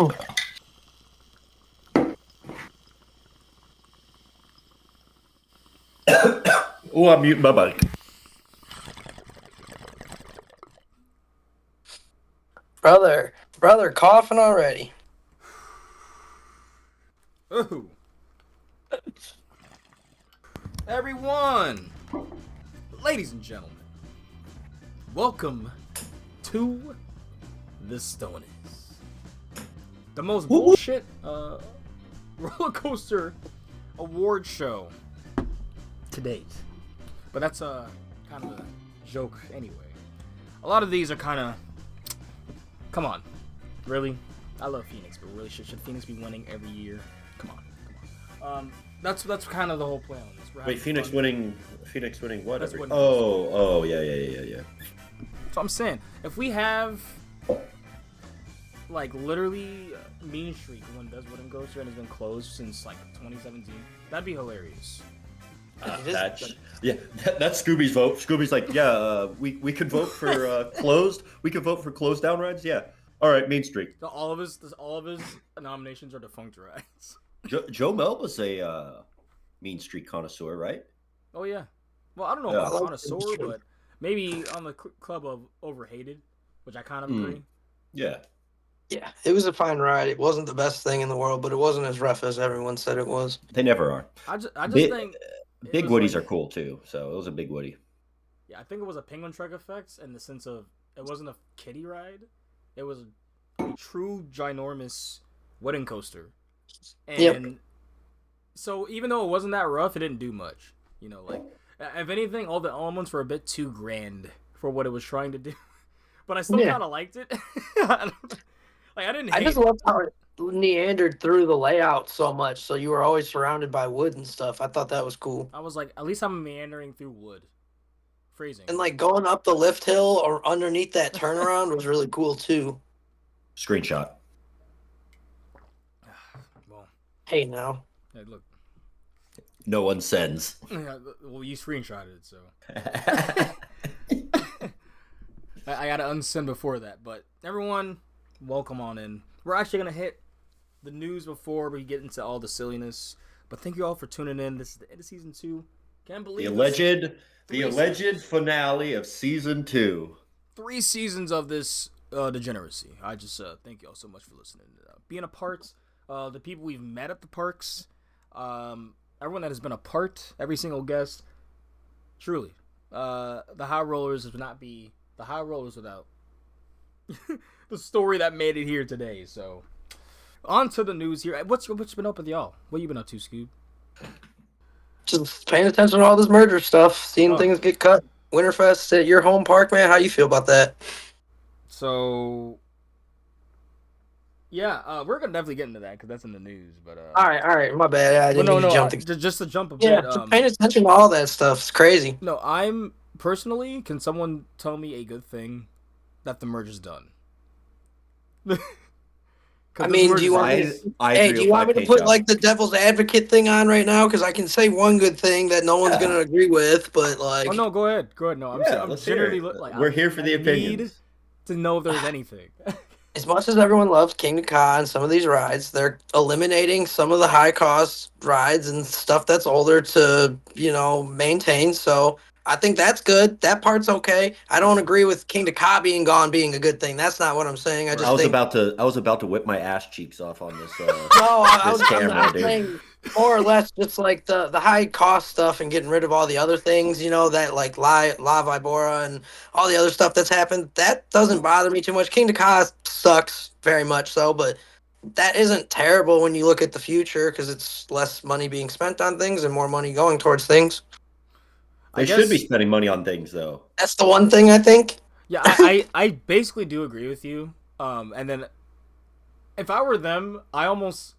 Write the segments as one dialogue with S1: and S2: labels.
S1: Oh, I'm muting my mic.
S2: Brother, coughing already.
S3: Ooh. Everyone, ladies and gentlemen, welcome to the Stonies, the most bullshit roller coaster award show to date. But that's kind of a joke anyway. A lot of these are kind of, come on, really? I love Phoenix, but really, should Phoenix be winning every year? Come on. That's kind of the whole plan on this.
S1: Wait, Phoenix winning what?
S3: That's winning.
S1: Yeah.
S3: That's what I'm saying. If we have, like, literally Mean Streak, when does Wooden Coaster and has been closed since, like, 2017, that'd be hilarious.
S1: That's Scooby's vote. Scooby's like, we could vote for closed. We could vote for closed down rides. Yeah. All right, Main Street.
S3: So all of his nominations are defunct rides.
S1: Joe Melba's a Mean Street connoisseur, right?
S3: Oh yeah. Well, I don't know about connoisseur, but maybe on the club of overhated, which I kind of agree.
S1: Yeah.
S2: Yeah, it was a fine ride. It wasn't the best thing in the world, but it wasn't as rough as everyone said it was.
S1: They never are.
S3: I just think
S1: big Woodies are cool too. So it was a big Woody.
S3: Yeah, I think it was a Penguin Trek effect in the sense of it wasn't a kiddie ride. It was a true ginormous wooden coaster. And so even though it wasn't that rough, it didn't do much. You know, like, if anything, all the elements were a bit too grand for what it was trying to do. But I still kind of liked it. I
S2: just loved how it meandered through the layout so much, so you were always surrounded by wood and stuff. I thought that was cool.
S3: I was like, at least I'm meandering through wood. Phrasing.
S2: And, like, going up the lift hill or underneath that turnaround was really cool, too.
S1: Screenshot.
S3: Well,
S2: hey, now.
S3: Hey, look.
S1: No one sends.
S3: Yeah, well, you screenshotted it, so. I gotta unsend before that, but everyone, welcome on in. We're actually gonna hit the news before we get into all the silliness, but thank you all for tuning in. This is the end of season 2. Can't believe
S1: the alleged finale of season 2.
S3: 3 seasons of this degeneracy. I just thank you all so much for listening, being a part. The people we've met at the parks, everyone that has been a part, every single guest. Truly, the High Rollers would not be the High Rollers without the story that made it here today. So, on to the news here. What's been up with y'all? What you been up to, Scoob?
S2: Just paying attention to all this merger stuff, seeing things get cut. Winterfest at your home park, man. How you feel about that?
S3: So, yeah, we're gonna definitely get into that because that's in the news. But
S2: all right, my bad. I didn't mean to jump.
S3: Just to jump a
S2: bit.
S3: Yeah,
S2: just paying attention to all that stuff. It's crazy.
S3: No, I'm personally. Can someone tell me a good thing that the merger's done?
S2: I mean, do you want me to put like the devil's advocate thing on right now? Because I can say one good thing that no one's gonna agree with, but like,
S3: oh no, go ahead. No, I'm generally like,
S1: we're here for the opinions.
S3: Need to know if there's anything.
S2: As much as everyone loves Kingdom Come and some of these rides, they're eliminating some of the high cost rides and stuff that's older to, maintain. So I think that's good. That part's okay. I don't agree with Kingdom Come being gone being a good thing. That's not what I'm saying. I
S1: was about to whip my ass cheeks off on this.
S2: I'm saying more or less just like the high cost stuff and getting rid of all the other things, that like La Vibora and all the other stuff that's happened. That doesn't bother me too much. Kingdom Come sucks very much so, but that isn't terrible when you look at the future because it's less money being spent on things and more money going towards things.
S1: They should be spending money on things, though.
S2: That's the one thing I think.
S3: Yeah, I basically do agree with you. And then if I were them, I almost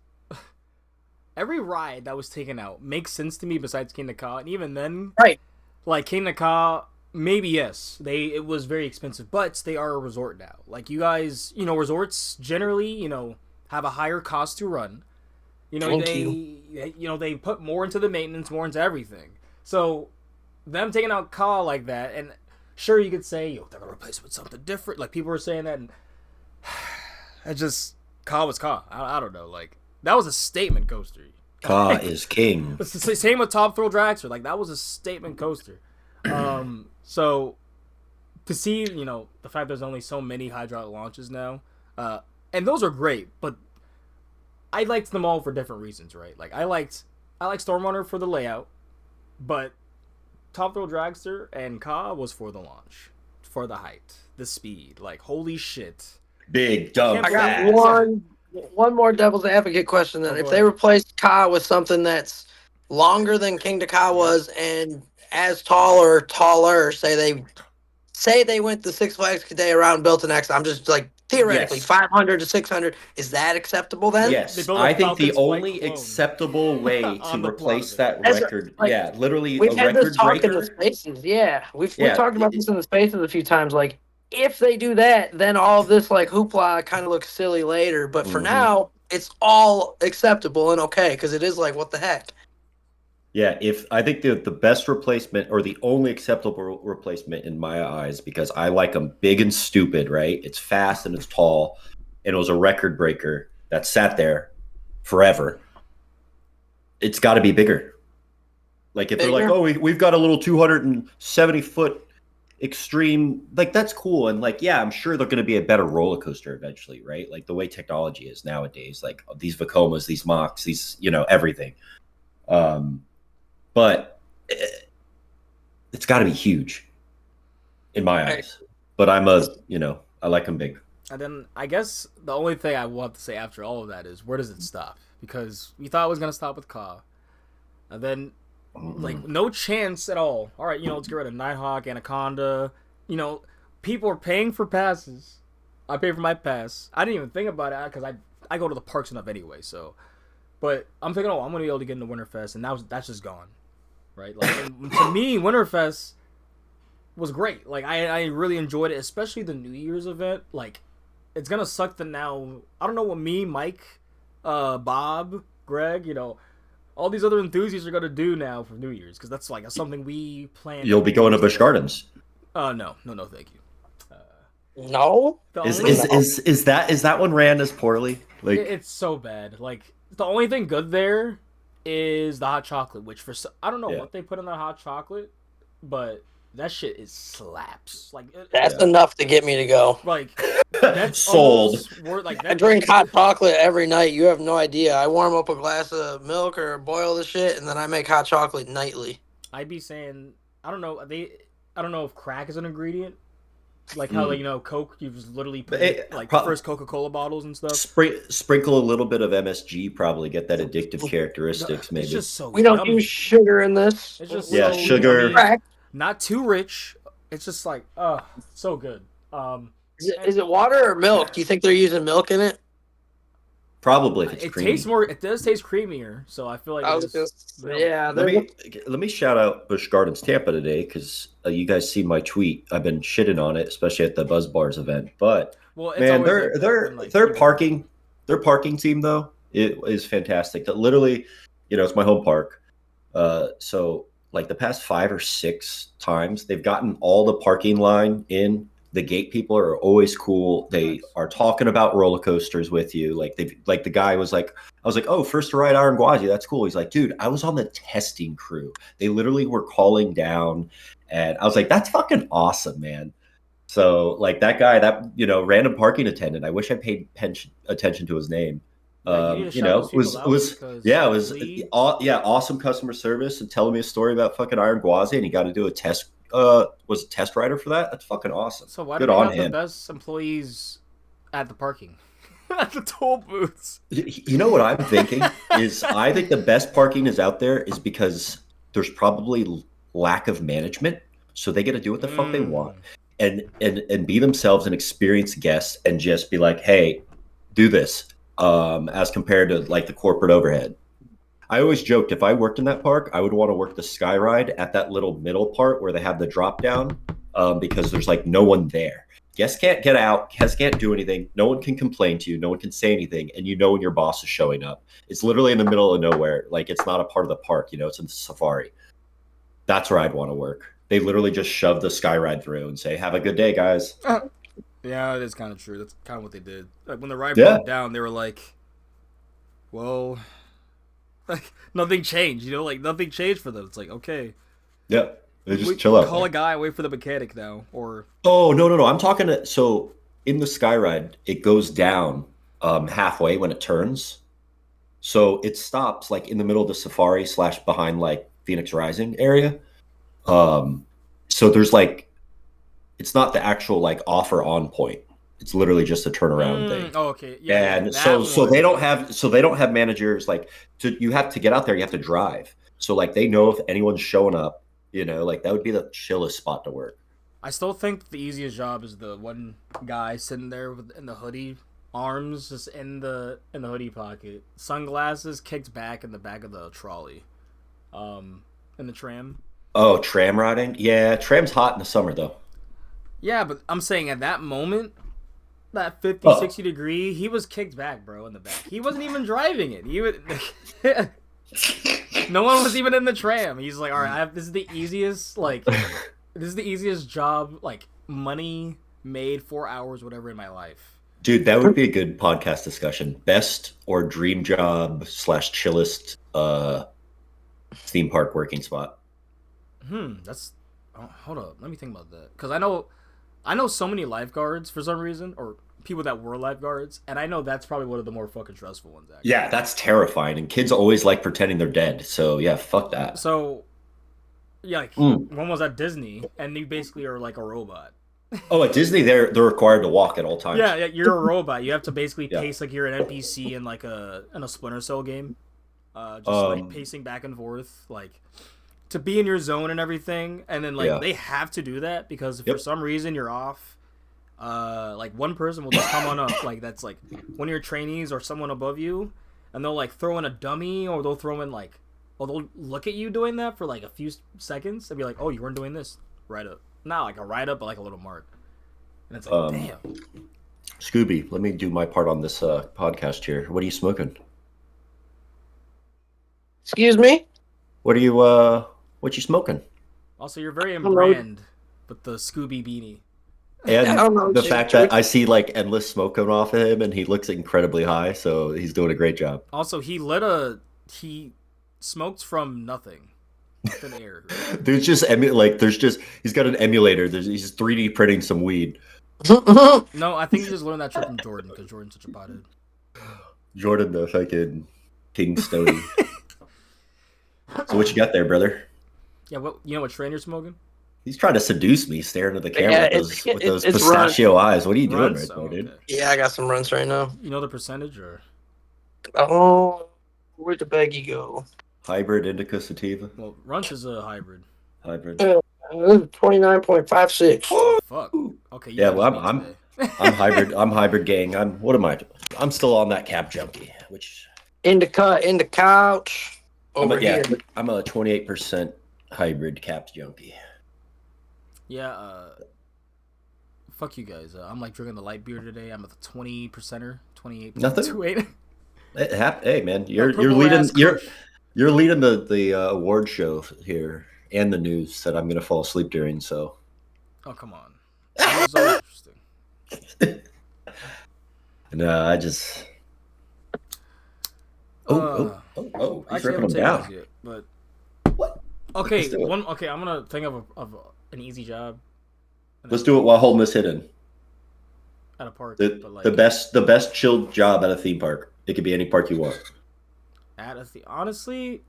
S3: every ride that was taken out makes sense to me besides Kingdom Come, and even then,
S2: right?
S3: Like Kingdom Come, maybe yes, it was very expensive, but they are a resort now. Like you guys, resorts generally, have a higher cost to run. They put more into the maintenance, more into everything. So them taking out Ka like that, and sure you could say, they're gonna replace it with something different. Like people were saying that, and Ka was Ka. I don't know. Like that was a statement coaster.
S1: Ka is king.
S3: It's the same with Top Thrill Dragster. Like that was a statement coaster. So to see, the fact there's only so many hydraulic launches now, and those are great, but I liked them all for different reasons, right? Like I like Stormrunner for the layout, but Top Thrill Dragster and Ka was for the launch, for the height, the speed. Like holy shit.
S1: Big dumb.
S2: I got one more devil's advocate question. Then, if they replace Ka with something that's longer than King to Ka was and as tall or taller, say they went the Six Flags Cadet around built an X. I'm just like theoretically 500 to 600. Is that acceptable then?
S1: Yes, I think the only acceptable way to replace that record, literally
S2: we've
S1: a
S2: had
S1: record
S2: this talk
S1: breaker.
S2: in the spaces. Yeah, we've talked about this in the spaces a few times. Like, if they do that, then all of this like hoopla kind of looks silly later. But for now, it's all acceptable and okay because it is like, what the heck?
S1: Yeah, if I think the best replacement or the only acceptable replacement in my eyes, because I like them big and stupid, right? It's fast and it's tall, and it was a record breaker that sat there forever. It's got to be bigger. Like if they're like, oh, we've got a little 270-foot extreme, like that's cool, and like I'm sure they're going to be a better roller coaster eventually, right? Like the way technology is nowadays, like these Vekomas, these Machs, these everything. But it's got to be huge in my eyes. But I like them big.
S3: And then I guess the only thing I will have to say after all of that is, where does it stop? Because we thought it was going to stop with Ka. And then, like, no chance at all. All right, let's get rid of Nighthawk, Anaconda. People are paying for passes. I pay for my pass. I didn't even think about it because I go to the parks enough anyway, so. But I'm thinking, I'm going to be able to get into Winterfest, and that's just gone. Right? Like, to me, Winterfest was great. Like, I really enjoyed it, especially the New Year's event. Like, it's going to suck that now, I don't know what me, Mike, Bob, Greg, all these other enthusiasts are going to do now for New Year's, because that's like something we planned.
S1: You'll be going to Busch Gardens.
S3: No, thank you.
S2: No?
S1: Is that one ran as poorly? Like
S3: it's so bad. Like, the only thing good there is the hot chocolate, which I don't know what they put in that hot chocolate, but that shit is slaps. Like
S2: that's enough to get me to go.
S3: Like that's
S1: sold.
S2: I drink hot chocolate every night. You have no idea. I warm up a glass of milk or boil the shit, and then I make hot chocolate nightly.
S3: I'd be saying, I don't know if crack is an ingredient. Like how Coke, you just literally put first Coca-Cola bottles and stuff.
S1: Sprinkle a little bit of MSG, probably get that addictive characteristics. Maybe
S3: it's just so.
S2: We don't use sugar in this.
S3: It's just
S1: sugar.
S2: Crack.
S3: Not too rich. It's just like so good.
S2: Is it water or milk? Do you think they're using milk in it?
S1: Probably if it's creamy.
S3: It does taste creamier, so I feel like
S1: Let me shout out Busch Gardens Tampa today, because you guys see my tweet. I've been shitting on it, especially at the Buzz Bars event. But man, their parking team though, it is fantastic. That literally, it's my home park. So like the past 5 or 6 times, they've gotten all the parking line in. The gate people are always cool. They are talking about roller coasters with you. Like the guy was like, I was like, oh, first to ride Iron Gwazi. That's cool. He's like, dude, I was on the testing crew. They literally were calling down, and I was like, that's fucking awesome, man. So like that guy, that random parking attendant. I wish I paid attention to his name. It was awesome customer service and telling me a story about fucking Iron Gwazi, and he got to do a test. Was a test rider for that? That's fucking awesome.
S3: So why do they have the best employees at the parking? At the toll booths?
S1: You know what I'm thinking is I think the best parking is out there is because there's probably lack of management, so they get to do what the fuck they want and be themselves and experience guests and just be like, hey, do this, as compared to like the corporate overhead. I always joked, if I worked in that park, I would want to work the sky ride at that little middle part where they have the drop down, because there's like no one there. Guests can't get out. Guests can't do anything. No one can complain to you. No one can say anything. And when your boss is showing up. It's literally in the middle of nowhere. Like, it's not a part of the park. It's in the safari. That's where I'd want to work. They literally just shove the sky ride through and say, have a good day, guys.
S3: Yeah, it is kind of true. That's kind of what they did. Like when the ride broke down, they were like, "Well, like nothing changed." You know, like nothing changed for them. It's like okay,
S1: yeah, they just chill out.
S3: Call a guy, wait for the mechanic now, or
S1: no. I'm talking to so in the sky ride, it goes down halfway when it turns, so it stops like in the middle of the safari / behind like Phoenix Rising area. So there's like. It's not the actual like off or on point. It's literally just a turnaround thing.
S3: Oh, okay. Yeah.
S1: And so they don't have managers like you have to get out there. You have to drive. So like they know if anyone's showing up. You know, like that would be the chillest spot to work.
S3: I still think the easiest job is the one guy sitting there in the hoodie, arms just in the hoodie pocket, sunglasses kicked back in the back of the trolley, in the tram.
S1: Oh, tram riding? Yeah, tram's hot in the summer though.
S3: Yeah, but I'm saying at that moment, that 50, 60 degree, he was kicked back, bro, in the back. He wasn't even driving it. He would. No one was even in the tram. He's like, all right, this is the easiest, like, this is the easiest job, like, money made 4 hours, whatever, in my life.
S1: Dude, that would be a good podcast discussion. Best or dream job / chillest theme park working spot.
S3: That's. Oh, hold up. Let me think about that. Because I know so many lifeguards for some reason, or people that were lifeguards, and I know that's probably one of the more fucking stressful ones, actually.
S1: Yeah, that's terrifying, and kids always like pretending they're dead, so yeah, fuck that.
S3: So, yeah, like, one was at Disney, and you basically are like a robot.
S1: Oh, at Disney, they're required to walk at all times.
S3: Yeah, you're a robot. You have to basically pace like you're an NPC in like a Splinter Cell game. Like pacing back and forth, like to be in your zone and everything, and then like they have to do that because if for some reason you're off, like one person will just come on up, like that's like one of your trainees or someone above you, and they'll like throw in a dummy or they'll throw in like, or they'll look at you doing that for like a few seconds and be like, oh, you weren't doing this, write up, not like a write up, but like a little mark, and it's like damn.
S1: Scooby, let me do my part on this podcast here. What are you smoking?
S2: Excuse me?
S1: What are you what you smoking?
S3: Also, you're very in brand with the Scooby beanie.
S1: And the fact that I see like endless smoke coming off of him and he looks incredibly high, so he's doing a great job.
S3: Also, he smoked from nothing. Thin air. Right?
S1: There's just he's got an emulator. He's 3D printing some weed.
S3: No, I think he just learned that trick from Jordan because Jordan's such a pothead.
S1: Jordan, the fucking King Stony. So what you got there, brother?
S3: Yeah, you know what strain you're smoking?
S1: He's trying to seduce me, staring at the camera with those pistachio eyes. What are you doing right now, dude?
S2: Yeah, I got some runs right now.
S3: You know the percentage, or?
S2: Oh, where'd the baggie go?
S1: Hybrid indica sativa.
S3: Well, Runts is a hybrid.
S2: 29.56.
S3: Oh, fuck. Okay.
S1: Yeah, well, I'm hybrid. I'm hybrid gang. I'm still on that cap junkie, which
S2: in the couch.
S1: I'm a 28% hybrid capped junkie.
S3: Yeah, fuck you guys. I'm like drinking the light beer today. I'm at the 20%er, 28.28.
S1: Hey man, you're leading the award show here and the news that I'm gonna fall asleep during. So.
S3: Oh come on. That was so interesting.
S1: No, I just. He's ripping them down.
S3: Yet, but
S1: what?
S3: Okay, I'm gonna think of an easy job.
S1: Let's do it while holding this hidden.
S3: At a park.
S1: The best chilled job at a theme park. It could be any park you want.
S3: Honestly,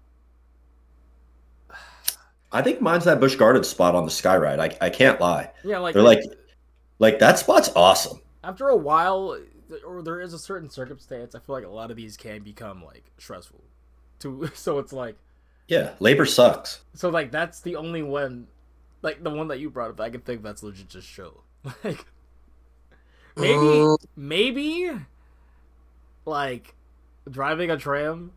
S1: I think mine's that Busch Gardens spot on the Sky Ride. I can't lie.
S3: Yeah, like
S1: they're like that spot's awesome.
S3: After a while, or there is a certain circumstance, I feel like a lot of these can become like stressful. So it's like,
S1: yeah, labor sucks.
S3: So like that's the only one, like the one that you brought up. I can think that's legit just chill. Like maybe like driving a tram,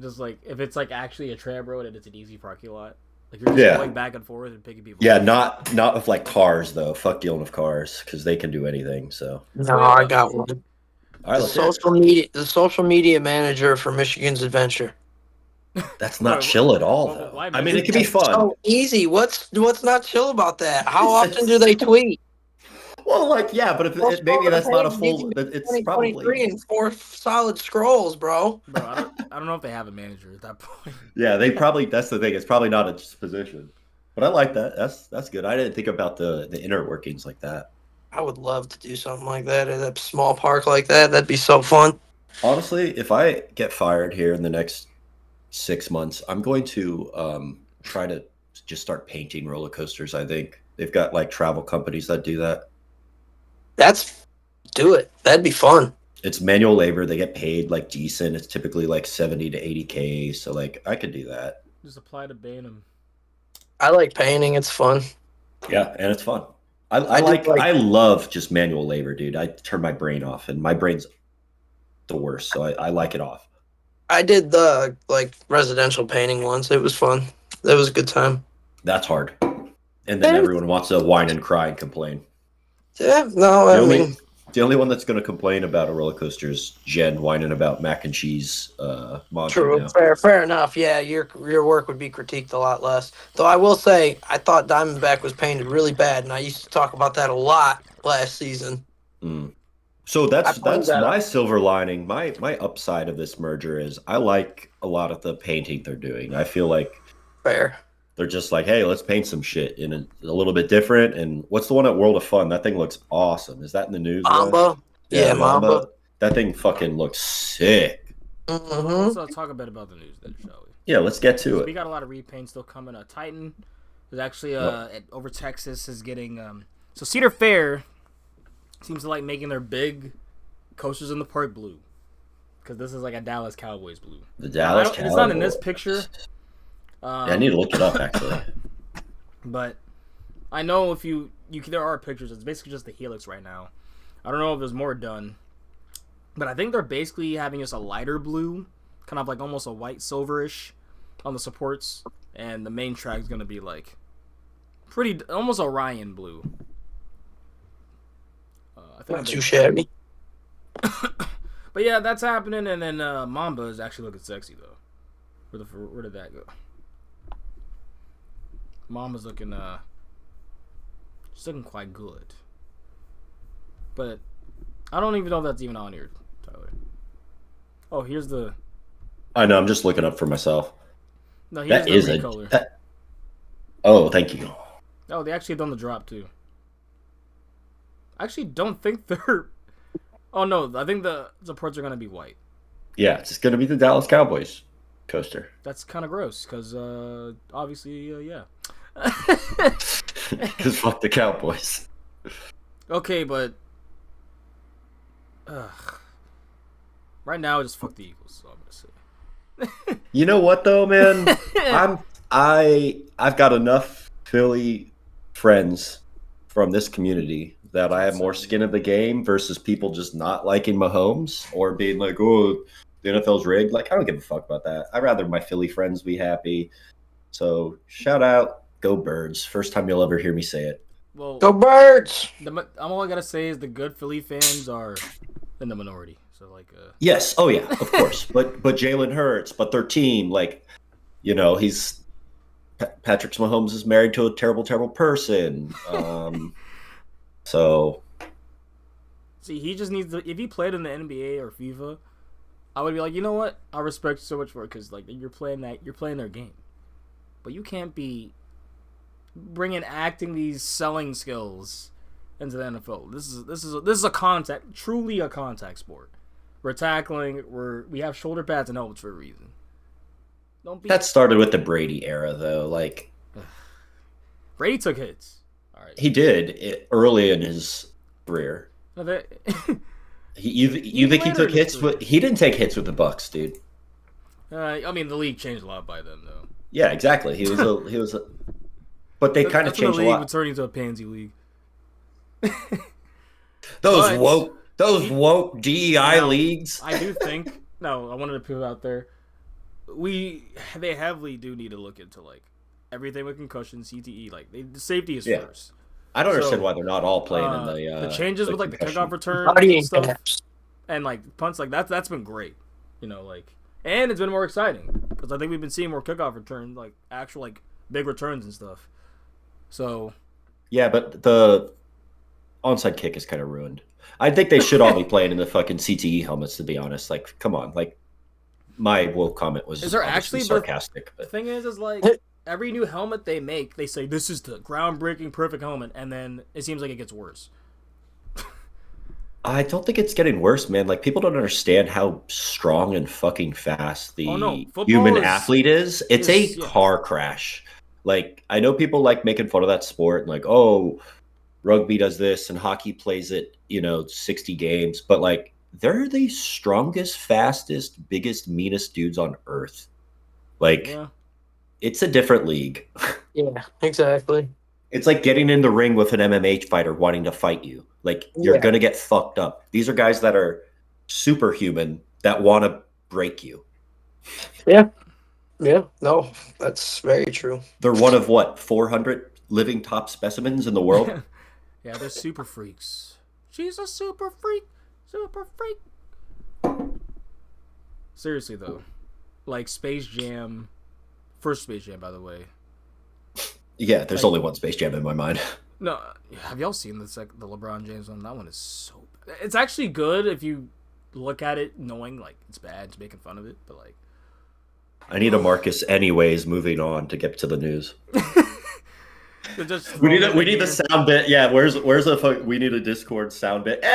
S3: just like if it's like actually a tram road and it's an easy parking lot. Like you're just going back and forth and picking people.
S1: Yeah,
S3: up.
S1: not with like cars though. Fuck dealing with cars because they can do anything. So
S2: no, I got one.
S1: All right,
S2: the social media manager for Michigan's Adventure.
S1: That's not chill at all. Though. I mean, it can be fun.
S2: So easy. What's not chill about that? How often do they tweet?
S1: Well, like, yeah, but if maybe that's not a full. It's probably
S2: 2023 and 4 solid scrolls, bro.
S3: Bro, I don't know if they have a manager at that point.
S1: Yeah, they probably. That's the thing. It's probably not a position. But I like that. That's good. I didn't think about the inner workings like that.
S2: I would love to do something like that at a small park like that. That'd be so fun.
S1: Honestly, if I get fired here in the next 6 months, I'm going to try to just start painting roller coasters. I think they've got like travel companies that do that.
S2: Do it. That'd be fun.
S1: It's manual labor. They get paid like decent. It's typically like 70 to 80K. So like I could do that.
S3: Just apply to Bainham.
S2: I like painting. It's fun.
S1: Yeah, and it's fun. I love just manual labor, dude. I turn my brain off, and my brain's the worst, so I like it off.
S2: I did the residential painting once. It was fun. That was a good time.
S1: That's hard. And then everyone wants to whine and cry and complain.
S2: Yeah, no,
S1: the only one that's going to complain about a roller coaster is Jen whining about mac and cheese.
S2: True, fair enough. Yeah, your work would be critiqued a lot less. Though I will say, I thought Diamondback was painted really bad, and I used to talk about that a lot last season.
S1: So that's my silver lining. My upside of this merger is I like a lot of the painting they're doing. I feel like
S2: fair.
S1: They're just like, hey, let's paint some shit in a little bit different. And what's the one at World of Fun? That thing looks awesome. Is that in the news?
S2: Mamba? Yeah, Mamba.
S1: That thing fucking looks sick.
S3: Let's talk a bit about the news then, shall we?
S1: Yeah, let's get to it.
S3: We got a lot of repaint still coming. Titan is actually over Texas is getting so Cedar Fair seems to like making their big coasters in the park blue because this is like a Dallas Cowboys blue.
S1: The Dallas Cowboys.
S3: It's not in this picture.
S1: I need to look it up actually.
S3: But I know if you there are pictures. It's basically just the helix right now. I don't know if there's more done, but I think they're basically having just a lighter blue, kind of like almost a white silverish on the supports, and the main track is gonna be like pretty almost Orion blue.
S2: I think not too shabby.
S3: But yeah, that's happening, and then Mamba is actually looking sexy though. Where did that go? Mamba's looking she's looking quite good. But I don't even know if that's even on here, Tyler. Oh, here's the
S1: I know, I'm just looking up for myself.
S3: No, here's the color.
S1: Oh, thank you.
S3: Oh, they actually done the drop too. I actually don't think they're Oh no, I think the supports are gonna be white.
S1: Yeah, it's gonna be the Dallas Cowboys coaster.
S3: That's kind of gross, because obviously, yeah.
S1: Because fuck the Cowboys.
S3: Okay, but right now, just fuck the Eagles. So I'm gonna say.
S1: You know what though, man? I've got enough Philly friends from this community that I have more skin in the game versus people just not liking Mahomes or being like, oh, the NFL's rigged. Like, I don't give a fuck about that. I'd rather my Philly friends be happy. So, shout out, go Birds. First time you'll ever hear me say it.
S2: Well, go Birds!
S3: All I gotta say is the good Philly fans are in the minority. So, like,
S1: yes, oh yeah, of course. but Jalen Hurts, but their team, like, you know, Patrick Mahomes is married to a terrible, terrible person. So,
S3: see, he just needs to. If he played in the NBA or FIFA, I would be like, you know what? I respect you so much for it because, like, you're playing their game, but you can't be bringing acting these selling skills into the NFL. This is a truly a contact sport. We're tackling. We have shoulder pads and helmets for a reason.
S1: That started with the Brady era, though. Like,
S3: Brady took hits. All right.
S1: He did early in his career. You think he took hits? He didn't take hits with the Bucks, dude.
S3: I mean, the league changed a lot by then, though.
S1: Yeah, exactly. He was a. But they kind of changed a lot.
S3: Would turn into a pansy league.
S1: Those woke DEI leagues.
S3: I do think. No, I wanted to put it out there. They heavily do need to look into like everything with concussion, CTE. Like the safety is first.
S1: I don't understand why they're not all playing in the
S3: changes with like the kickoff return and stuff, and like punts. Like that's been great. You know, like, and it's been more exciting because I think we've been seeing more kickoff returns, like actual like big returns and stuff. So,
S1: yeah, but onside kick is kind of ruined. I think they should all be playing in the fucking CTE helmets, to be honest. Like, come on. Like, my wolf comment was actually sarcastic.
S3: The thing is like, every new helmet they make, they say, this is the groundbreaking, perfect helmet, and then it seems like it gets worse.
S1: I don't think it's getting worse, man. Like, people don't understand how strong and fucking fast the human athlete is. It's a car crash. Like, I know people like making fun of that sport and like, oh, rugby does this and hockey plays it, 60 games. But, like, they're the strongest, fastest, biggest, meanest dudes on earth. Like, it's a different league.
S2: Yeah, exactly.
S1: It's like getting in the ring with an MMA fighter wanting to fight you. Like, you're going to get fucked up. These are guys that are superhuman that want to break you.
S2: Yeah. Yeah. No, that's very true.
S1: They're one of, 400 living top specimens in the world?
S3: Yeah, they're super freaks. She's a super freak. Super freak. Seriously, though. Like, Space Jam. First Space Jam, by the way.
S1: Yeah, there's only one Space Jam in my mind.
S3: No, have y'all seen the LeBron James one? That one is so bad. It's actually good if you look at it knowing, like, it's bad, it's making fun of it, but, like...
S1: I need a Marcus anyways, moving on to get to the news. we need the sound bit. Yeah, where's the we need a Discord sound bit.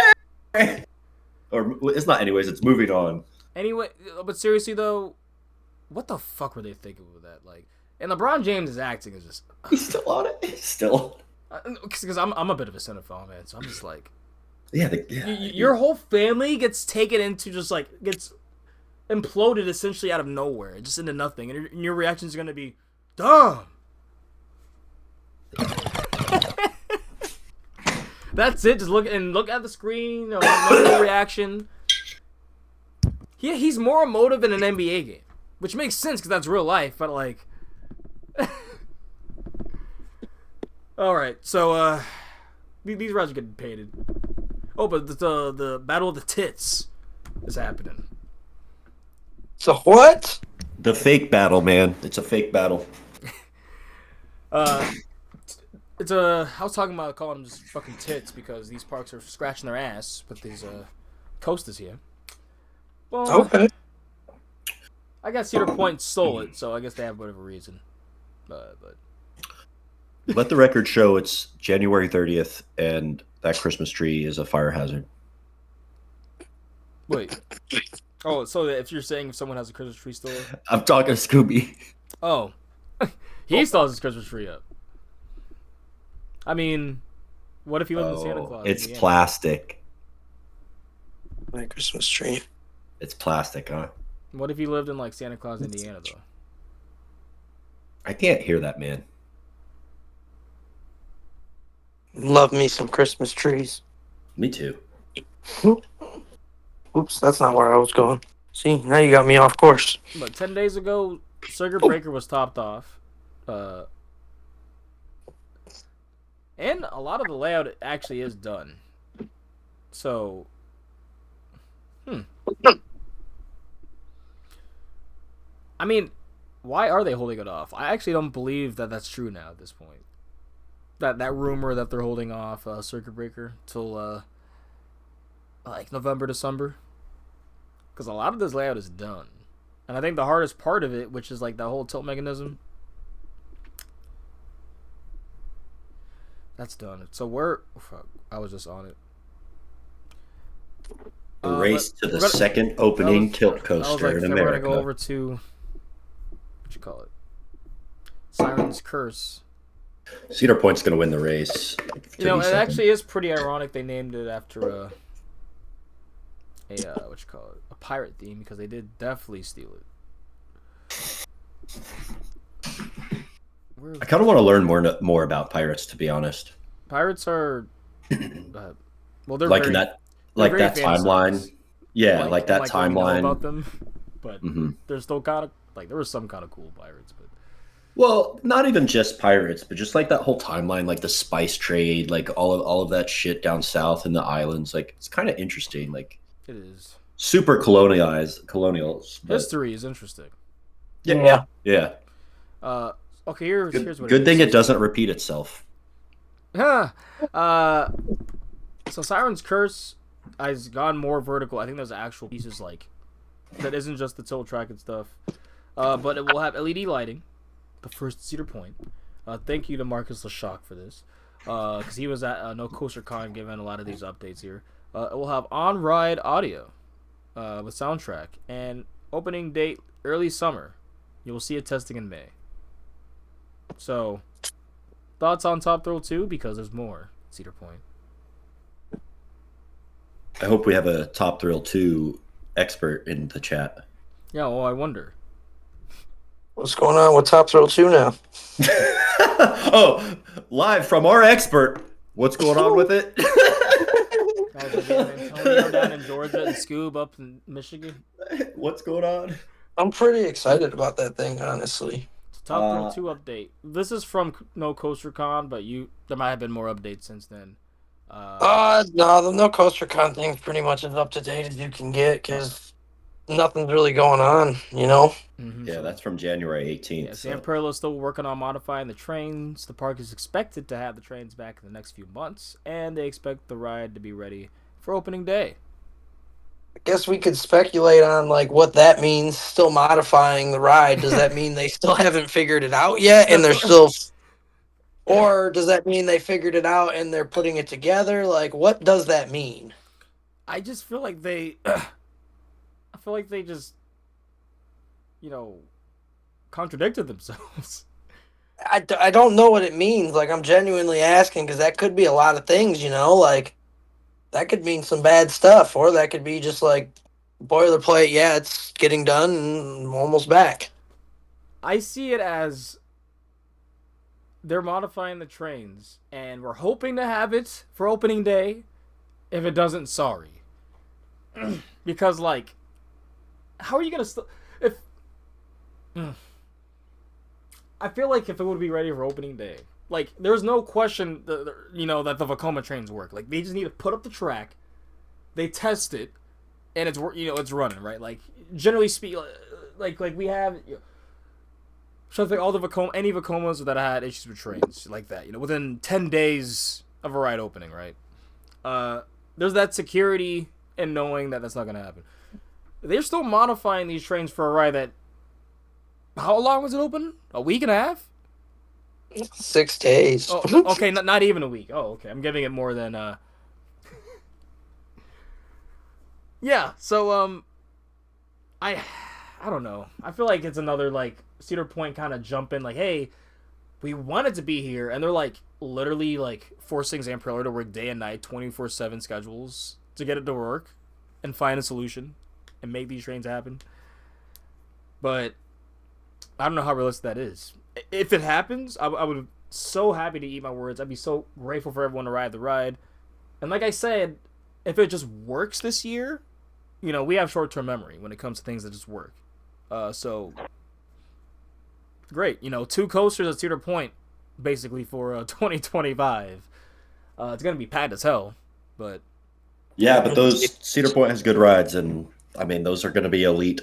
S1: Or it's not anyways, it's moving on.
S3: Anyway, but seriously, though, what the fuck were they thinking with that? Like, and LeBron James' acting is just...
S1: He's still on it. He's still...
S3: Because I'm a bit of a cinephile, man, so I'm just like...
S1: Your
S3: whole family gets taken into just, like, gets imploded essentially out of nowhere, just into nothing, and your reaction is going to be, dumb! That's it, just look at the screen, no reaction. He's more emotive in an NBA game, which makes sense because that's real life, but, like... Alright, so, these rounds are getting painted. Oh, but the Battle of the Tits is happening.
S2: So what?
S1: The fake battle, man. It's a fake battle.
S3: I was talking about calling them just fucking tits because these parks are scratching their ass with these, coasters here. Well,
S2: okay.
S3: I guess Cedar Point stole it, so I guess they have whatever reason. But...
S1: Let the record show it's January 30th, and that Christmas tree is a fire hazard.
S3: Wait. Oh, so if you're saying if someone has a Christmas tree still up?
S1: I'm talking to Scooby.
S3: Oh. He still has his Christmas tree up. I mean, what if he lived in Santa Claus?
S1: It's plastic.
S2: My Christmas tree.
S1: It's plastic, huh?
S3: What if he lived in, like, Santa Claus, Indiana, though?
S1: I can't hear that, man.
S2: Love me some Christmas trees.
S1: Me too.
S2: Oops, that's not where I was going. See, now you got me off course.
S3: But 10 days ago, Circuit Breaker was topped off. And a lot of the layout actually is done. So, I mean, why are they holding it off? I actually don't believe that that's true now at this point. That rumor that they're holding off Circuit Breaker till like November, December, because a lot of this layout is done, and I think the hardest part of it, which is like the whole tilt mechanism, that's done. So I was just on it.
S1: The race to the second opening tilt coaster in America.
S3: We're gonna go over to what you call it, Siren's Curse.
S1: Cedar Point's going to win the race.
S3: It actually is pretty ironic they named it after a pirate theme, because they did definitely steal it.
S1: I kind of want to learn more about pirates, to be honest.
S3: Pirates are well, they're
S1: like
S3: very,
S1: that timeline.
S3: Size.
S1: Yeah, like that timeline
S3: about them, but there's still kind of like there was some kind of cool pirates, but.
S1: Well, not even just pirates, but just like that whole timeline, like the spice trade, like all of that shit down south in the islands. Like, it's kind of interesting. Like,
S3: it is
S1: super colonials.
S3: History is interesting.
S1: Yeah.
S3: Okay, here's what.
S1: Good thing it doesn't repeat itself.
S3: So Siren's Curse has gone more vertical. I think there's actual pieces like that isn't just the tilt track and stuff. But it will have LED lighting, the first Cedar Point. Thank you to Marcus LeShock for this, because he was at No Coaster Con giving a lot of these updates here. It will have on-ride audio with soundtrack, and opening date early summer. You will see it testing in May. So, thoughts on Top Thrill 2? Because there's more Cedar Point.
S1: I hope we have a Top Thrill 2 expert in the chat.
S3: Yeah, well, I wonder.
S2: What's going on with Top Thrill 2 now?
S1: Oh, live from our expert. What's going on with it?
S3: Antonio down in Georgia and Scoob up in Michigan.
S1: What's going on?
S2: I'm pretty excited about that thing, honestly.
S3: Top Thrill 2 update. This is from No Coaster Con, but there might have been more updates since then.
S2: No, the No Coaster Con thing's pretty much as up to date as you can get because nothing's really going on, you know?
S3: Mm-hmm.
S1: Yeah, that's from January 18th.
S3: Yeah, San Perlo is still working on modifying the trains. The park is expected to have the trains back in the next few months, and they expect the ride to be ready for opening day.
S2: I guess we could speculate on like what that means. Still modifying the ride. Does that mean they still haven't figured it out yet, and they're still, or does that mean they figured it out and they're putting it together? Like, what does that mean?
S3: I just feel like they, just, contradicted themselves.
S2: I don't know what it means. Like, I'm genuinely asking because that could be a lot of things. Like. That could mean some bad stuff, or that could be just like boilerplate. Yeah, it's getting done and almost back.
S3: I see it as they're modifying the trains, and we're hoping to have it for opening day. If it doesn't, sorry. Because, like, how are you going to I feel like if it would be ready for opening day, like, there's no question, that the Vekoma trains work. Like, they just need to put up the track, they test it, and it's running, right? Like, generally speaking, like we have, so I think all the any Vekomas that had issues with trains, like that, within 10 days of a ride opening, right? There's that security in knowing that that's not going to happen. They're still modifying these trains for a ride that, how long was it open? A week and a half?
S2: 6 days.
S3: Oh, okay, not even a week. Oh, okay. I'm giving it more than Yeah, so I don't know. I feel like it's another like Cedar Point kind of jump in, like, hey, we wanted to be here, and they're like literally like forcing Zamperla to work day and night, 24/7 schedules to get it to work and find a solution and make these trains happen. But I don't know how realistic that is. If it happens, I would be so happy to eat my words. I'd be so grateful for everyone to ride the ride. And like I said, if it just works this year, we have short-term memory when it comes to things that just work. So, great. 2 coasters at Cedar Point, basically, for 2025. It's going to be packed as hell, but...
S1: Yeah, but those Cedar Point has good rides, and, I mean, those are going to be elite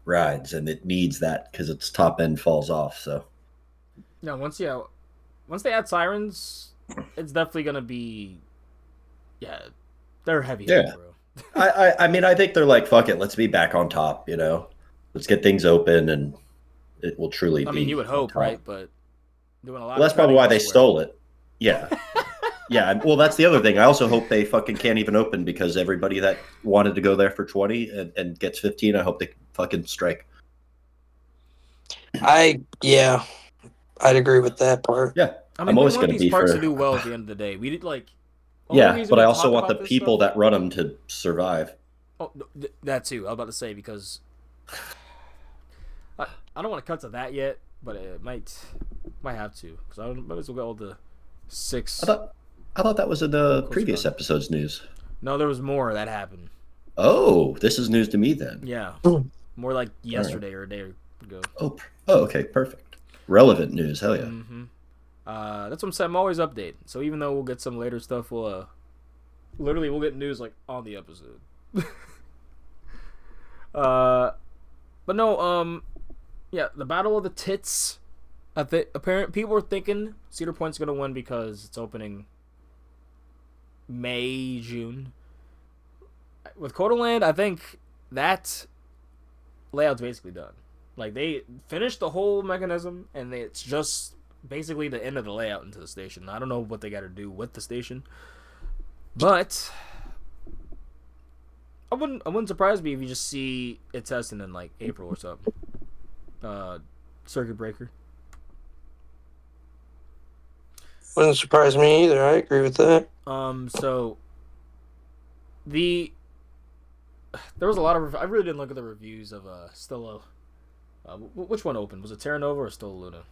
S1: rides, and it needs that because its top end falls off. So
S3: yeah, once they add sirens, it's definitely gonna be, they're heavy.
S1: Yeah, bro. I mean, I think they're like, fuck it, let's be back on top. Let's get things open, and it will truly be.
S3: I mean, you would hope, right? But doing a lot.
S1: Well, that's probably why they stole it. Yeah. Yeah, well, that's the other thing. I also hope they fucking can't even open because everybody that wanted to go there for 20 and gets 15, I hope they fucking strike.
S2: I'd agree with that part.
S1: Yeah,
S3: I mean,
S1: I'm always going
S3: to
S1: be
S3: parks to do well at the end of the day. We did like.
S1: Yeah, but I also want the people that run them to survive.
S3: Oh, that too. I was about to say because I don't want to cut to that yet, but it might have to because I might as well go all the 6.
S1: I thought that was in the previous episode's news.
S3: No, there was more that happened.
S1: Oh, this is news to me then.
S3: Yeah. More like yesterday or a day ago.
S1: Oh, okay, perfect. Relevant news, hell yeah.
S3: Mm-hmm. That's what I'm saying. I'm always updating. So even though we'll get some later stuff, we'll get news like on the episode. But no, the Battle of the Tits. Apparently, people were thinking Cedar Point's gonna win because it's opening May, June. With Codaland, I think that layout's basically done. Like, they finished the whole mechanism, and it's just basically the end of the layout into the station. I don't know what they got to do with the station, but I wouldn't surprise me if you just see it testing in like April or something. Circuit breaker.
S2: Wouldn't surprise me either. I agree with that.
S3: So there was a lot of. I really didn't look at the reviews of Stella. Which one opened? Was it Terra Nova or Stella Luna?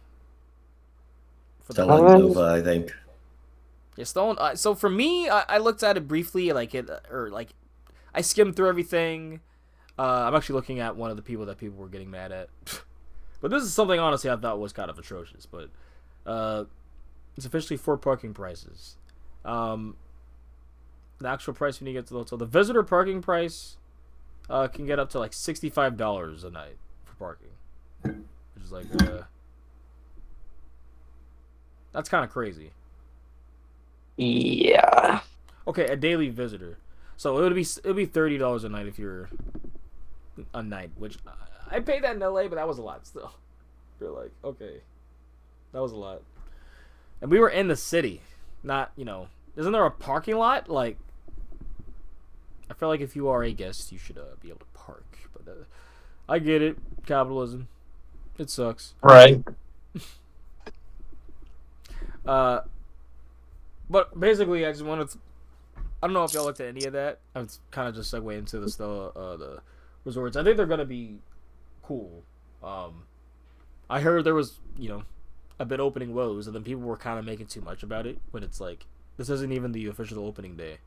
S1: Stella Nova, I think.
S3: Yeah, Stella. So for me, I looked at it briefly, I skimmed through everything. I'm actually looking at one of the people that people were getting mad at. But this is something, honestly, I thought was kind of atrocious. But it's officially 4 parking prices. The actual price when you get to the hotel. The visitor parking price can get up to like $65 a night for parking. Which is like... that's kind of crazy.
S2: Yeah.
S3: Okay, a daily visitor. So it would be $30 a night if you're a night, which I paid that in LA, but that was a lot still. You're like, okay, that was a lot. And we were in the city, not, isn't there a parking lot? Like, I feel like if you are a guest, you should be able to park. But I get it, capitalism. It sucks.
S2: Right.
S3: But basically, I just wanted to... I don't know if y'all looked at any of that. I was kind of just segue into the resorts. I think they're gonna be cool. I heard there was, a bit opening woes, and then people were kind of making too much about it. When it's like, this isn't even the official opening day.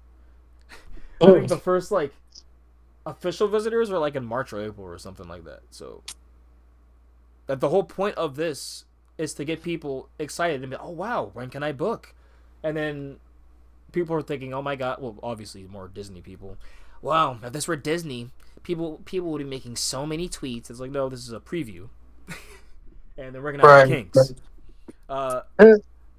S3: I think the first official visitors are in March or April or something like that. So, that the whole point of this is to get people excited and be, oh wow, when can I book? And then people are thinking, oh my god, well, obviously more Disney people. Wow, if this were Disney, people would be making so many tweets. It's like, no, this is a preview. And then we're gonna have kinks.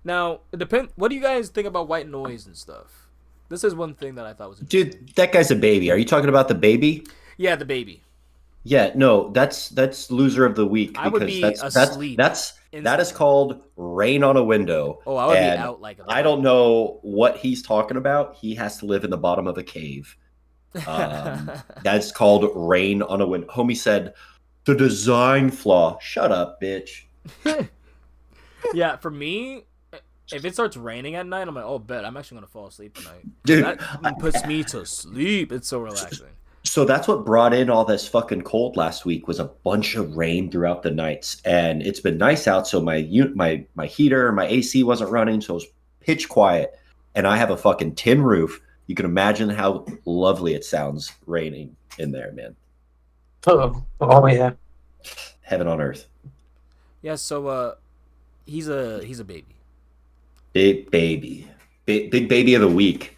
S3: Now, it depends. What do you guys think about white noise and stuff? This is one thing that I thought was interesting.
S1: Dude, that guy's a baby. Are you talking about the baby?
S3: Yeah, the baby.
S1: Yeah, no, that's loser of the week.
S3: I would be asleep.
S1: That is called rain on a window.
S3: Oh, I would be out like a...
S1: I don't know what he's talking about. He has to live in the bottom of a cave. That's called rain on a window. Homie said, the design flaw. Shut up, bitch.
S3: Yeah, for me, if it starts raining at night, I'm like, oh, bet. I'm actually going to fall asleep tonight.
S1: Dude.
S3: That puts me to sleep. It's so relaxing.
S1: So that's what brought in all this fucking cold last week was a bunch of rain throughout the nights. And it's been nice out, so my heater, my AC wasn't running, so it was pitch quiet. And I have a fucking tin roof. You can imagine how lovely it sounds raining in there, man.
S2: Oh yeah.
S1: Heaven on earth.
S3: Yeah, so he's a baby.
S1: Big baby. Big baby of the week.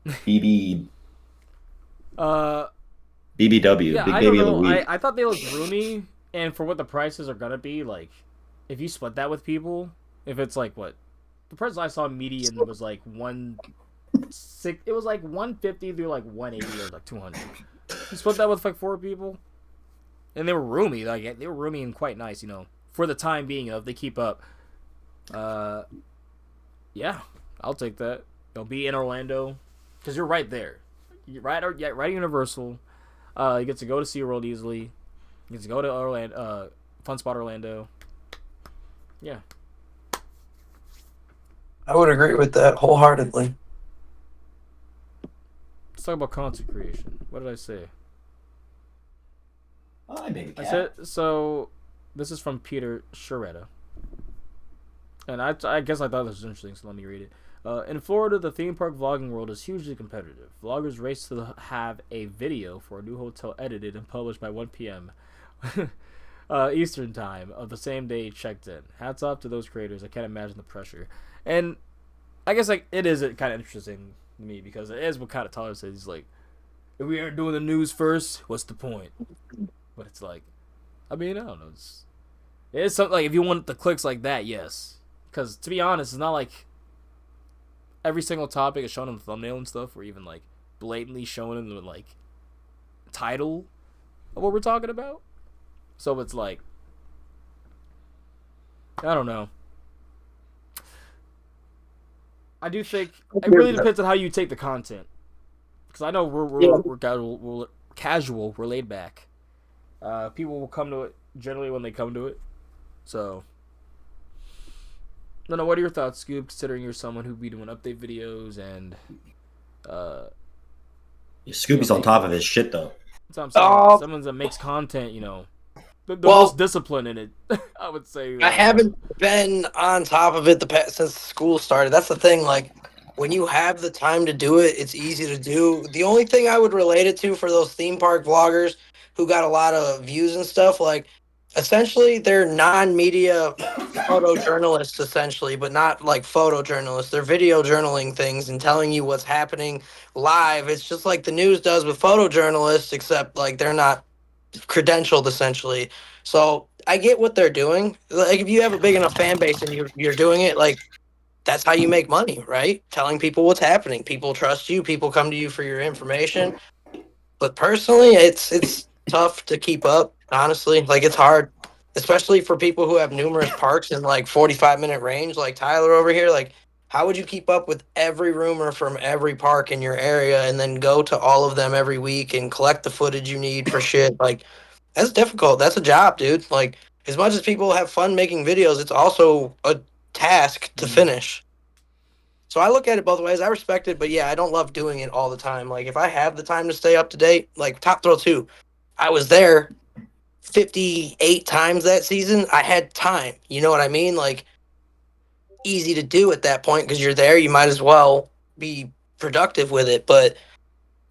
S1: BB BBW,
S3: yeah,
S1: big baby of the week.
S3: I thought they looked roomy, and for what the prices are gonna be, like, if you split that with people, if it's like what the price I saw median was like it was like 150 through like 180 or like 200. You split that with like 4 people, and they were roomy, like they were roomy and quite nice, for the time being. If they keep up, yeah, I'll take that. They'll be in Orlando because you're right there. Right at Universal. You get to go to SeaWorld easily. You get to go to Orlando, Fun Spot Orlando. Yeah.
S2: I would agree with that wholeheartedly.
S3: Let's talk about content creation. What did I say?
S1: I
S3: said, so this is from Peter Sharetta. And I guess I thought this was interesting, so let me read it. In Florida, the theme park vlogging world is hugely competitive. Vloggers race to have a video for a new hotel edited and published by 1 p.m. Eastern time of the same day checked in. Hats off to those creators. I can't imagine the pressure. And I guess it is kind of interesting to me because it is what kind of Tyler says. He's like, if we aren't doing the news first, what's the point? But it's like, I mean, I don't know. It's something like if you want the clicks like that, yes. Because to be honest, it's not like every single topic is shown in the thumbnail and stuff, or even like blatantly shown in the like title of what we're talking about. So it's like, I don't know. I do think it really depends on how you take the content, because I know we're casual, we're laid back. People will come to it generally when they come to it. So, I don't know. What are your thoughts, Scoob? Considering you're someone who be doing update videos and
S1: Scooby's on top of his shit though.
S3: That's what I'm saying. Someone that makes content, the most discipline in it. I would say.
S2: I haven't been on top of it since school started. That's the thing. Like, when you have the time to do it, it's easy to do. The only thing I would relate it to for those theme park vloggers who got a lot of views and stuff, like, essentially they're non-media photojournalists, essentially, but not like photojournalists. They're video journaling things and telling you what's happening live. It's just like the news does with photojournalists, except like they're not credentialed, essentially. So I get what they're doing. Like, if you have a big enough fan base and you're doing it, like, that's how you make money, right? Telling people what's happening. People trust you. People come to you for your information. But personally, it's tough to keep up, honestly. Like, it's hard, especially for people who have numerous parks in like 45-minute range, like Tyler over here. Like, how would you keep up with every rumor from every park in your area and then go to all of them every week and collect the footage you need for shit? Like, that's difficult. That's a job, dude. Like, as much as people have fun making videos, it's also a task to finish. So I look at it both ways. I respect it, but yeah, I don't love doing it all the time. Like, if I have the time to stay up to date, like Top Thrill 2, I was there 58 times that season. I had time. You know what I mean? Like, easy to do at that point because you're there. You might as well be productive with it. But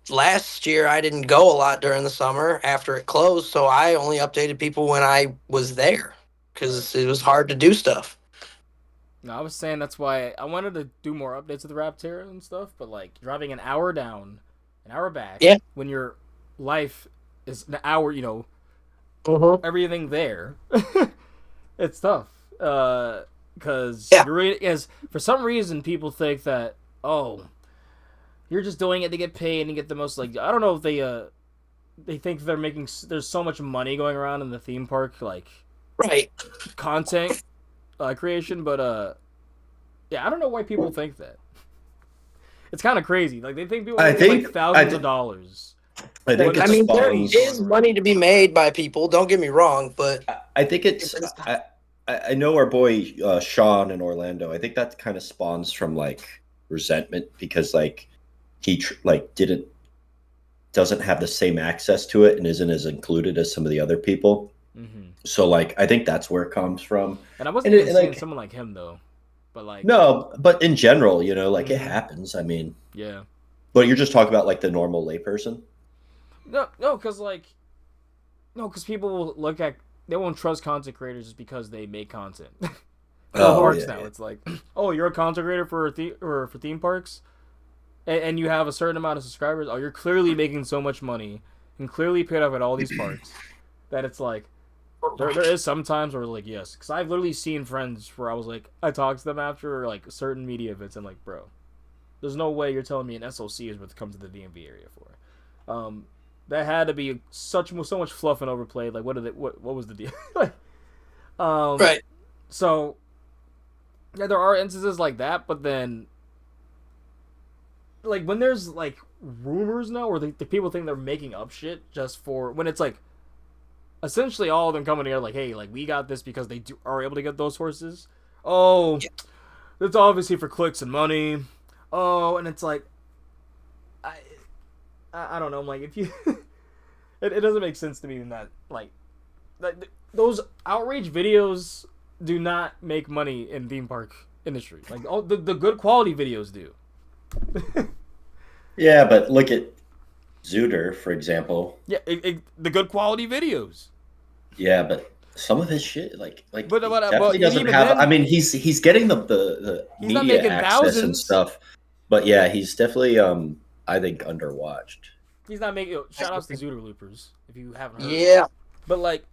S2: last year, I didn't go a lot during the summer after it closed, so I only updated people when I was there because it was hard to do stuff.
S3: No, I was saying that's why I wanted to do more updates of the Raptera and stuff, but like driving an hour down, an hour back, when your life is an hour, everything there, it's tough. Because for some reason people think that, you're just doing it to get paid and get the most, like, I don't know if they think there's so much money going around in the theme park, like,
S2: right,
S3: content creation, but I don't know why people think that. It's kind of crazy. Like, they think people make like thousands of dollars.
S1: I think
S2: there is money to be made by people. Don't get me wrong, but
S1: I think I know our boy Sean in Orlando. I think that kind of spawns from like resentment because like he doesn't have the same access to it and isn't as included as some of the other people. Mm-hmm. So like I think that's where it comes from.
S3: And I wasn't even saying someone like him though, but like
S1: no, but in general, like it happens. I mean,
S3: yeah.
S1: But you're just talking about like the normal layperson.
S3: No, because people will they won't trust content creators just because they make content. Now it's like, you're a content creator for theme parks, and you have a certain amount of subscribers. Oh, you're clearly making so much money and clearly paid off at all these parks that it's like there is sometimes where like yes, because I've literally seen friends where I was like I talked to them after like certain media events and like bro, there's no way you're telling me an SOC is what to come to the DMV area for. That had to be so much fluff and overplayed. Like, what was the deal?
S2: Right.
S3: So, yeah, there are instances like that, but then, like, when there's, like, rumors now, or the people think they're making up shit just for, when it's, like, essentially all of them coming together, like, hey, like, we got this because they are able to get those horses. It's obviously for clicks and money. And it's like, I don't know. I'm like, if you, it doesn't make sense to me in that like those outrage videos do not make money in theme park industry. Like all the good quality videos do.
S1: Yeah, but look at Zooter, for example.
S3: Yeah, the good quality videos.
S1: Yeah, but some of his shit, like
S3: but
S1: definitely doesn't have. Then, I mean, he's getting the media access thousands. And stuff. But yeah, he's definitely I think underwatched.
S3: He's not making. Shout outs to Zooter Loopers if you haven't heard.
S2: Yeah,
S3: but like.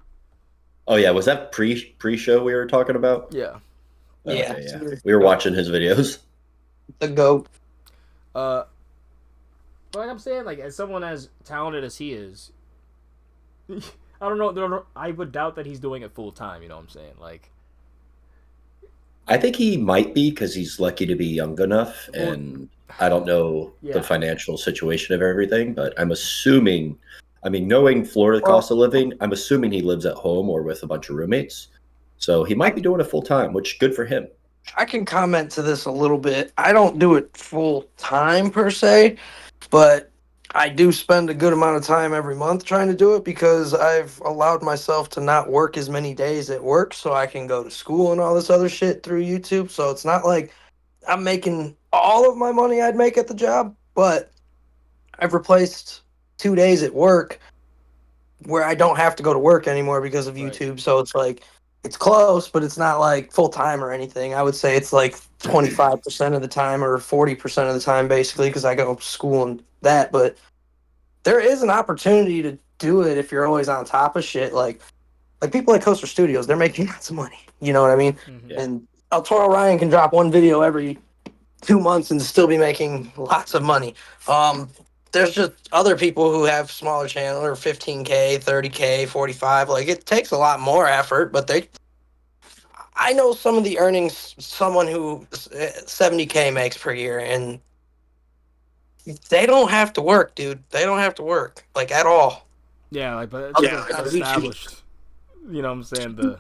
S1: Oh yeah, was that pre-show we were talking about?
S3: Yeah.
S1: Okay, yeah. We were watching his videos.
S2: The GOAT.
S3: But like I'm saying, like as someone as talented as he is, I don't know. I would doubt that he's doing it full time. You know what I'm saying? Like,
S1: I think he might be because he's lucky to be young enough, and I don't know the financial situation of everything, but I'm assuming. I mean, knowing Florida cost of living, I'm assuming he lives at home or with a bunch of roommates. So he might be doing it full time, which good for him.
S2: I can comment to this a little bit. I don't do it full time per se, but I do spend a good amount of time every month trying to do it because I've allowed myself to not work as many days at work so I can go to school and all this other shit through YouTube. So it's not like I'm making all of my money I'd make at the job, but I've replaced 2 days at work where I don't have to go to work anymore because of YouTube. Right. So it's like it's close, but it's not like full time or anything. I would say it's like 25% of the time or 40% of the time, basically, because I go to school and that. But there is an opportunity to do it if you're always on top of shit. Like people like Coaster Studios, they're making lots of money. You know what I mean?
S3: Mm-hmm.
S1: Yeah.
S2: And El Toro Ryan can drop one video every 2 months and still be making lots of money. There's just other people who have smaller channels or 15K, 30K, 45. Like it takes a lot more effort, but I know some of the earnings someone who 70K makes per year, and they don't have to work, dude. They don't have to work like at all.
S3: Yeah, like but it's established. You know what I'm saying?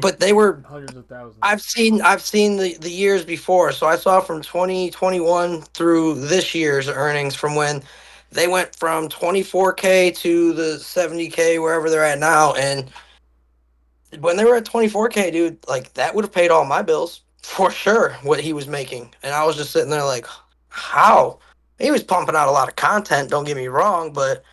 S2: But they were
S3: hundreds of thousands.
S2: I've seen the years before. So I saw from 2021 through this year's earnings from when they went from 24K to the 70K wherever they're at now. And when they were at 24K, dude, like that would have paid all my bills for sure, what he was making. And I was just sitting there like, how? He was pumping out a lot of content, don't get me wrong, but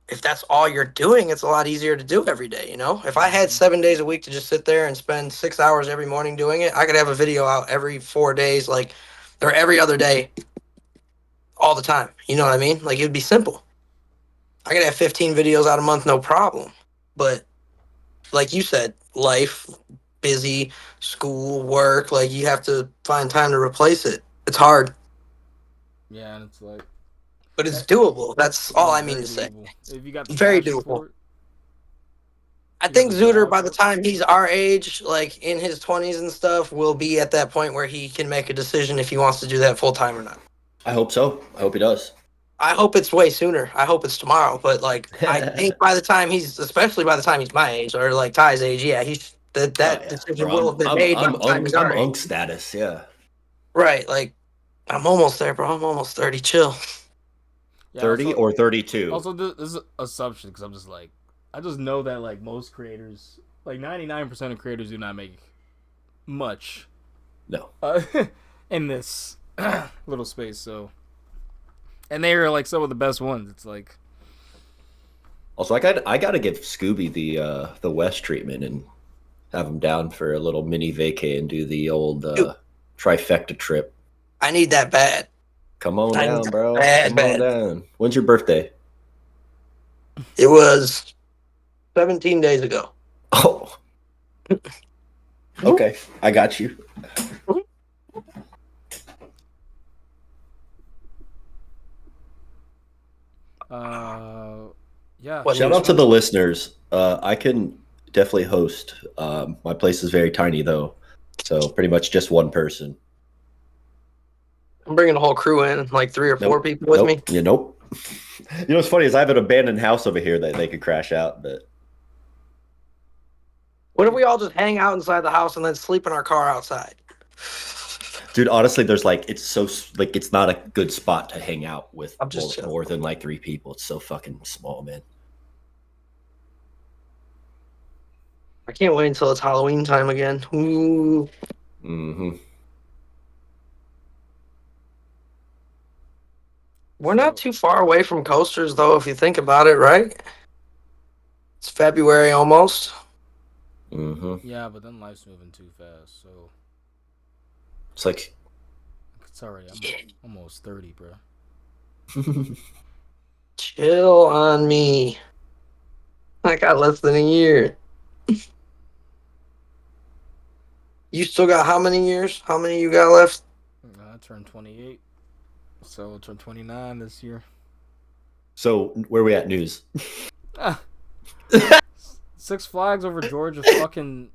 S2: if that's all you're doing, it's a lot easier to do every day, you know? If I had 7 days a week to just sit there and spend 6 hours every morning doing it, I could have a video out every 4 days, like, or every other day, all the time. You know what I mean? Like, it would be simple. I could have 15 videos out a month, no problem. But, like you said, life, busy, school, work, like, you have to find time to replace it. It's hard.
S3: Yeah, and it's like,
S2: but it's doable. That's all I mean to say.
S3: If you got the
S2: very doable. I think Zooter, by the time he's our age, like in his 20s and stuff, will be at that point where he can make a decision if he wants to do that full time or not.
S1: I hope so. I hope he does.
S2: I hope it's way sooner. I hope it's tomorrow. But like, I think by the time especially by the time he's my age or like Ty's age, yeah, he's that decision will have been made by the time he's our age.
S1: Unk status, yeah.
S2: Right, like I'm almost there, bro. I'm almost 30. Chill.
S3: Yeah,
S1: 30 or 32.
S3: Also, this is an assumption because I'm just like, I just know that like most creators, like 99% of creators, do not make much.
S1: No.
S3: In this little space, so. And they are like some of the best ones. It's like.
S1: Also, I got to give Scooby the West treatment and have him down for a little mini vacay and do the old trifecta trip.
S2: I need that bad.
S1: Come on down, bro.
S2: Come
S1: on down. When's your birthday?
S2: It was 17 days ago.
S1: Oh. Okay, I got you.
S3: Yeah.
S1: Shout out to the listeners. I can definitely host. My place is very tiny though, so pretty much just one person.
S2: I'm bringing a whole crew in, like 3 or 4 people with me.
S1: Yeah, nope. You know what's funny is I have an abandoned house over here that they could crash out, but.
S2: What if we all just hang out inside the house and then sleep in our car outside?
S1: Dude, honestly, there's like it's not a good spot to hang out with more than like 3 people. It's so fucking small, man.
S2: I can't wait until it's Halloween time again. Ooh.
S1: Mm-hmm.
S2: We're not too far away from coasters, though, if you think about it, right? It's February almost.
S1: Mm-hmm.
S3: Yeah, but then life's moving too fast, so.
S1: It's like.
S3: Sorry, I'm almost 30, bro.
S2: Chill on me. I got less than a year. You still got how many years? How many you got left?
S3: turned 28, so I'll turn 29 this year.
S1: So where we at news?
S3: Six Flags over Georgia fucking.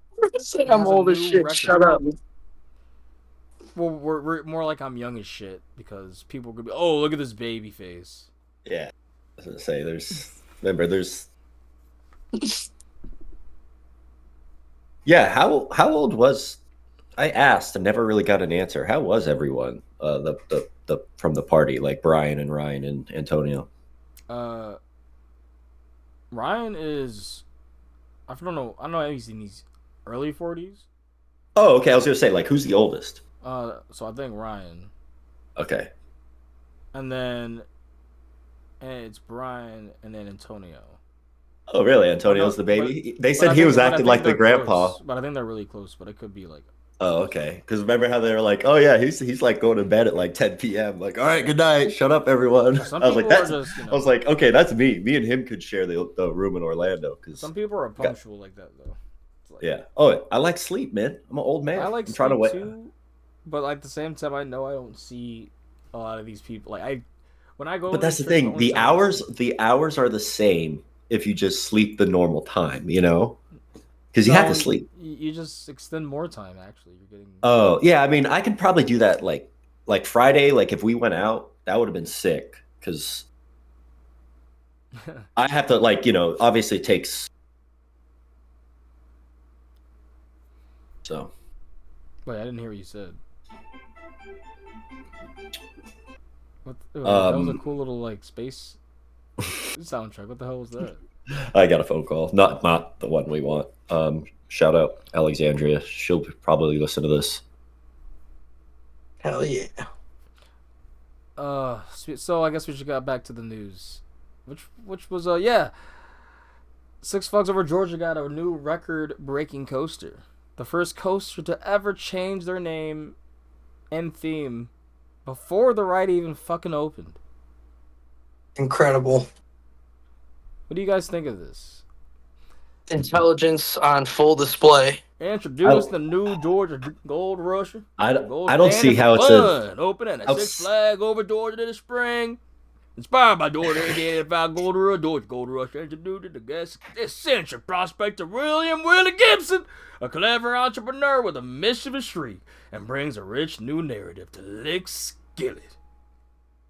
S2: I'm old as shit.
S3: Record.
S2: Shut up.
S3: Well, we're more like I'm young as shit because people could be, oh, look at this baby face.
S1: Yeah, I was gonna say there's. Yeah, how old was? I asked and never really got an answer. How was everyone? The from the party, like Brian and Ryan and Antonio.
S3: Ryan is, I don't know. I know he's in his early 40s.
S1: Oh, okay. I was gonna say, like, who's the oldest?
S3: So I think Ryan.
S1: Okay.
S3: And then, it's Brian and then Antonio.
S1: Oh, really? Antonio's the baby? They said he was acting like the grandpa.
S3: Close, but I think they're really close, but it could be like...
S1: Oh, okay. Because remember how they were like, oh, yeah, he's like going to bed at like 10 p.m. Like, all right, good night. Shut up, everyone. I was like, I was like, okay, that's me. Me and him could share the room in Orlando. Cause
S3: some people are punctual like that, though.
S1: Like, yeah. Oh, I like sleep, man. I'm an old man.
S3: I like sleep, too. But at the same time, I know I don't see a lot of these people. Like, when I go...
S1: But that's the thing. The hours are the same if you just sleep the normal time, you know? Because you have to sleep.
S3: You just extend more time, actually. You're getting...
S1: Oh, yeah. I mean, I could probably do that like Friday. Like, if we went out, that would have been sick. Because I have to, like, you know, obviously it takes... So...
S3: Wait, I didn't hear what you said. That was a cool little, like, space soundtrack. What the hell was that?
S1: I got a phone call. Not the one we want. Shout out Alexandria. She'll probably listen to this.
S2: Hell yeah.
S3: So I guess we should get back to the news. Which was yeah. Six Flags Over Georgia got a new record-breaking coaster. The first coaster to ever change their name and theme before the ride even fucking opened.
S2: Incredible.
S3: What do you guys think of this?
S2: Intelligence on full display.
S3: Introduce the new Georgia Gold Rusher.
S1: I don't see how it's
S3: opening at Six Flags Over Georgia this spring. Inspired by Georgia 1885 Gold Rush, Georgia Gold Rush introduced the guest eccentric prospector William Willie Gibson, a clever entrepreneur with a mischievous shriek, and brings a rich new narrative to Lick Skillet.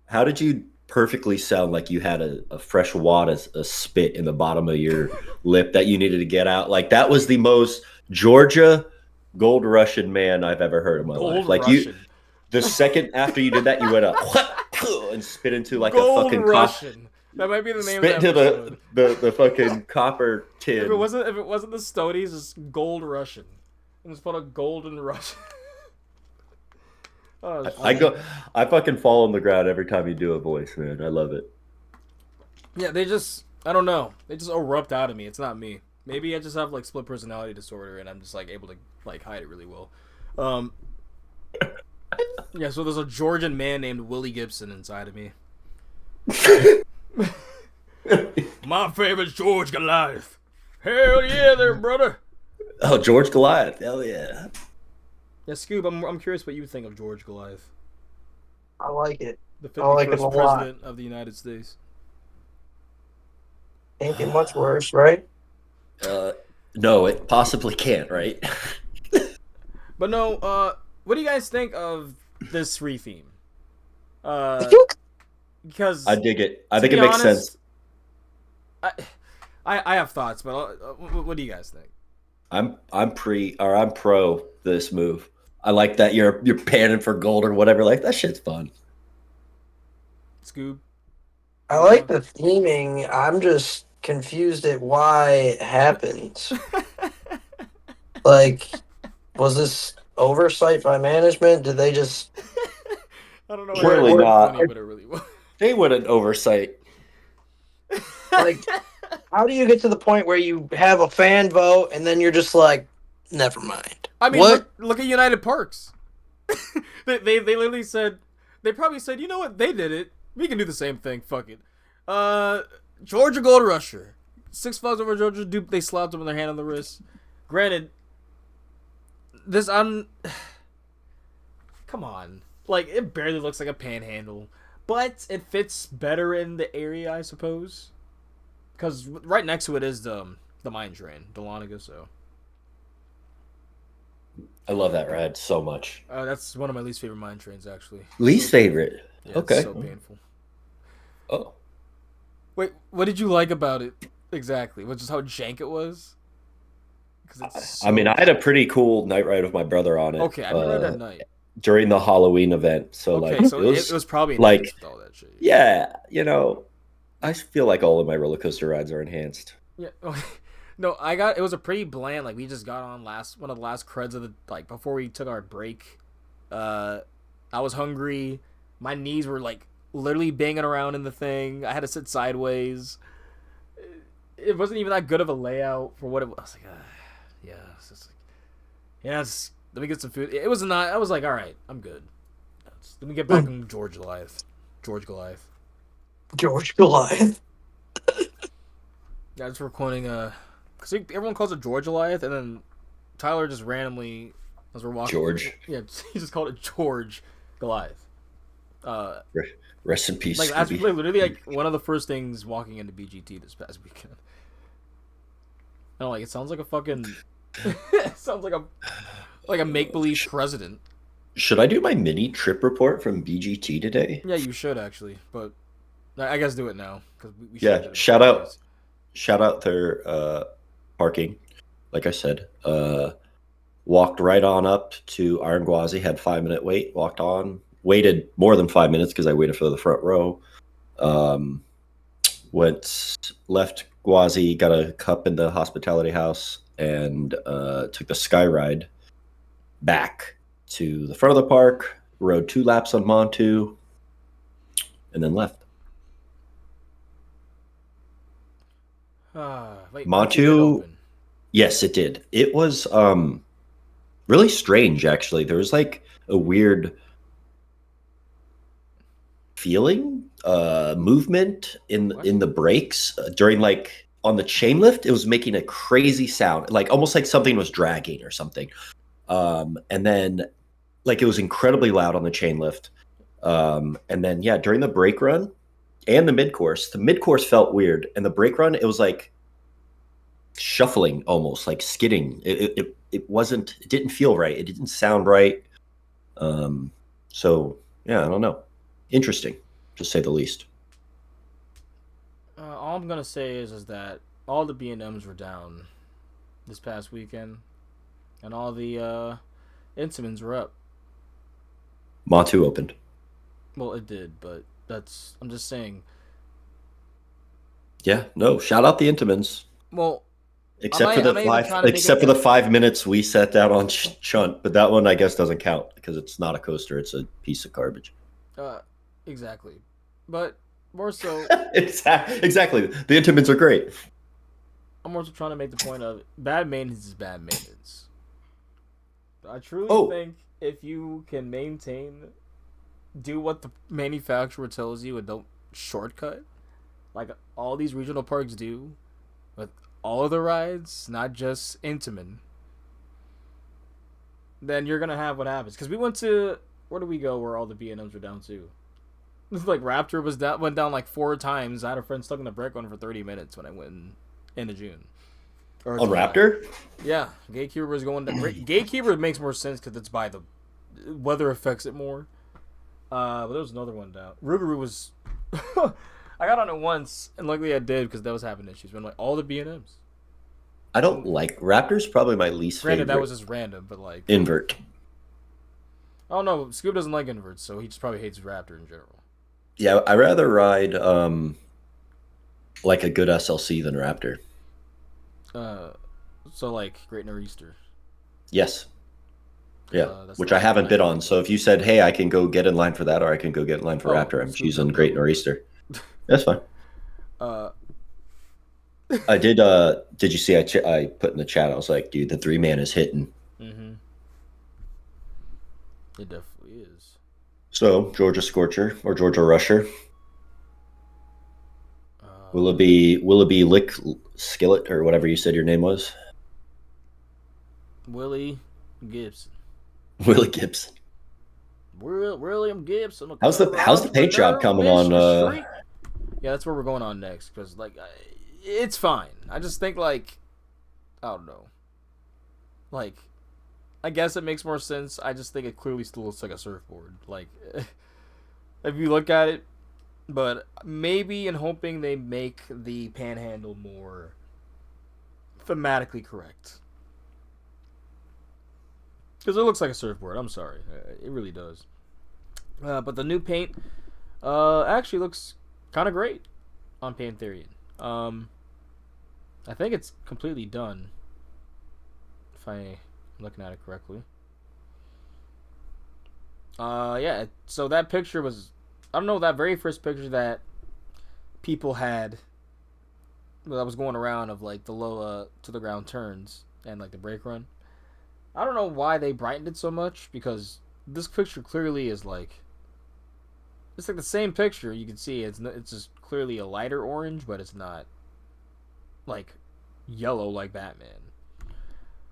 S1: How did you perfectly sound like you had a fresh wad of spit in the bottom of your lip that you needed to get out? Like, that was the most Georgia Gold Russian man I've ever heard in my life. Like,
S3: Russian.
S1: The second after you did that, you went up and spit into like
S3: Gold
S1: a fucking
S3: Russian. That might be the name.
S1: Spit
S3: of the episode.
S1: into the fucking copper tin.
S3: If it wasn't the Stonies, it's Gold Russian, and it's called a Golden Russian.
S1: I fucking fall on the ground every time you do a voice, man. I love it.
S3: Yeah, I don't know. They just erupt out of me. It's not me. Maybe I just have like split personality disorder, and I'm just like able to like hide it really well. Yeah, so there's a Georgian man named Willie Gibson inside of me. My favorite's George Goliath. Hell yeah, there, brother.
S1: Oh, George Goliath. Hell yeah.
S3: Yeah, Scoob, I'm curious what you think of George Goliath.
S2: I like it.
S3: The 51st president of the United States.
S2: Can't get much worse, right?
S1: No, it possibly can't, right?
S3: But no, what do you guys think of this retheme? Because
S1: I dig it. I think it makes sense.
S3: I have thoughts, but what do you guys think?
S1: I'm pro this move. I like that you're panning for gold or whatever. Like, that shit's fun.
S3: Scoob.
S2: I like the theming. I'm just confused at why it happened. Like, was this oversight by management? Did they just...
S3: I don't know.
S1: Surely not.
S3: Funny, but it really was.
S1: They wouldn't oversight.
S2: Like, how do you get to the point where you have a fan vote and then you're just like, never mind?
S3: I mean, look at United Parks. they literally said, they probably said, you know what? They did it. We can do the same thing. Fuck it. Georgia Gold Rusher. Six Flags Over Georgia. They slapped him with their hand on the wrist. Granted, come on. Like, it barely looks like a panhandle. But it fits better in the area, I suppose. Because right next to it is the mine train, Dahlonega, so.
S1: I love that ride so much.
S3: That's one of my least favorite mine trains, actually.
S1: Least favorite?
S3: Yeah,
S1: okay.
S3: It's so painful.
S1: Oh.
S3: Wait, what did you like about it exactly? Was just how jank it was?
S1: I mean, I had a pretty cool night ride with my brother on it.
S3: Okay, I didn't ride at night.
S1: During the Halloween event. So,
S3: okay,
S1: like,
S3: so it was probably
S1: like,
S3: with all that shit.
S1: Yeah, I feel like all of my roller coaster rides are enhanced.
S3: Yeah. No, it was a pretty bland, like, we just got on one of the last creds of the, like, before we took our break. I was hungry. My knees were, like, literally banging around in the thing. I had to sit sideways. It wasn't even that good of a layout for what it was. I was like, yeah, it's just like, yes, let me get some food. It was not, I was like, all right, I'm good. Let me get back on George Goliath. Yeah, just we're quoting, because everyone calls it George Goliath, and then Tyler just randomly, as we're walking.
S1: George.
S3: Yeah, he just called it George Goliath.
S1: Rest in peace.
S3: Like, that's literally like one of the first things walking into BGT this past weekend. I don't like, it sounds like a fucking, it sounds like a make-believe president.
S1: Should I do my mini trip report from BGT today?
S3: Yeah, you should actually, but I guess do it now because we
S1: yeah. Shout out their parking. Like I said, walked right on up to Iron Gwazi. Had 5-minute wait. Walked on. Waited more than 5 minutes because I waited for the front row. Left Gwazi, got a cup in the hospitality house, and took the Sky Ride back to the front of the park, rode 2 laps on Montu, and then left. Montu, yes, it did. It was really strange, actually. There was like a weird feeling, movement in the brakes during, like, on the chain lift. It was making a crazy sound, like almost like something was dragging or something. And then, like, it was incredibly loud on the chain lift. And then, yeah, during the brake run and the mid-course felt weird. And the brake run, it was like shuffling, almost like skidding. It didn't feel right. It didn't sound right. So, yeah, I don't know. Interesting, to say the least.
S3: All I'm going to say is that all the B&Ms were down this past weekend. And all the Intamins were up.
S1: Montu opened.
S3: Well, it did, but I'm just saying.
S1: Yeah, no, shout out the Intamins.
S3: Well,
S1: except for the 5 minutes we sat down on Chunt, but that one I guess doesn't count because it's not a coaster; it's a piece of garbage.
S3: Exactly, but more so.
S1: Exactly, the Intamins are great.
S3: I'm also trying to make the point of bad maintenance is bad maintenance. I truly think if you can do what the manufacturer tells you and don't shortcut, like all these regional parks do, with all of the rides, not just Intamin, then you're going to have what happens. Because we went to, where did we go where all the B&Ms were down too? Like Raptor went down like 4 times. I had a friend stuck in the brake run for 30 minutes when I went into June.
S1: On Raptor?
S3: Yeah, Gatekeeper was going down. Gatekeeper makes more sense because it's by the weather affects it more. But there was another one down. Rougarou was. I got on it once, and luckily I did because that was having issues. When like all the B&Ms.
S1: I don't like Raptor's probably my least favorite.
S3: That was just random, but like
S1: invert.
S3: Oh no, Scoob doesn't like inverts, so he just probably hates Raptor in general.
S1: Yeah, I rather ride like a good SLC than Raptor.
S3: So like Great Nor'easter.
S1: Yes. Yeah, which I haven't bid on. So if you said, "Hey, I can go get in line for that," or I can go get in line for Raptor, I'm choosing Great Nor'easter. That's fine. I did. Did you see? I put in the chat. I was like, "Dude, the 3-man is hitting."
S3: Mm-hmm. It definitely is.
S1: So Georgia Scorcher or Georgia Rusher. Will it be Lick Skillet or whatever you said your name was?
S3: Willie Gibson.
S1: Willie Gibson.
S3: William Gibson.
S1: How's the paint job coming on?
S3: Yeah, that's where we're going on next because like it's fine. I just think like I don't know. Like I guess it makes more sense. I just think it clearly still looks like a surfboard. Like if you look at it, but maybe in hoping they make the panhandle more thematically correct. Because it looks like a surfboard. I'm sorry. It really does. But the new paint actually looks kind of great on Pantherian. I think it's completely done. If I'm looking at it correctly. Yeah. So that picture was... I don't know, that very first picture that people had that was going around of like the low to the ground turns and like the brake run. I don't know why they brightened it so much because this picture clearly is like it's like the same picture. You can see it's just clearly a lighter orange, but it's not like yellow like Batman.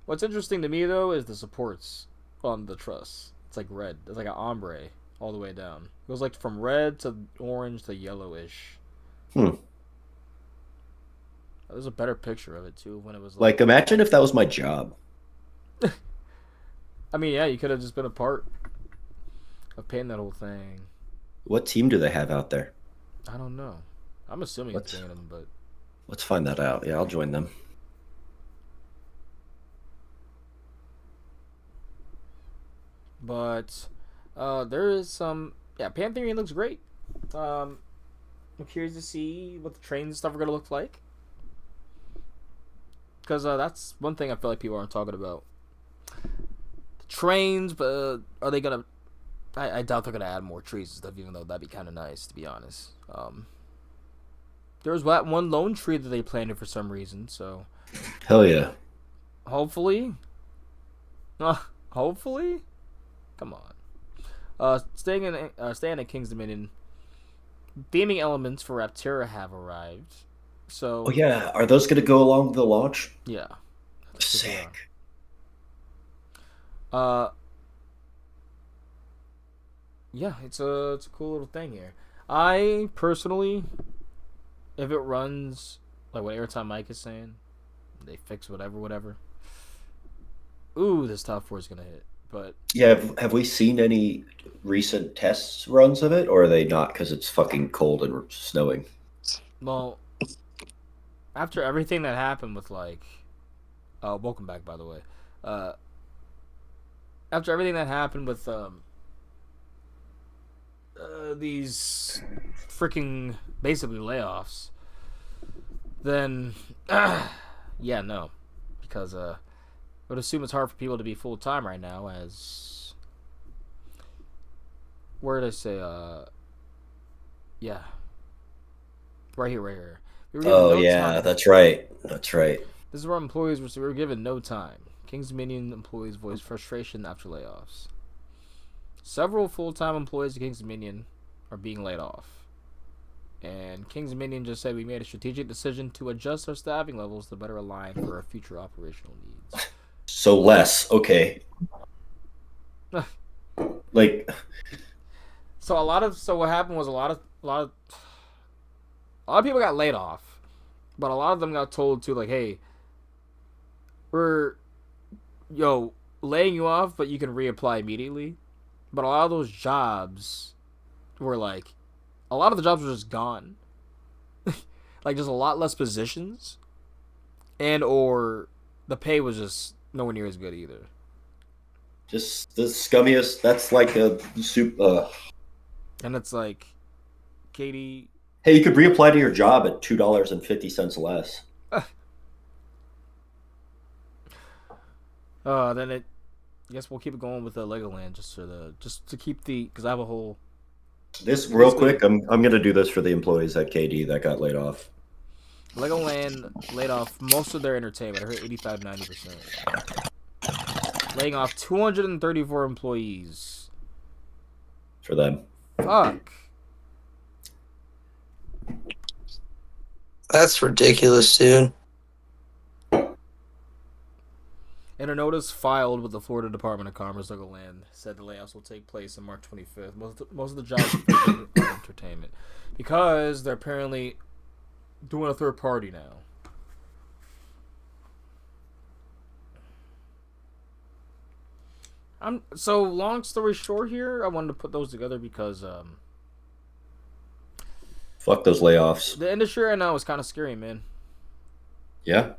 S3: What's interesting to me though is the supports on the truss. It's like red. It's like an ombre all the way down. It goes like from red to orange to yellowish. That was a better picture of it too when it was
S1: like imagine if that was my job.
S3: I mean, yeah, you could have just been a part of painting that whole thing.
S1: What team do they have out there?
S3: I don't know. I'm assuming it's them, but
S1: let's find that out. Yeah, I'll join them.
S3: But there is some... Yeah, Pantherian looks great. I'm curious to see what the trains and stuff are going to look like. Because that's one thing I feel like people aren't talking about. The trains, but are they going to... I doubt they're going to add more trees and stuff, even though that'd be kind of nice, to be honest. There was that one lone tree that they planted for some reason, so...
S1: Hell yeah.
S3: Hopefully. Hopefully? Come on. Staying in King's Dominion, theming elements for Raptera have arrived. So.
S1: Oh yeah, are those going to go along with the launch?
S3: Yeah.
S1: Sick.
S3: Yeah, it's a cool little thing here. I personally, if it runs like what Airtime Mike is saying, they fix whatever. Ooh, this top 4 is gonna hit. But
S1: yeah, have we seen any recent test runs of it, or are they not because it's fucking cold and snowing?
S3: Well, after everything that happened with like, welcome back by the way. After everything that happened with these freaking basically layoffs, then yeah, no, because I would assume it's hard for people to be full time right now. As where did I say? Yeah, right here.
S1: Oh yeah, that's right. This
S3: is where employees were given no time. King's Dominion employees voiced frustration after layoffs. Several full-time employees of King's Dominion are being laid off. And King's Dominion just said we made a strategic decision to adjust our staffing levels to better align for our future operational needs.
S1: So less, okay. Like,
S3: so what happened was a lot of people got laid off, but a lot of them got told to like, hey, we're laying you off, but you can reapply immediately. But a lot of those jobs were like, a lot of the jobs were just gone. Like just a lot less positions, and or the pay was just nowhere near as good either.
S1: Just the scummiest. That's like a soup.
S3: And it's like, Katie.
S1: Hey, you could reapply to your job at $2.50 less.
S3: Then I guess we'll keep it going with the Legoland just to keep because I have a whole.
S1: This real quick, I'm gonna do this for the employees at KD that got laid off.
S3: Legoland laid off most of their entertainment. I heard 85-90%. Laying off 234 employees.
S1: For them.
S3: Fuck.
S2: That's ridiculous, dude.
S3: In a notice filed with the Florida Department of Commerce, Legoland said the layoffs will take place on March 25th. Most of the jobs are entertainment because they're apparently doing a third party now. So long story short here, I wanted to put those together because
S1: fuck those layoffs.
S3: The industry right now is kind of scary, man.
S1: Yeah.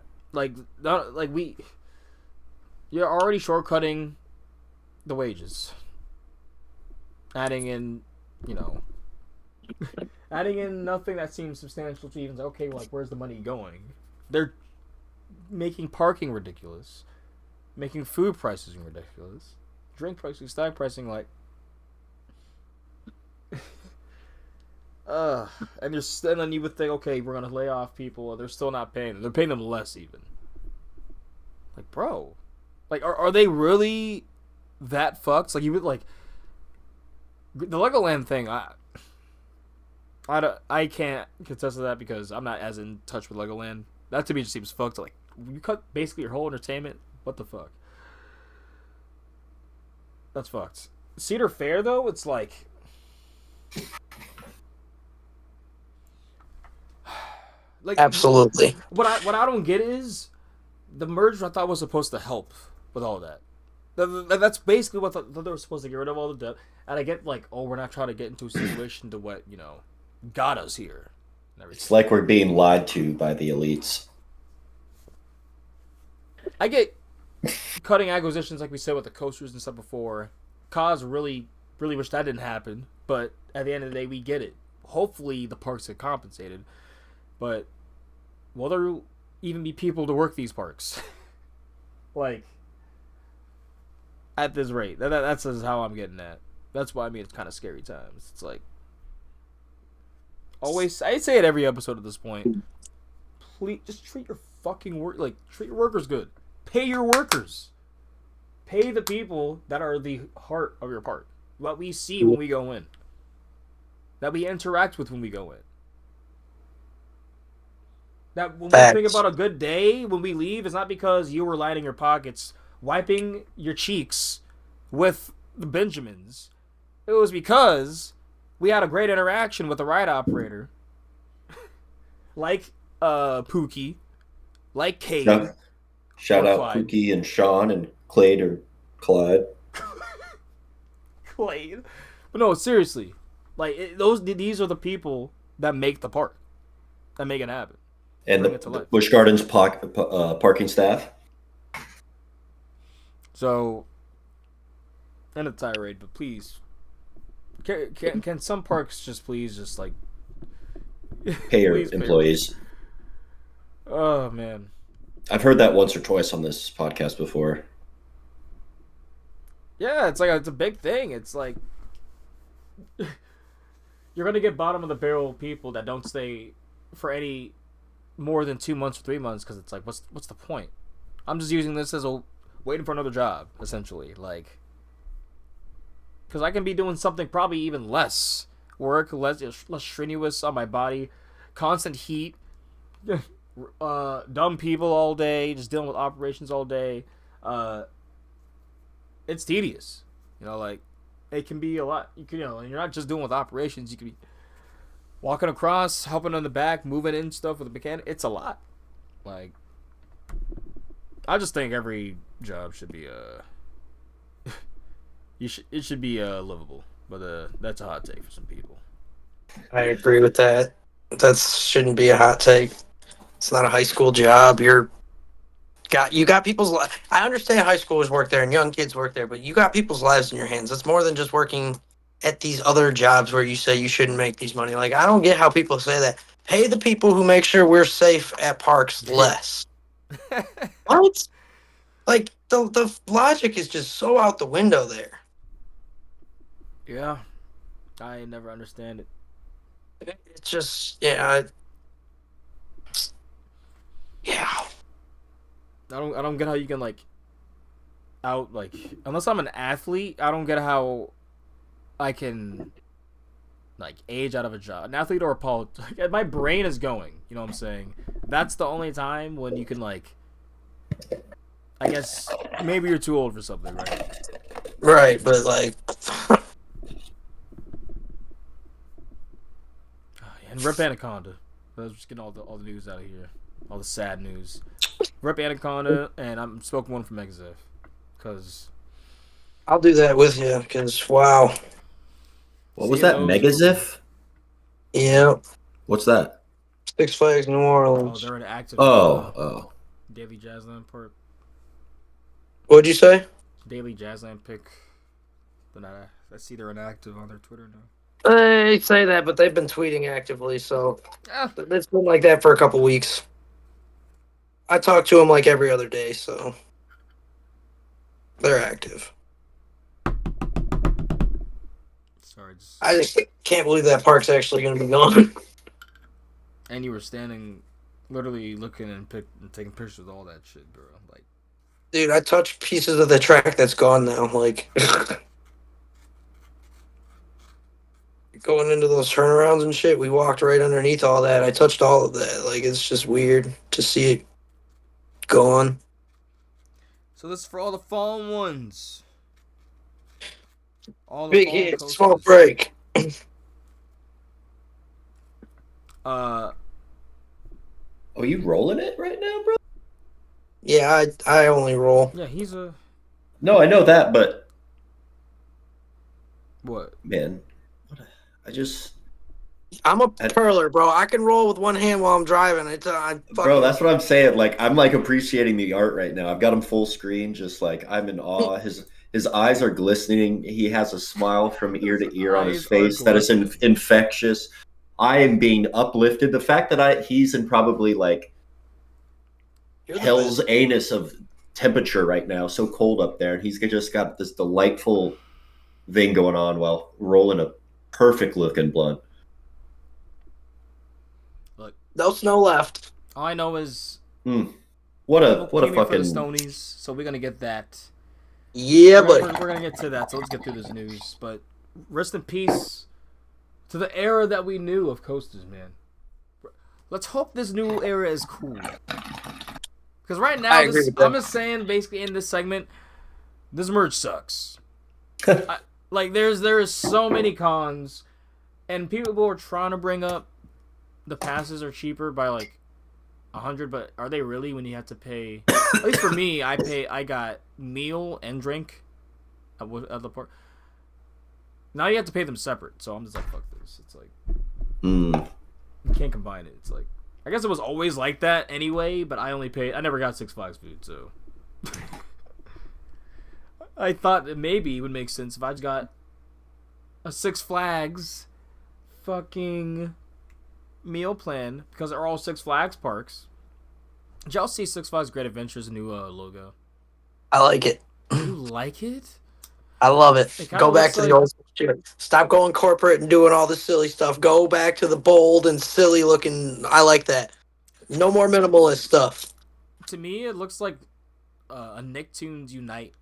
S3: You're already shortcutting the wages. Adding in nothing that seems substantial to even say, okay, like, where's the money going? They're making parking ridiculous. Making food prices ridiculous. Drink pricing, stock pricing, like... and then you would think, okay, we're gonna lay off people, they're still not paying them. They're paying them less, even. Like, bro. Like, are they really that fucked? Like, you would, like... The Legoland thing, I can't contest to that because I'm not as in touch with Legoland. That to me just seems fucked. Like, you cut basically your whole entertainment. What the fuck? That's fucked. Cedar Fair, though, it's like...
S2: Absolutely.
S3: What I don't get is the merger I thought was supposed to help with all that. That's basically what they were supposed to get rid of all the debt. And I get like, oh, we're not trying to get into a situation to what, got us here.
S1: It's like we're being lied to by the elites.
S3: I get cutting acquisitions like we said with the coasters and stuff before. Cause really, really wish that didn't happen. But at the end of the day, we get it. Hopefully the parks get compensated. But will there even be people to work these parks? Like, at this rate. That's how I'm getting at. That's why I mean it's kind of scary times. It's like, always, I say it every episode at this point. Please, just treat your fucking treat your workers good. Pay your workers. Pay the people that are the heart of your park. What we see when we go in. That we interact with when we go in. That when we think about a good day, when we leave, it's not because you were lining your pockets, wiping your cheeks with the Benjamins. It was because we had a great interaction with the ride operator. Like Pookie. Like Kate.
S1: Shout out Clyde. Pookie and Sean and Clade or Clyde.
S3: Clade. But no, seriously. Like, these are the people that make the park. That make it happen.
S1: And the Busch Gardens parking staff.
S3: So, and a tirade, but please, can some parks just please just like
S1: pay your employees?
S3: Oh man,
S1: I've heard that once or twice on this podcast before.
S3: Yeah, it's a big thing. It's like you're gonna get bottom of the barrel people that don't stay for any more than 2 months or 3 months because it's like, what's the point? I'm just using this as waiting for another job, essentially. Like, because I can be doing something probably even less work, less strenuous on my body, constant heat, dumb people all day, just dealing with operations all day. It's tedious, like it can be a lot. You can, and you're not just doing with operations. You can be walking across, helping on the back, moving in stuff with the mechanic. It's a lot. Like, I just think every job should be it should be livable. But that's a hot take for some people.
S2: I agree with that. That shouldn't be a hot take. It's not a high school job. You got people's lives. I understand high schoolers work there and young kids work there, but you got people's lives in your hands. It's more than just working at these other jobs where you say you shouldn't make these money. Like, I don't get how people say that. Pay the people who make sure we're safe at parks less. What? Like, the logic is just so out the window there.
S3: Yeah. I never understand it.
S2: It's just, yeah.
S3: I don't get how you can unless I'm an athlete, I don't get how I can age out of a job. An athlete or a politician. My brain is going, you know what I'm saying? That's the only time when you can I guess maybe you're too old for something, right?
S2: Right, but like.
S3: And rip Anaconda. Let's just get all the news out of here. All the sad news. Rip Anaconda, and I'm spoken one from Exif. Because...
S2: I'll do that with you, because, wow.
S1: What was that, Megazif?
S2: Yeah.
S1: What's that?
S2: Six Flags New Orleans.
S3: Oh, they're an active Daily Jazzland Park.
S2: What'd you say?
S3: Daily Jazzland pick. I see they're inactive on their Twitter now.
S2: They say that, but they've been tweeting actively, so it's been like that for a couple weeks. I talk to them like every other day, so they're active.
S3: Sorry,
S2: I just can't believe that park's actually going to be gone.
S3: And you were standing, literally looking and taking pictures of all that shit, bro. Like,
S2: dude, I touched pieces of the track that's gone now. Like, going into those turnarounds and shit, we walked right underneath all that. I touched all of that. Like, it's just weird to see it gone.
S3: So this is for all the fallen ones.
S2: All the big hit, small break.
S1: Are you rolling it right now, bro?
S2: Yeah, I only roll.
S3: Yeah, he's a...
S1: No, I know that, but...
S3: What?
S1: Man,
S2: I'm a perler, bro. I can roll with one hand while I'm driving.
S1: Bro, that's what I'm saying. Like, I'm like appreciating the art right now. I've got him full screen, just like I'm in awe. His eyes are glistening. He has a smile from ear to ear on his face that is infectious. I am being uplifted. The fact that he's in probably like hell's anus of temperature right now, so cold up there, and he's just got this delightful thing going on while rolling a perfect looking blunt.
S3: Look,
S2: no snow left.
S3: All I know is
S1: what a fucking
S3: for the Stonies. So we're gonna get that.
S2: Yeah,
S3: we're gonna get to that. So let's get through this news. But rest in peace to the era that we knew of coasters, man. Let's hope this new era is cool. Because right now, I'm just saying, basically in this segment, this merch sucks. Like there's so many cons, and people are trying to bring up the passes are cheaper by like 100, but are they really when you have to pay? At least for me, I got meal and drink at the park. Now you have to pay them separate, so I'm just like, fuck this. It's like you can't combine it. It's like, I guess it was always like that anyway, but I never got Six Flags food, so I thought that maybe it would make sense if I just got a Six Flags fucking meal plan, because they're all Six Flags parks. Did y'all see Six Flags Great Adventures' new logo?
S2: I like it.
S3: You like it?
S2: I love it. Go back to the old shit. Stop going corporate and doing all the silly stuff. Go back to the bold and silly looking. I like that. No more minimalist stuff.
S3: To me, it looks like a Nicktoons Unite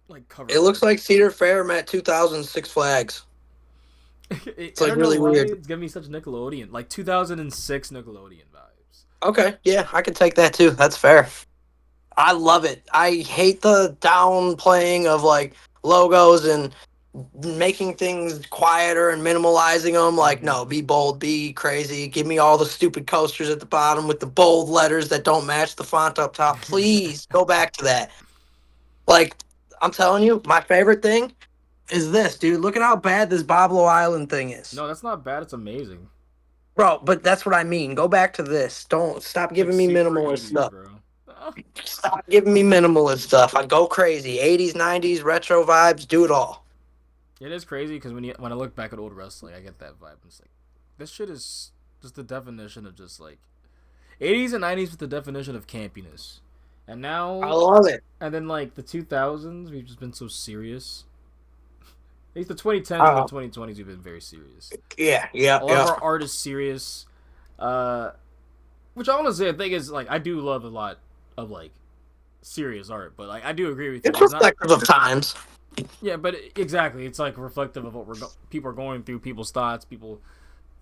S3: like cover.
S2: It looks like Cedar Fair met 2000 Six Flags.
S3: It's like really weird. It's giving me such Nickelodeon, like 2006 Nickelodeon vibes.
S2: Okay, yeah, I can take that too. That's fair. I love it. I hate the downplaying of like logos and making things quieter and minimalizing them. Like, no, be bold, be crazy. Give me all the stupid coasters at the bottom with the bold letters that don't match the font up top. Please go back to that. Like, I'm telling you, my favorite thing is this, dude. Look at how bad this Boblo Island thing is.
S3: No, that's not bad. It's amazing.
S2: Bro, but that's what I mean. Go back to this. Don't stop giving me minimalist stuff. Bro. Stop giving me minimalist stuff. I go crazy. 80s, 90s, retro vibes, do it all.
S3: It is crazy because when I look back at old wrestling, I get that vibe. It's like, this shit is just the definition of just like 80s and 90s with the definition of campiness. And now
S2: I love it.
S3: And then like the 2000s, we've just been so serious. At least the 2010s and the 2020s, we've been very serious.
S2: Yeah.
S3: All of our art is serious. Which I want to say, the thing is, like, I do love a lot of like serious art, but like I do agree with you.
S2: It's reflective of times.
S3: Yeah, but exactly, it's like reflective of what people are going through, people's thoughts, because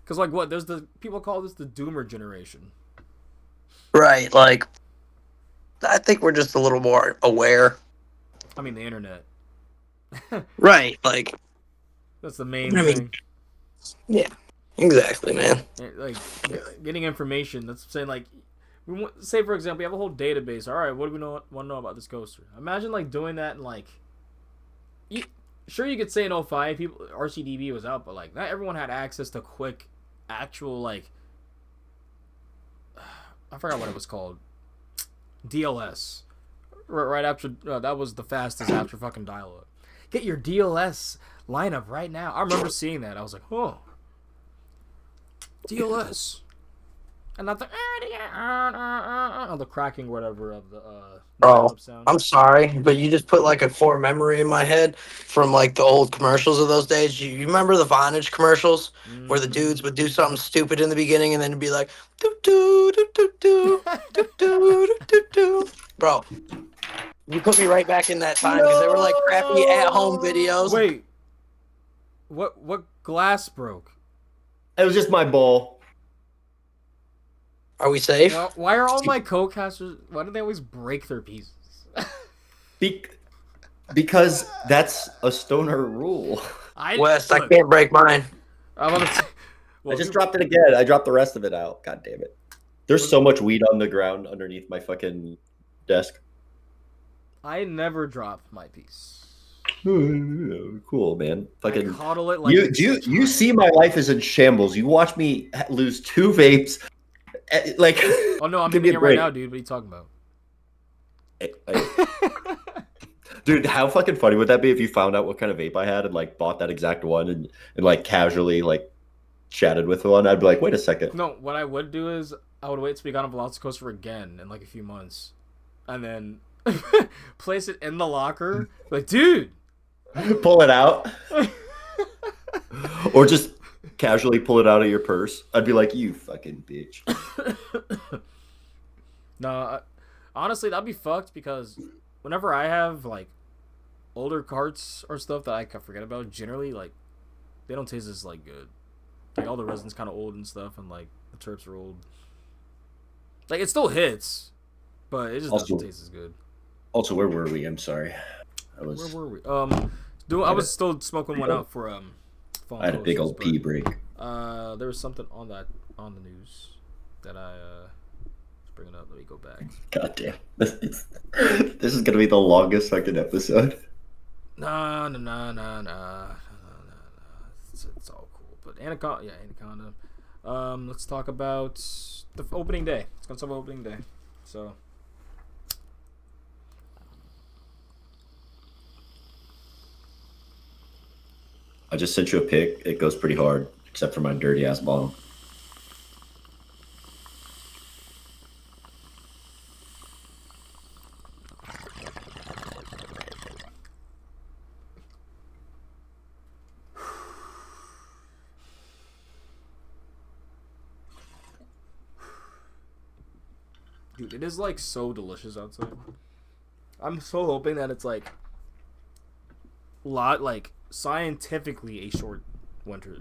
S3: like what there's the people call this the Doomer generation.
S2: Right, like I think we're just a little more aware.
S3: I mean, the internet.
S2: Right, like
S3: that's the main thing.
S2: Yeah, exactly, man.
S3: Like getting information. That's saying like, say for example, you have a whole database. All right, what do we want to know about this coaster? Imagine like doing that and like, sure you could say in 05 people RCDB was out, but like not everyone had access to quick, actual like, I forgot what it was called, DLS. Right after that was the fastest after fucking dial-up. Get your DLS lineup right now. I remember seeing that. I was like, oh. DLS. And not the the cracking whatever of the sound.
S2: I'm sorry, but you just put like a core memory in my head from like the old commercials of those days. You remember the Vonage commercials where the dudes would do something stupid in the beginning and then it'd be like do do do do do do do do do. Bro, you put me right back in that time because they were like crappy at-home videos.
S3: Wait, what glass broke?
S1: It was just my bowl.
S2: Are we safe?
S3: Well, why are all my co-casters? Why do they always break their pieces?
S1: Because that's a stoner rule.
S2: I can't break mine.
S1: I just dropped it again. I dropped the rest of it out. God damn it. There's so much weed on the ground underneath my fucking desk.
S3: I never dropped my piece.
S1: Cool, man. Fucking
S3: I coddle it like
S1: you see my life is in shambles. You watch me lose 2 vapes. Like,
S3: oh no, I'm hitting it right now, dude. What are you talking
S1: about? Dude, how fucking funny would that be if you found out what kind of vape I had and like bought that exact one and like casually like chatted with one? I'd be like, wait a second.
S3: No, what I would do is I would wait till we got on Velocicoaster again in like a few months, and then place it in the locker. Like, dude,
S1: pull it out, or just casually pull it out of your purse. I'd be like, you fucking bitch.
S3: No, honestly, that'd be fucked because whenever I have like older carts or stuff that I forget about, generally like they don't taste as like good. Like all the resin's kind of old and stuff, and like the terps are old. Like it still hits, but it just doesn't taste as good.
S1: Also, where were we? I'm sorry.
S3: Where were we? I was still smoking one out for
S1: I had a big old pee break.
S3: There was something on the news that I was bringing up. Let me go back.
S1: God damn. This is gonna be the longest fucking episode.
S3: No. It's all cool. But Anaconda. Let's talk about the opening day. It's gonna start opening day. So
S1: I just sent you a pic. It goes pretty hard, except for my dirty ass bottom.
S3: Dude, it is like so delicious outside. I'm so hoping that it's like scientifically a short winter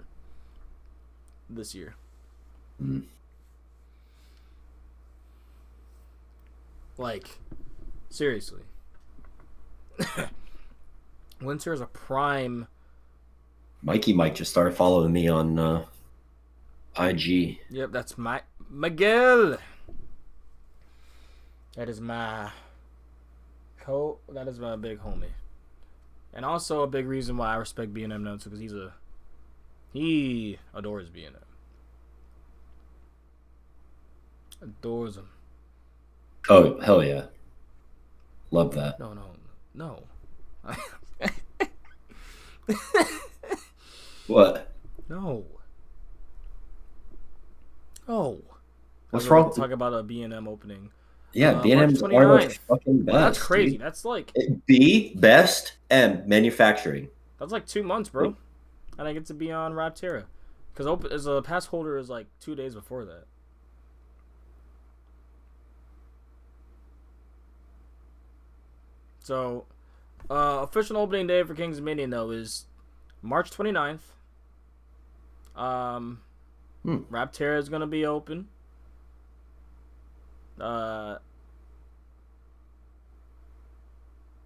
S3: this year.
S1: Mm.
S3: Like, seriously. Winter is a prime.
S1: Mikey Mike just started following me on IG.
S3: Yep, that's Miguel. That is my big homie. And also a big reason why I respect B&M now too, because he adores B&M. Adores him.
S1: Oh, hell yeah. Love that.
S3: No.
S1: What?
S3: No. Oh.
S1: What's wrong?
S3: Talk about a B&M opening.
S1: Yeah, B&M's are the fucking best.
S3: That's crazy.
S1: Dude.
S3: That's like
S1: B, best, M, manufacturing.
S3: That's like 2 months, bro. And I get to be on Rapterra. Because as a pass holder is like 2 days before that. So, official opening day for King's Dominion, though, is March 29th. Rapterra is going to be open.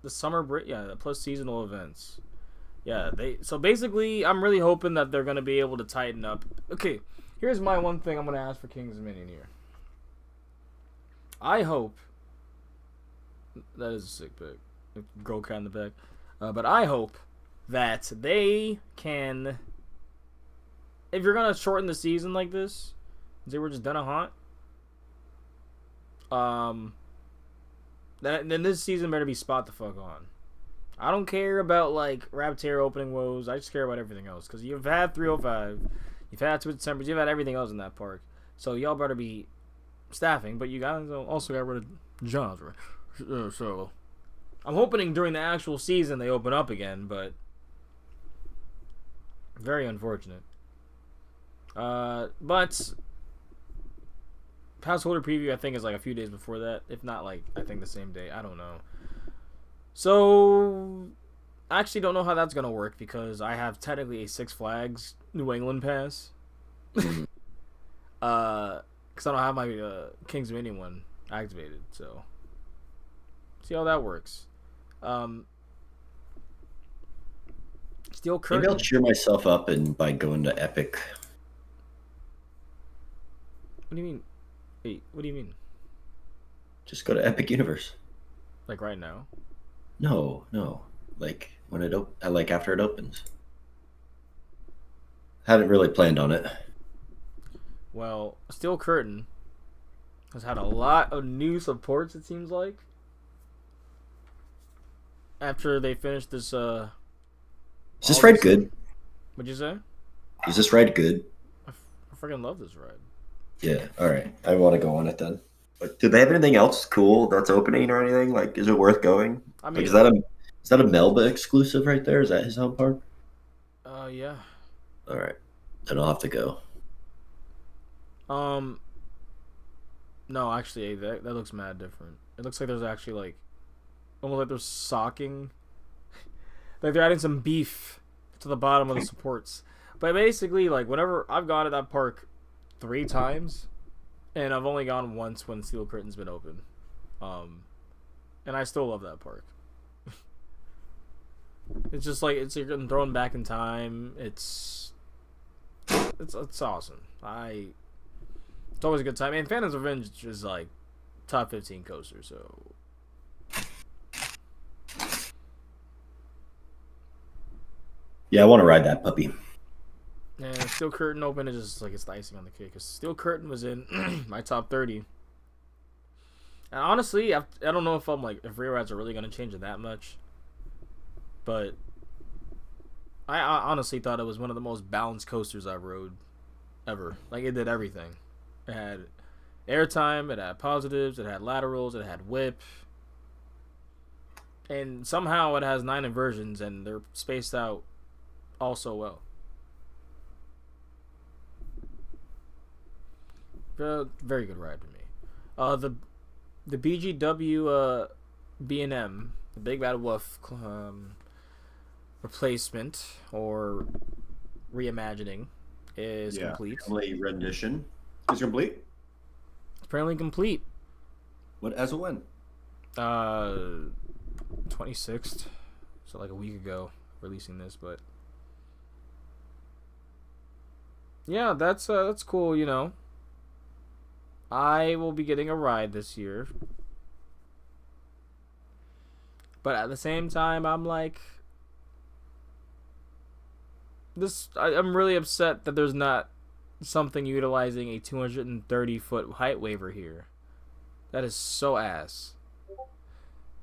S3: the summer break, plus seasonal events. Yeah, so basically, I'm really hoping that they're gonna be able to tighten up. Okay, here's my one thing I'm gonna ask for King's Dominion here. I hope that is a sick pick, girl cat in the back, but I hope that they can. If you're gonna shorten the season like this, they were just done a haunt. Then this season better be spot the fuck on. I don't care about like Raptor opening woes. I just care about everything else because you've had 305, you've had Twitch December, you've had everything else in that park. So y'all better be staffing, but you guys also got rid of jobs, right? So I'm hoping during the actual season they open up again, but very unfortunate. But pass holder preview I think is like a few days before that, if not like I think the same day. I don't know. So I actually don't know how that's gonna work because I have technically a Six Flags New England pass. Because I don't have my King's Dominion one activated. So see how that works. Steel Curtain.
S1: Maybe I'll cheer myself up by going to Epic.
S3: What do you mean? Wait, what do you mean?
S1: Just go to Epic Universe.
S3: Like right now?
S1: No. Like when like after it opens. Hadn't really planned on it.
S3: Well, Steel Curtain has had a lot of new supports, it seems like. After they finished this
S1: Is this ride good?
S3: What'd you say?
S1: Is this ride good?
S3: I freaking love this ride.
S1: Yeah, alright. I want to go on it then. But do they have anything else cool that's opening or anything? Like, is it worth going? I mean, like, is that a Melba exclusive right there? Is that his home park?
S3: Yeah.
S1: Alright. Then I'll have to go.
S3: No, actually, that looks mad different. It looks like there's actually like, almost like there's socking. Like they're adding some beef to the bottom of the supports. But basically, like whenever I've gone to that park 3 times, and I've only gone once when Steel Curtain's been open, and I still love that park. It's just like it's getting thrown back in time. It's awesome. It's always a good time. And Phantom's Revenge is like top 15 coaster, so.
S1: Yeah, I want to ride that puppy.
S3: Yeah, Steel Curtain open is just like it's the icing on the cake. Because Steel Curtain was in my top 30. And honestly, I don't know if if rear rides are really gonna change it that much. But I honestly thought it was one of the most balanced coasters I rode ever. Like it did everything. It had airtime, it had positives, it had laterals, it had whip. And somehow it has 9 inversions and they're spaced out also well. Very good ride to me. The BGW B&M, the Big Bad Wolf replacement or reimagining is complete.
S1: Family rendition is complete.
S3: It's apparently complete.
S1: What as of when?
S3: 26th. So like a week ago releasing this, but yeah, that's cool, you know. I will be getting a ride this year. But at the same time, I'm like I'm really upset that there's not something utilizing a 230-foot height waiver here. That is so ass.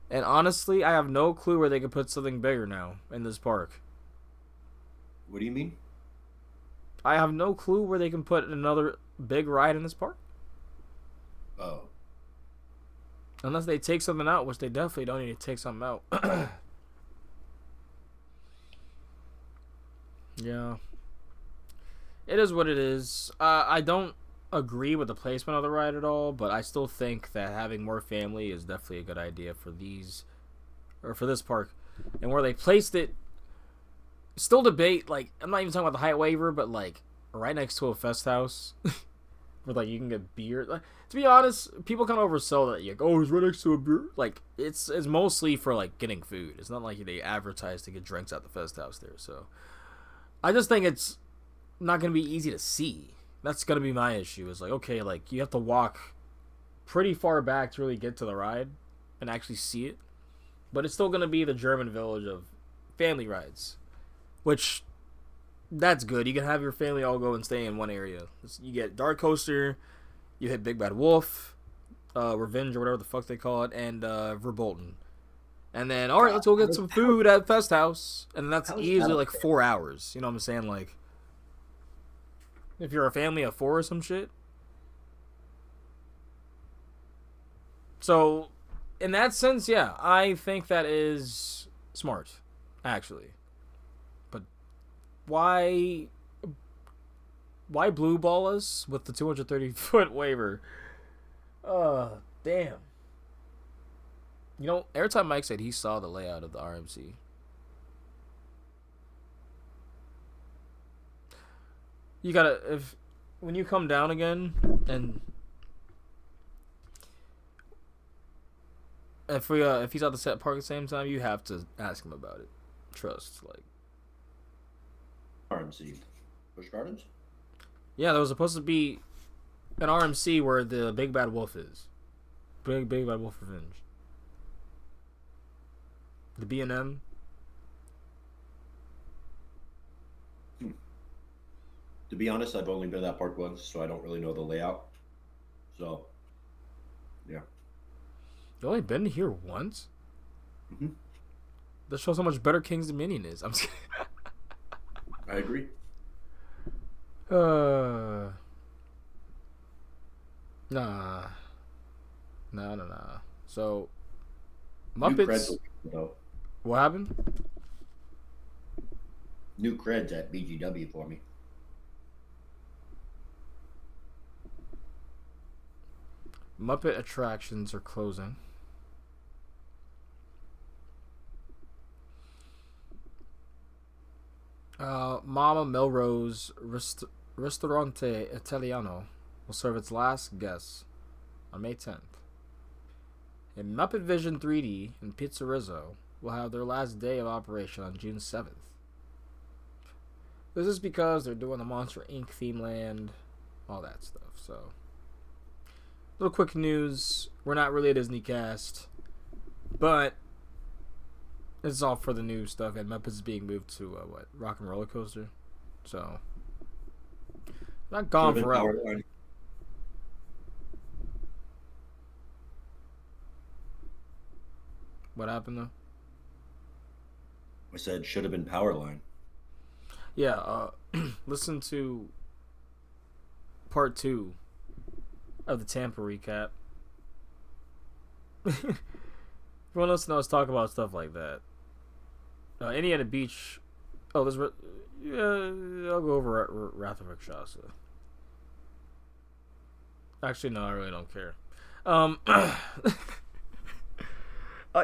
S3: And honestly, I have no clue where they could put something bigger now in this park.
S1: What do you mean?
S3: I have no clue where they can put another big ride in this park.
S1: Oh.
S3: Unless they take something out, which they definitely don't need to take something out. Yeah. It is what it is. I don't agree with the placement of the ride at all, but I still think that having more family is definitely a good idea for this park. And where they placed it, still debate, like, I'm not even talking about the height waiver, but like right next to a fest house where like you can get beer. Like, to be honest, people kind of oversell that. You're like, oh, it's right next to a beer. Like it's mostly for like getting food. It's not like they advertise to get drinks at the fest house there. So I just think it's not gonna be easy to see. That's gonna be my issue. Is like, okay, like you have to walk pretty far back to really get to the ride and actually see it. But it's still gonna be the German village of family rides, which that's good. You can have your family all go and stay in one area. You get Dark Coaster, you hit Big Bad Wolf, Revenge or whatever the fuck they call it, and Verbolten. And then, all right, let's go get some food at Fest House. And that's easily like 4 hours. You know what I'm saying? Like, if you're a family of 4 or some shit. So, in that sense, yeah, I think that is smart, actually. But why blue ball us with the 230-foot waiver? Damn. You know, Airtime Mike said he saw the layout of the RMC. You gotta, when you come down again, and if he's at the set park at the same time, you have to ask him about it. Trust, like.
S1: RMC. Busch Gardens?
S3: Yeah, there was supposed to be an RMC where the Big Bad Wolf is. Big Bad Wolf Revenge. The B&M.
S1: To be honest, I've only been to that park once, so I don't really know the layout. So, yeah.
S3: You only been here once?
S1: Mm-hmm.
S3: That shows how much better King's Dominion is. I'm just kidding.
S1: I agree.
S3: Nah. So, Muppets. What happened?
S1: New creds at BGW for me.
S3: Muppet attractions are closing. Mama Melrose Ristorante Italiano will serve its last guests on May 10th. And Muppet Vision 3D and Pizza Rizzo will have their last day of operation on June 7th. This is because they're doing the Monster Inc. theme land, all that stuff. So, little quick news. We're not really a Disney cast, but it's all for the new stuff, and Muppets is being moved to Rock and Roller Coaster. So, not gone forever. What happened though?
S1: I said should have been Powerline.
S3: Yeah, listen to part 2 of the Tampa recap. Everyone else knows talk about stuff like that. Indiana Beach. Oh, there's. I'll go over Wrath of Rakshasa. Actually, no, I really don't care.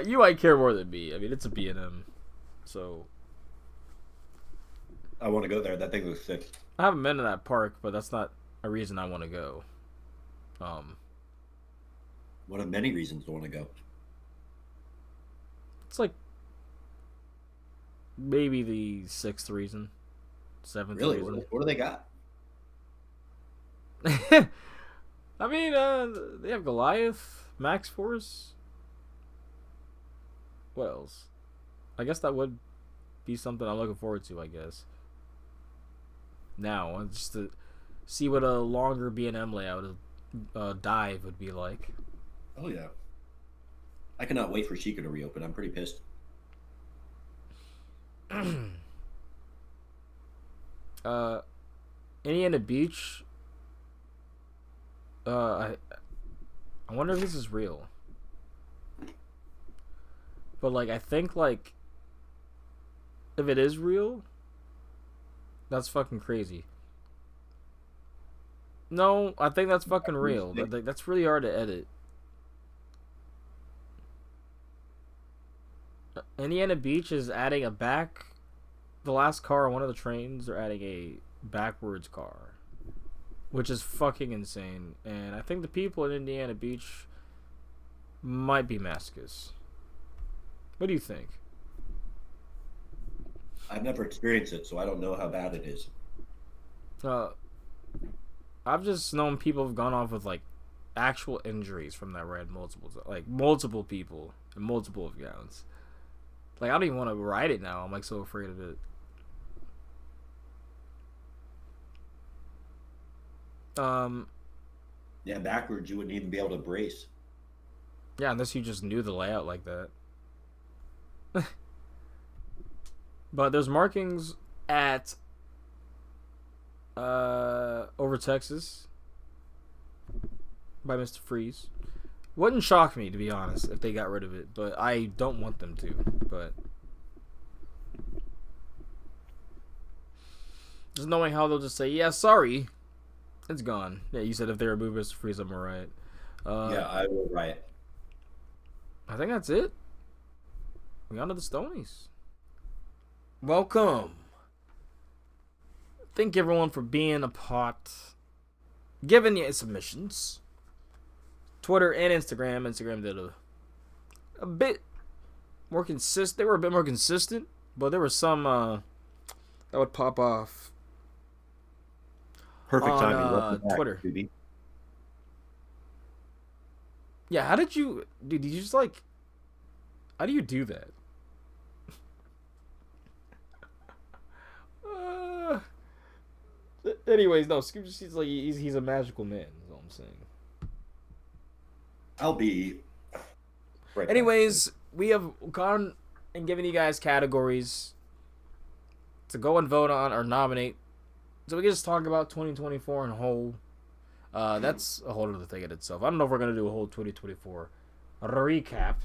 S3: You might care more than me. I mean, it's a B&M, so.
S1: I want to go there. That thing looks sick.
S3: I haven't been to that park, but that's not a reason I want to go.
S1: One of many reasons to want to go.
S3: It's like maybe the 6th reason, 7th
S1: really?
S3: reason.
S1: What do they got?
S3: I mean, they have Goliath, Max Force. What else? I guess that would be something I'm looking forward to, I guess. Now, just to see what a longer B&M layout dive would be like.
S1: Oh, yeah. I cannot wait for Sheikah to reopen. I'm pretty pissed.
S3: Indiana Beach. I wonder if this is real. But like, I think like, if it is real, that's fucking crazy. No, I think that's fucking real. That's really hard to edit. Indiana Beach is adding the last car on one of the trains. They're adding a backwards car. which is fucking insane. And I think the people in Indiana Beach might be masochists. What do you think?
S1: I've never experienced it, so I don't know how bad it is.
S3: I've just known people have gone off with like actual injuries from that ride multiple people and multiple accounts. Like I don't even want to ride it now. I'm like so afraid of it.
S1: Yeah, backwards you wouldn't even be able to brace.
S3: Yeah, unless you just knew the layout like that. But there's markings at over Texas by Mr. Freeze. Wouldn't shock me, to be honest, if they got rid of it, but I don't want them to. But just knowing how they'll just say, yeah, sorry, it's gone. Yeah, you said if they remove Mr. Freeze, I'm alright.
S1: Yeah, I will riot.
S3: I think that's it. We on to the Stonies. Welcome. Thank everyone for being a part, giving you submissions. Twitter and Instagram. Instagram did a bit more consistent. They were a bit more consistent, but there were some that would pop off.
S1: Perfect timing.
S3: Twitter. Yeah, how did you, dude? Did you just like? How do you do that? Anyways, no, Scoob just seems like he's a magical man. Is all I'm saying.
S1: I'll be. Right
S3: Anyways, we have gone and given you guys categories to go and vote on or nominate, so we can just talk about 2024 in whole. That's a whole other thing in itself. I don't know if we're gonna do a whole 2024 recap,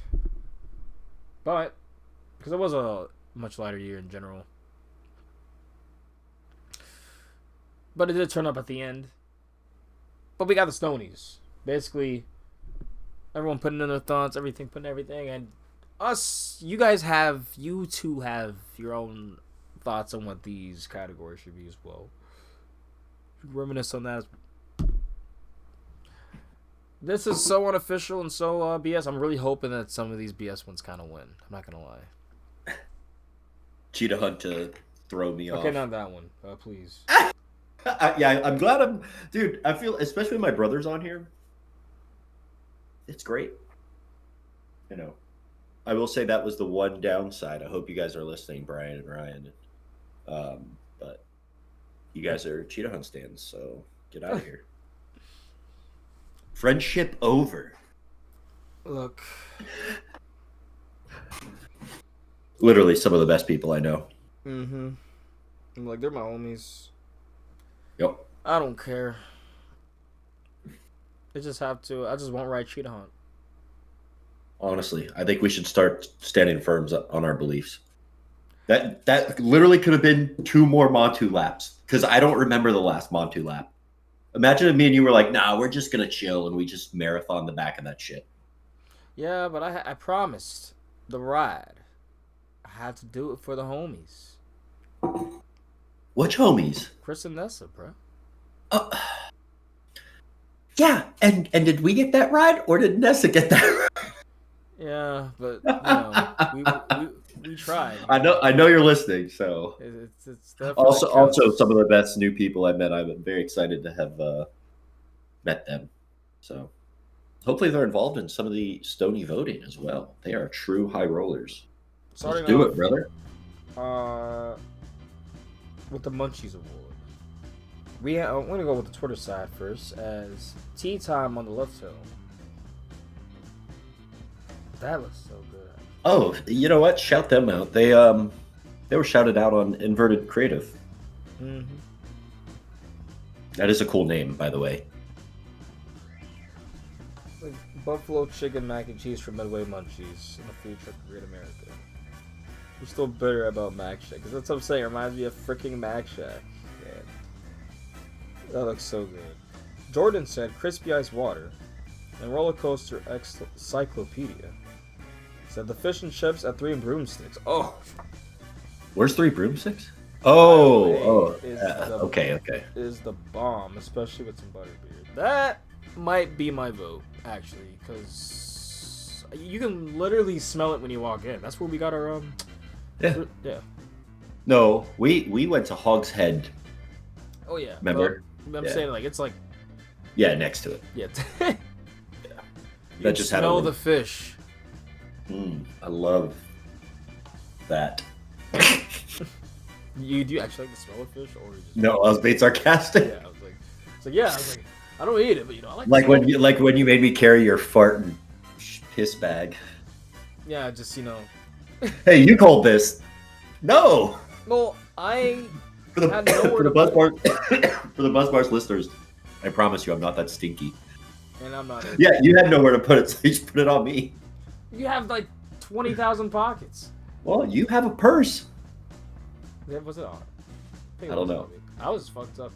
S3: but because it was a much lighter year in general. But it did turn up at the end. But we got the Stonies. Basically, everyone putting in their thoughts, putting everything. And you two have your own thoughts on what these categories should be as well. Reminisce on that. This is so unofficial and so BS. I'm really hoping that some of these BS ones kind of win. I'm not going to lie.
S1: Cheetah Hunt to throw me off.
S3: Okay, not that one. Please.
S1: Yeah, I'm glad dude, I feel, especially my brother's on here, it's great. You know, I will say that was the one downside. I hope you guys are listening, Brian and Ryan. But you guys are Cheetah Hunt stands, so get out of here. Friendship over.
S3: Look.
S1: Literally some of the best people I know.
S3: Mm-hmm. I'm like, they're my homies.
S1: Yep.
S3: I don't care. I just won't ride Cheetah Hunt.
S1: Honestly, I think we should start standing firm on our beliefs. That literally could have been 2 more Montu laps, because I don't remember the last Montu lap. Imagine if me and you were like, nah, we're just going to chill, and we just marathon the back of that shit.
S3: Yeah, but I promised the ride. I had to do it for the homies.
S1: Which homies?
S3: Chris and Nessa, bro.
S1: Yeah, and did we get that ride, or did Nessa get that ride?
S3: Yeah, but you know, we tried.
S1: I know you're listening, so
S3: it's
S1: also some of the best new people I met. I'm very excited to have met them. So hopefully they're involved in some of the Stony voting as well. They are true high rollers. Let's do it, brother.
S3: With the Munchies Award. I'm going to go with the Twitter side first, as Tea Time on the left hill. That looks so good.
S1: Oh, you know what? Shout them out. They were shouted out on Inverted Creative.
S3: Mm-hmm.
S1: That is a cool name, by the way.
S3: Like Buffalo Chicken Mac and Cheese from Midway Munchies in the food truck of Great America. I'm still bitter about Mac Shack, because that's what I'm saying. It reminds me of freaking Mac Shack. Yeah. That looks so good. Jordan said Crispy Ice Water and Roller Coaster Encyclopedia. Said the fish and chips at 3 Broomsticks. Oh!
S1: Where's 3 Broomsticks? Okay.
S3: Is the bomb, especially with some butterbeer. That might be my vote, actually, because you can literally smell it when you walk in. That's where we got our
S1: Yeah.
S3: Yeah.
S1: No, we went to Hog's Head.
S3: Oh yeah.
S1: Remember?
S3: I'm saying like it's like.
S1: Yeah, next to it.
S3: Yeah.
S1: Yeah.
S3: You just smell the fish.
S1: I love that.
S3: You do actually like the smell of fish, or just...
S1: No, I was being sarcastic.
S3: Yeah, I was like, I don't eat it, but I
S1: like when you made me carry your fart and piss bag.
S3: Yeah, just
S1: Hey, you called this? No.
S3: Well, I
S1: for the Buzzbars listeners, I promise you, I'm not that stinky.
S3: And I'm not.
S1: Yeah, you had nowhere to put it, so you just put it on me.
S3: You have like 20,000 pockets.
S1: Well, you have a purse.
S3: Was it on?
S1: I don't know.
S3: I was fucked up.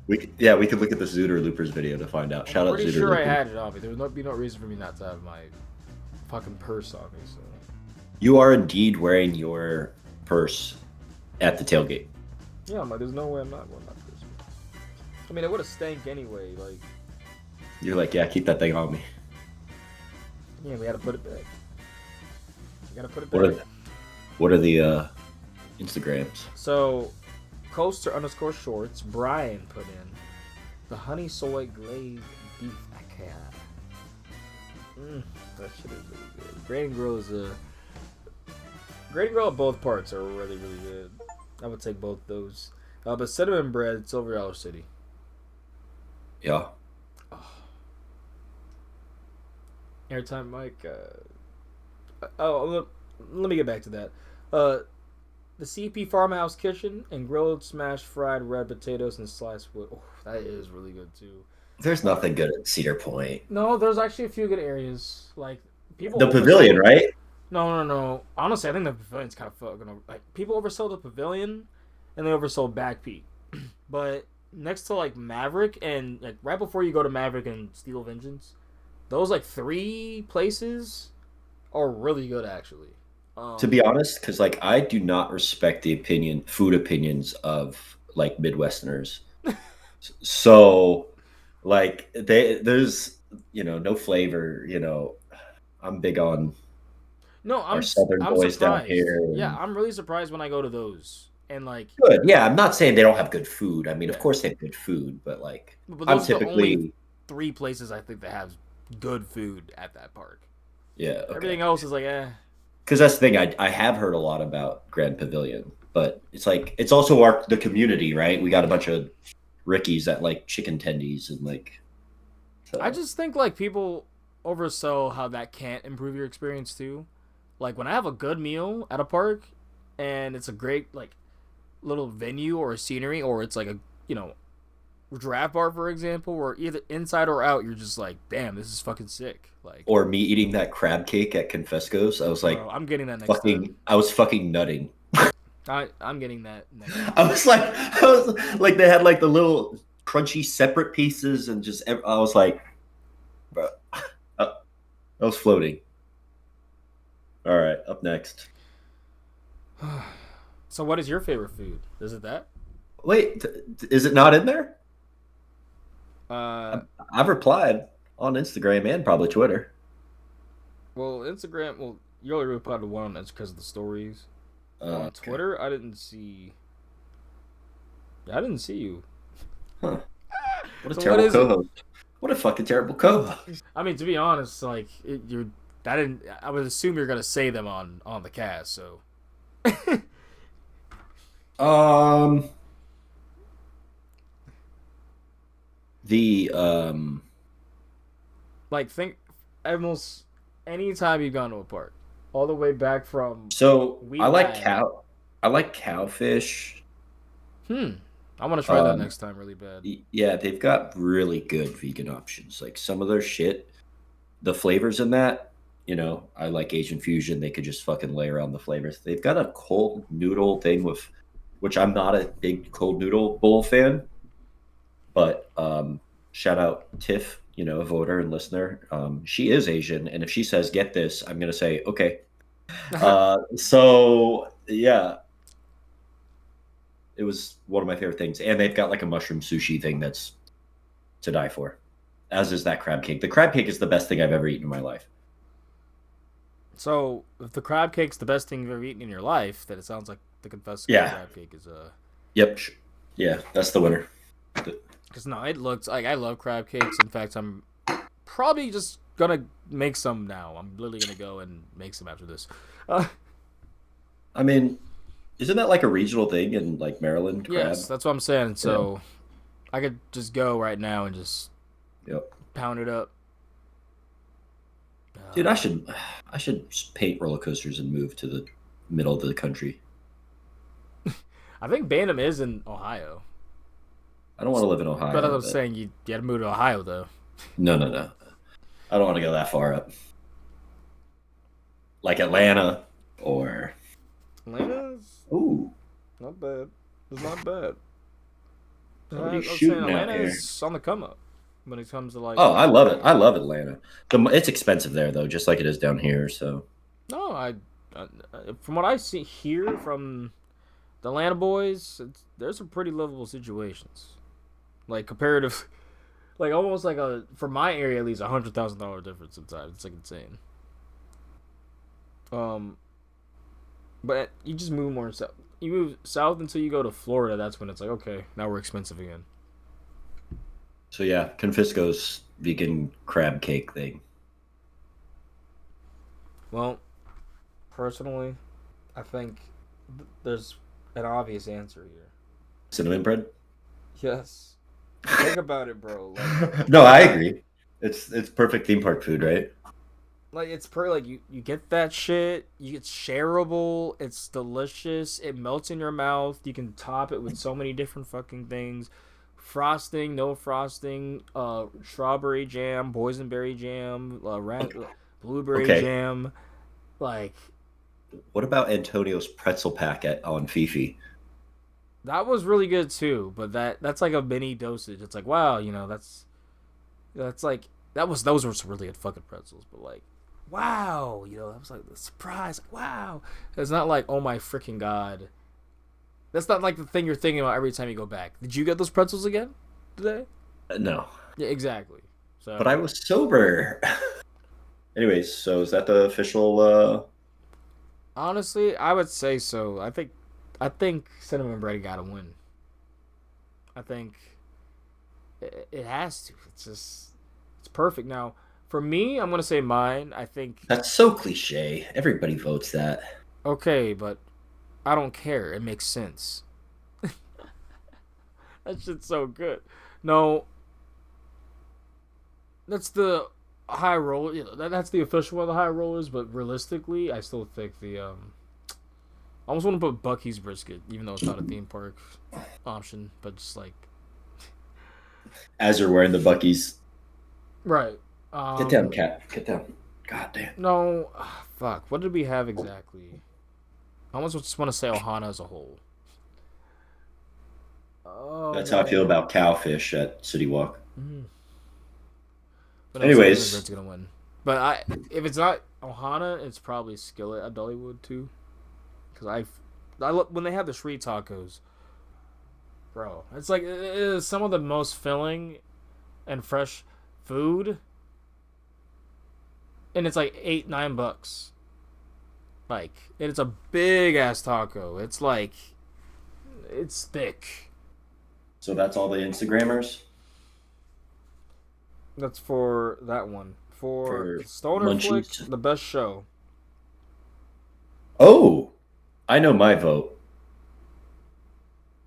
S1: We could look at the Zooter Loopers video to find out. Shout out Zooter. I'm
S3: pretty sure I had it on me. There would be no reason for me not to have my fucking purse on me. So.
S1: You are indeed wearing your purse at the tailgate.
S3: Yeah, I'm like, there's no way I'm not wearing my purse. I mean, it would have stank anyway. Like.
S1: You're like, yeah, keep that thing on me.
S3: Yeah, we had to put it back. You gotta put it back.
S1: What are the Instagrams?
S3: So, Coaster_shorts, Brian put in the honey soy glazed beef akara. That shit is really good. Grain Grill at both parts are really, really good. I would take both those. But cinnamon bread, Silver Dollar City.
S1: Yeah.
S3: Airtime Mike. Let me get back to that. The CP Farmhouse Kitchen and grilled, smashed, fried red potatoes and sliced wood. Oh, that is really good too.
S1: There's nothing good at Cedar Point.
S3: No, there's actually a few good areas. Like people.
S1: The Pavilion, right?
S3: No. Honestly, I think the Pavilion's kind of fucking. Like people oversold the Pavilion, and they oversold Back Peak. But next to like Maverick and like right before you go to Maverick and Steel Vengeance, those like 3 places are really good actually.
S1: To be honest, because like I do not respect the food opinions of like Midwesterners. So like there's no flavor. I'm big on our Southern boys
S3: surprised.
S1: down here.
S3: Yeah, I'm really surprised when I go to those and like.
S1: Good. Yeah, I'm not saying they don't have good food. I mean, of course they have good food, but like
S3: I'm typically the only 3 places I think that have good food at that park.
S1: Yeah. Okay.
S3: Everything else is like
S1: Because that's the thing, I have heard a lot about Grand Pavilion, but it's like it's also the community, right? We got a bunch of Rickies that like chicken tendies and like.
S3: So. I just think like people oversell how that can't improve your experience too. Like when I have a good meal at a park, and it's a great like little venue or a scenery, or it's like a draft bar for example, where either inside or out, you're just like, damn, this is fucking sick. Like, or
S1: me eating that crab cake at Confesco's, I was like,
S3: bro, I'm getting that next time.
S1: I was fucking nutting.
S3: I'm getting that next time.
S1: I was like, they had like the little crunchy separate pieces, and just I was like, bro, I was floating. All right, up next.
S3: So, what is your favorite food? Is it that?
S1: Wait, is it not in there? I've replied on Instagram and probably Twitter.
S3: Well, Instagram. Well, you only replied to one. That's because of the stories. On Twitter, I didn't see. I didn't see you.
S1: Huh? What a terrible co-host. What a fucking terrible co-host.
S3: I mean, to be honest, like I would assume you're gonna say them on the cast. So. Like think almost any time you've gone to a park, all the way back from.
S1: So I like cowfish.
S3: I want to try that next time really bad.
S1: Yeah, they've got really good vegan options. Like some of their shit, the flavors in that, I like Asian fusion. They could just fucking layer on the flavors. They've got a cold noodle thing which I'm not a big cold noodle bowl fan, but shout out Tiff, a voter and listener. She is Asian, and if she says get this, I'm gonna say okay. So yeah. It was one of my favorite things. And they've got like a mushroom sushi thing that's to die for, as is that crab cake. The crab cake is the best thing I've ever eaten in my life.
S3: So, if the crab cake's the best thing you've ever eaten in your life, then it sounds like the Confesco crab cake is
S1: Yep. Yeah, that's the winner.
S3: Because no, it looks like I love crab cakes. In fact, I'm probably just gonna make some now. I'm literally gonna go and make some after this.
S1: I mean, isn't that like a regional thing in like Maryland? Crab?
S3: Yes, that's what I'm saying. So I could just go right now and just pound it up.
S1: Dude, I should paint roller coasters and move to the middle of the country.
S3: I think Bantam is in Ohio.
S1: I don't want to live in Ohio.
S3: But as I was saying, you had to move to Ohio, though.
S1: No. I don't want to go that far up. Like Atlanta or...
S3: Atlanta's...
S1: Ooh.
S3: Not bad. It's not bad.
S1: Somebody's shooting out here.
S3: Atlanta's on the come up when it comes to like...
S1: Oh, I love it. I love Atlanta. It's expensive there, though, just like it is down here, so...
S3: No, from what I see here from the Atlanta boys, there's some pretty livable situations. Like, comparative... Like, almost like for my area at least, $100,000 difference sometimes. It's like insane. But you just move more south. You move south until you go to Florida. That's when it's like, okay, now we're expensive again.
S1: So yeah, Confisco's vegan crab cake thing.
S3: Well, personally, I think there's an obvious answer here.
S1: Cinnamon bread?
S3: Yes. Think about it, bro. Like,
S1: no, I agree. It's perfect theme park food, right?
S3: Like, it's like you get that shit. It's shareable. It's delicious. It melts in your mouth. You can top it with so many different fucking things. Frosting, no frosting. Strawberry jam, boysenberry jam, blueberry jam. Like,
S1: what about Antonio's pretzel pack on Fifi?
S3: That was really good too, but that's like a mini dosage. It's like, wow, that's like those were some really good fucking pretzels, but like, wow, that was like the surprise. Like, wow, it's not like, oh my freaking god. That's not like the thing you're thinking about every time you go back. Did you get those pretzels again today?
S1: No.
S3: Yeah, exactly. So,
S1: but I was sober. Anyways, so is that the official?
S3: Honestly, I would say so. I think cinnamon bread got to win. I think it has to. It's perfect. Now, for me, I'm going to say mine. I think...
S1: That's so cliche. Everybody votes that.
S3: Okay, but I don't care. It makes sense. That shit's so good. No, that's the high roller. That's the official one of the high rollers, but realistically, I still think the... I almost want to put Bucky's brisket, even though it's not a theme park option, but just like...
S1: As you're wearing the Bucky's.
S3: Right.
S1: Get down, cat. Get down. God damn.
S3: No. Fuck. What did we have exactly? I almost just want to say Ohana as a whole. Oh,
S1: that's how I feel about cowfish at City Walk.
S3: Mm-hmm. But
S1: anyways.
S3: It's going to win. But if it's not Ohana, it's probably Skillet at Dollywood too. Because I look when they have the street tacos, bro. It's like it is some of the most filling and fresh food, and it's like $8-9. Like, and it's a big ass taco. It's like, it's thick.
S1: So that's all the Instagrammers.
S3: That's for that one. For Stoner Flick, the best show.
S1: Oh. I know my vote.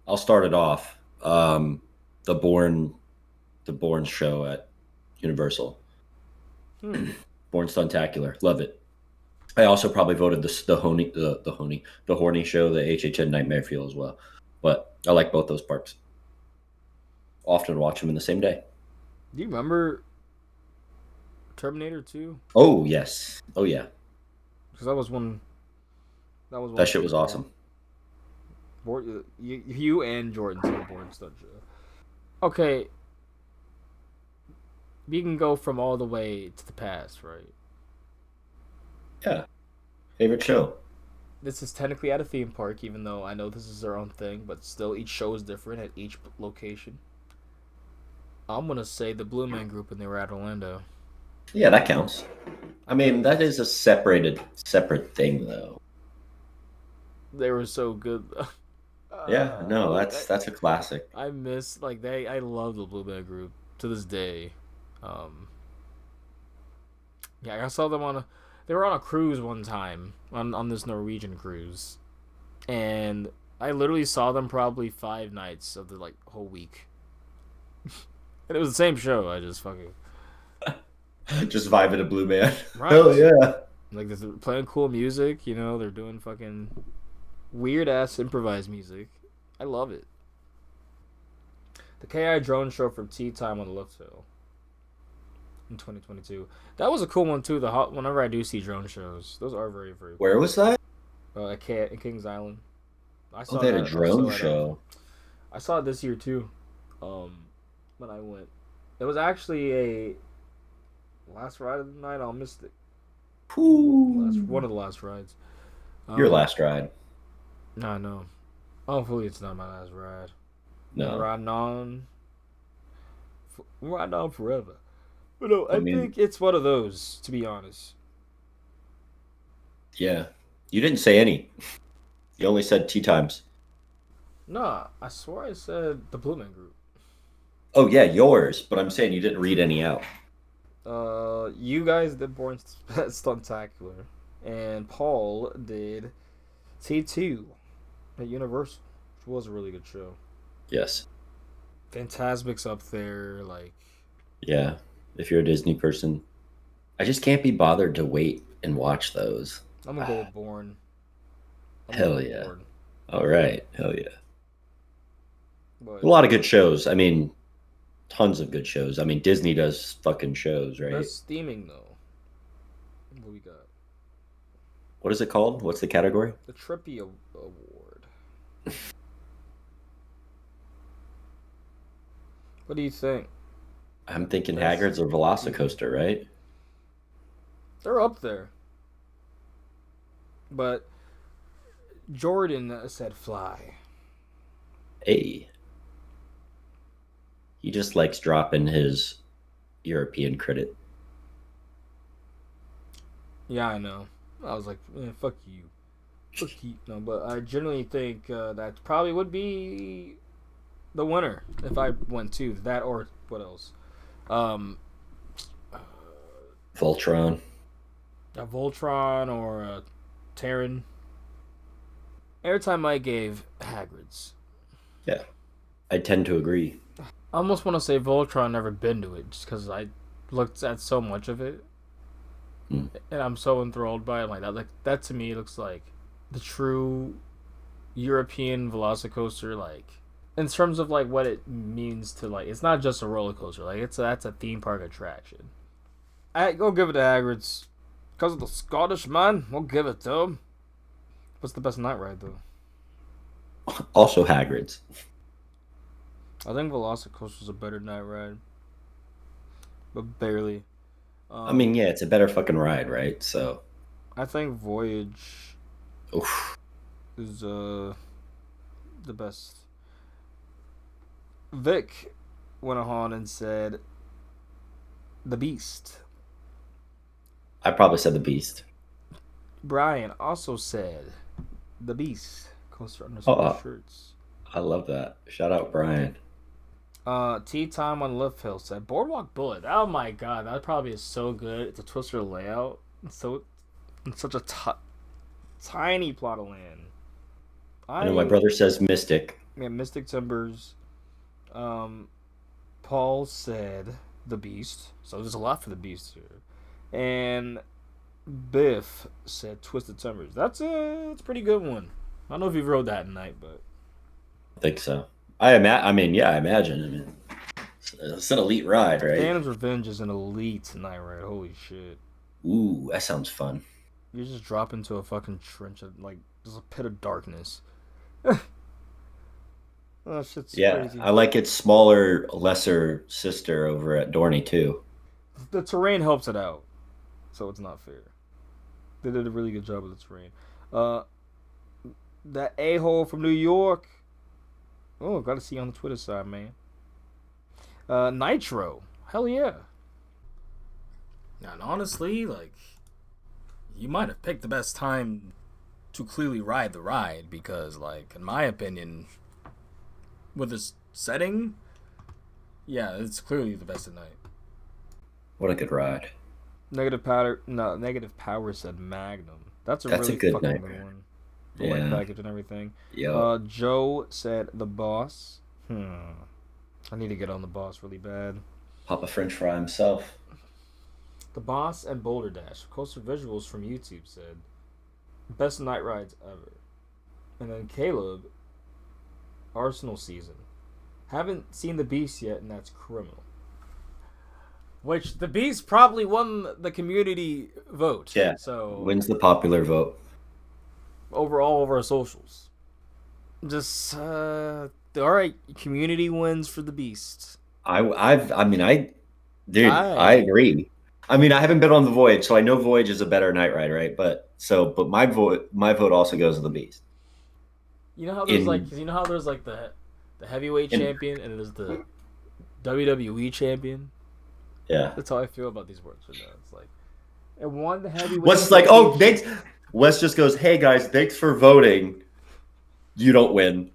S1: I'll start it off. The Bourne show at Universal. Bourne Stuntacular. Love it. I also probably voted the horny show, the HHN Nightmare Fuel as well. But I like both those parks. Often watch them in the same day.
S3: Do you remember Terminator 2?
S1: Oh yes. Oh yeah.
S3: Because that was one.
S1: That shit was awesome.
S3: You and Jordan said Bourne Stunt show. Okay. We can go from all the way to the past, right?
S1: Yeah. Favorite show?
S3: this is technically at a theme park, even though I know this is their own thing, but still each show is different at each location. I'm gonna say the Blue Man Group, and they were at Orlando.
S1: Yeah, that counts. I mean, that is a separate thing, though.
S3: They were so good.
S1: Yeah, no, that's a classic.
S3: I miss I love the Blue Man Group to this day. Yeah, I saw them they were on a cruise one time on this Norwegian cruise, and I literally saw them probably 5 nights of the whole week, and it was the same show. I just fucking
S1: just vibing a Blue Man.
S3: Right.
S1: Hell yeah!
S3: Like they're playing cool music, they're doing fucking weird ass improvised music. I love it. The KI drone show from Tea Time on the Lift Hill in 2022. That was a cool one too. Whenever I do see drone shows, those are very very.
S1: Where was that?
S3: At Kings Island.
S1: They had a drone show.
S3: I saw it this year too. When I went, it was actually a last ride of the night on Mystic. One of the last rides.
S1: Your last ride.
S3: No. Hopefully it's not my last ride.
S1: No.
S3: I'm riding on forever. But no, I think it's one of those, to be honest.
S1: Yeah. You didn't say any. You only said Tea Times.
S3: Nah, I swear I said the Blue Man Group.
S1: Oh, yeah, yours. But I'm saying you didn't read any out.
S3: You guys did Born Stuntacular. And Paul did T2 at Universal, which was a really good show.
S1: Yes.
S3: Fantasmic's up there,
S1: Yeah, if you're a Disney person. I just can't be bothered to wait and watch those.
S3: I'm gonna go with Born.
S1: Hell yeah. Born. All right, hell yeah. But, a lot of good shows. I mean, tons of good shows. I mean, Disney does fucking shows, right?
S3: Best theming, though. What we got?
S1: What is it called? What's the category?
S3: The Trippy Award. What do you think?
S1: I'm thinking Hagrid's or Velocicoaster, right?
S3: They're up there. But Jordan said Fly.
S1: Hey. He just likes dropping his European credit.
S3: Yeah, I know. I was like, fuck you. Fuck you. No, but I generally think that probably would be the winner if I went to that, or what else?
S1: Voltron.
S3: A Voltron or a Terran. Airtime I gave Hagrid's.
S1: Yeah, I tend to agree.
S3: I almost want to say Voltron, never been to it, just because I looked at so much of it. And I'm so enthralled by it. Like that to me looks like the true European Velocicoaster, in terms of what it means to it's not just a roller coaster. That's a theme park attraction. I go give it to Hagrid's because of the Scottish man. We'll give it to him. What's the best night ride though?
S1: Also Hagrid's.
S3: I think Velocicoaster's a better night ride, but barely.
S1: I mean, yeah, it's a better fucking ride, right? So,
S3: I think Voyage is the best. Vic went on and said The Beast.
S1: I probably said The Beast.
S3: Brian also said The Beast. Coaster shirts.
S1: I love that. Shout out Brian.
S3: Tea Time on Lift Hill said Boardwalk Bullet. Oh my god, that probably is so good. It's a Twister layout. It's such a tiny plot of land.
S1: I know my brother says Mystic.
S3: Yeah, Mystic Timbers. Paul said The Beast. So there's a lot for The Beast here. And Biff said Twisted Timbers. That's a pretty good one. I don't know if you've rode that tonight, but
S1: I think so. I imagine. I mean, it's an elite ride, right?
S3: Phantom's Revenge is an elite night ride. Holy shit.
S1: Ooh, that sounds fun.
S3: You just drop into a fucking trench of, there's a pit of darkness. Oh, shit's crazy.
S1: I like its smaller, lesser sister over at Dorney, too.
S3: The terrain helps it out, so it's not fair. They did a really good job with the terrain. That a-hole from New York. Oh, got to see you on the Twitter side, man. Nitro. Hell yeah. And honestly, like, you might have picked the best time to clearly ride the ride because, like, in my opinion, with this setting, yeah, it's clearly the best at night.
S1: What a good ride.
S3: Negative Power said Magnum. That's really
S1: a good
S3: fucking
S1: night.
S3: good one. The white package and everything.
S1: Yeah.
S3: Joe said The Boss. I need to get on The Boss really bad.
S1: Papa French fry himself.
S3: The Boss and Boulder Dash. Coaster Visuals from YouTube said best night rides ever. And then Caleb, Arsenal season. Haven't seen The Beast yet, and that's criminal. Which The Beast probably won the community vote.
S1: Yeah.
S3: So
S1: wins the popular vote.
S3: Over our socials. Just all right, community wins for The Beast.
S1: I agree. I mean, I haven't been on the Voyage, so I know Voyage is a better night ride, right? But my vote also goes to The Beast.
S3: You know how there's the heavyweight champion and there's the WWE champion.
S1: Yeah,
S3: that's how I feel about these words. It's like it won the heavyweight.
S1: Wes like, oh, thanks. Wes just goes, hey guys, thanks for voting. You don't win.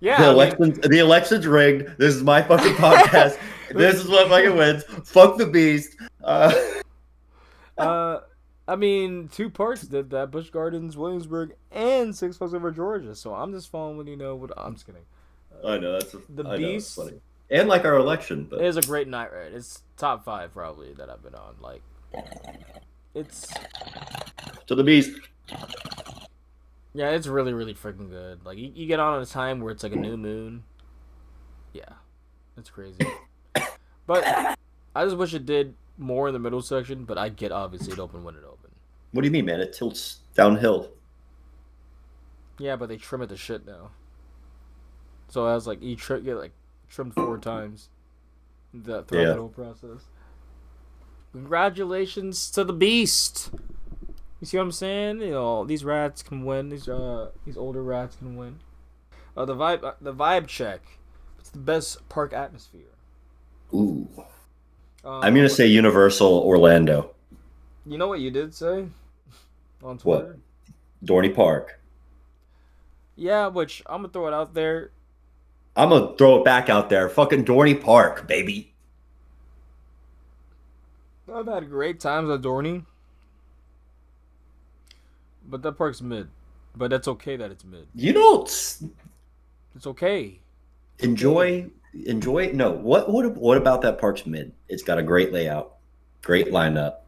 S3: Yeah,
S1: the election's rigged. This is my fucking podcast. This is what fucking wins. Fuck The Beast.
S3: I mean, 2 parts did that: Busch Gardens, Williamsburg, and Six Flags Over Georgia. So I'm just following, what I'm just kidding.
S1: I know
S3: The Beast,
S1: funny. And like our election, but
S3: it is a great night ride. It's top 5 probably that I've been on. Like, it's
S1: to The Beast.
S3: Yeah, it's really, really freaking good. Like, you get on at a time where it's like a new moon. Yeah, it's crazy. But I just wish it did more in the middle section. But I get obviously it open when it opened.
S1: What do you mean, man? It tilts downhill.
S3: Yeah, but they trim it to shit now. So I was like, get trimmed 4 times throughout the whole process. Congratulations to The Beast. You see what I'm saying? These rats can win. These older rats can win. The vibe check. It's the best park atmosphere.
S1: Ooh. I'm gonna say Universal Orlando.
S3: You know what you did say on Twitter?
S1: What? Dorney Park.
S3: Yeah, which I'm gonna throw it out there.
S1: I'm gonna throw it back out there. Fucking Dorney Park, baby.
S3: I've had great times at Dorney. But that park's mid. But that's okay that it's mid.
S1: It's
S3: okay.
S1: Enjoy. No, what about that park's mid? It's got a great layout, great lineup.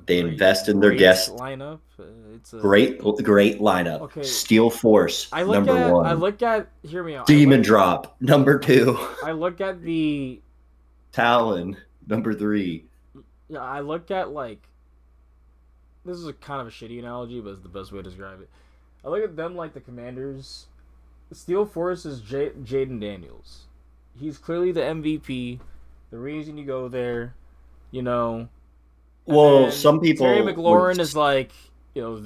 S1: They invest in their guests.
S3: Lineup. It's a
S1: great lineup.
S3: Okay.
S1: Steel Force number 1.
S3: I look at. Hear me out.
S1: Demon Drop number 2.
S3: I look at the
S1: Talon number 3.
S3: Yeah, I look at this is a kind of a shitty analogy, but it's the best way to describe it. I look at them like the Commanders. Steel Force is Jaden Daniels. He's clearly the MVP. The reason you go there,
S1: Well, some people.
S3: Terry McLaurin is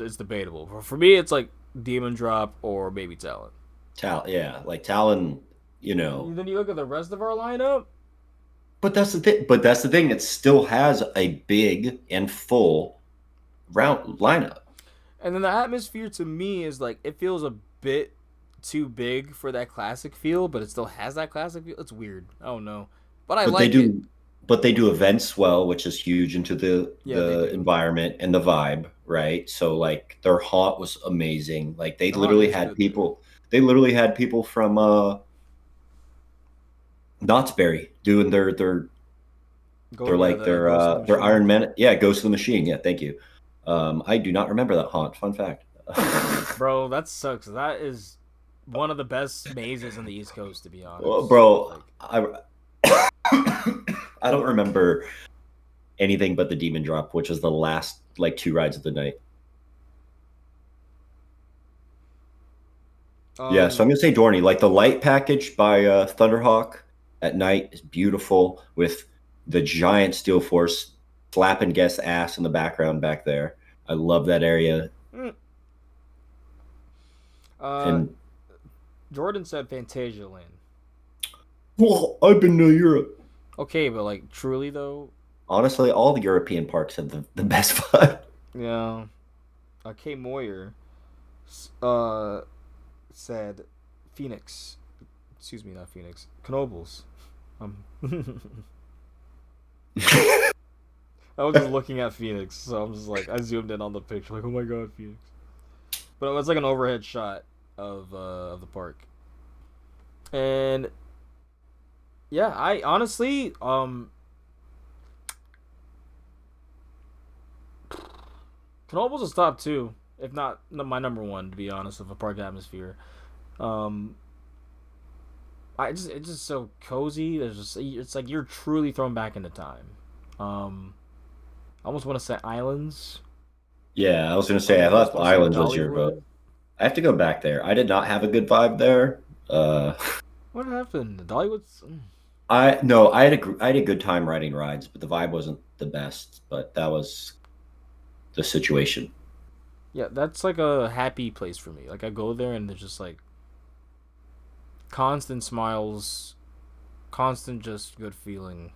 S3: it's debatable. For me, it's like Demon Drop or maybe Talon.
S1: Talon.
S3: Then you look at the rest of our lineup.
S1: But that's the thing. It still has a big and full round lineup.
S3: And then the atmosphere to me is it feels a bit too big for that classic feel, but it still has that classic feel. It's weird. I don't know, but I it.
S1: But they do events well, which is huge into the environment and the vibe, right? So their haunt was amazing. They literally had people. They literally had people from Knott's Berry doing their Iron Man. Yeah, Ghost of the Machine. Yeah, thank you. I do not remember that haunt. Fun fact.
S3: Bro, that sucks. That is one of the best mazes in the East Coast, to be honest.
S1: Well, bro, I don't remember anything but the Demon Drop, which was the last 2 rides of the night. Yeah, so I'm gonna say Dorney. The light package by Thunderhawk at night is beautiful with the giant Steel Force slapping guest ass in the background back there. I love that area. And
S3: Jordan said Fantasia Land.
S1: Well, I've been to Europe.
S3: Okay, but like truly though.
S1: Honestly, all the European parks have the best vibe.
S3: Yeah. K Moyer said Phoenix. Excuse me, not Phoenix. Knobles. I was just looking at Phoenix, so I'm just like, I zoomed in on the picture, like, oh my god, Phoenix. But it was like an overhead shot of the park. And yeah, I honestly, Knobles is top 2, if not my number 1, to be honest, of a park atmosphere. It's just so cozy. It's like you're truly thrown back into time. I almost want to say Islands.
S1: Yeah, I was gonna say I thought Islands was your vote. I have to go back there. I did not have a good vibe there.
S3: What happened? Dollywood's.
S1: I had a good time riding rides, but the vibe wasn't the best. But that was the situation.
S3: Yeah, that's like a happy place for me. Like I go there and there's just like constant smiles, constant just good feeling.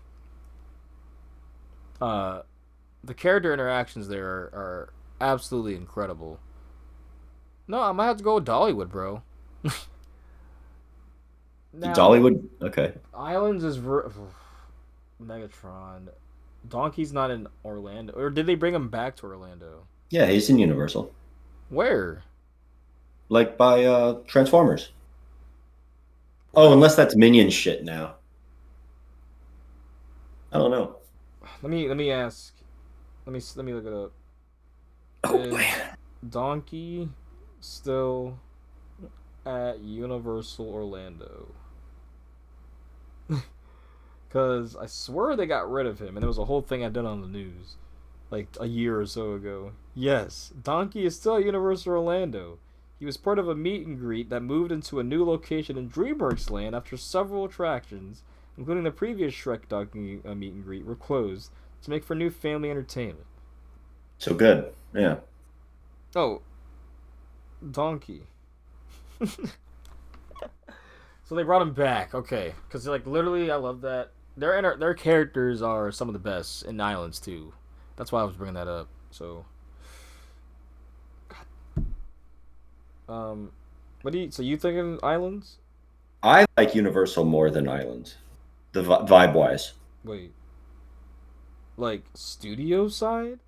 S3: The character interactions there are absolutely incredible. No, I might have to go with Dollywood, bro.
S1: Now, Dollywood, okay.
S3: Islands is Megatron. Donkey's not in Orlando, or did they bring him back to Orlando?
S1: Yeah, he's in Universal.
S3: Where?
S1: Like by Transformers. Oh, unless that's Minion shit now. I don't know.
S3: Let me ask. Let me look it up.
S1: Oh man.
S3: Donkey still at Universal Orlando? Because I swear they got rid of him, and there was a whole thing I did on the news like a year or so ago. Yes, Donkey is still at Universal Orlando. He was part of a meet and greet that moved into a new location in DreamWorks Land after several attractions, including the previous Shrek Donkey meet and greet, were closed to make for new family entertainment.
S1: So good, yeah.
S3: Oh, Donkey. So they brought him back, okay? Because like literally, I love that. Their characters are some of the best in Islands too. That's why I was bringing that up. So, so you thinking Islands?
S1: I like Universal more than Islands, the vibe wise.
S3: Wait, like studio side?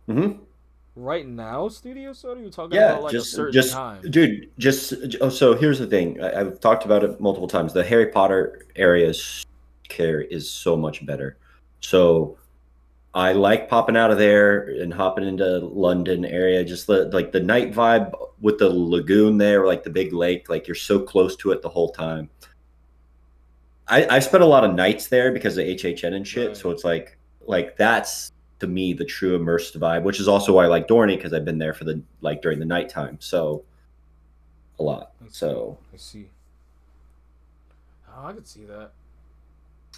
S1: Mm-hmm.
S3: Right now, studio side? Are you talking about like a certain time?
S1: Dude, so here's the thing. I've talked about it multiple times. The Harry Potter area is so much better. So I like popping out of there and hopping into London area. Just like the night vibe with the lagoon there, like the big lake, like you're so close to it the whole time. I spent a lot of nights there because of HHN and shit. Right. So it's like that's to me the true immersed vibe, which is also why I like Dorney, because I've been there for during the nighttime. So a lot.
S3: I see. Oh, I could see that.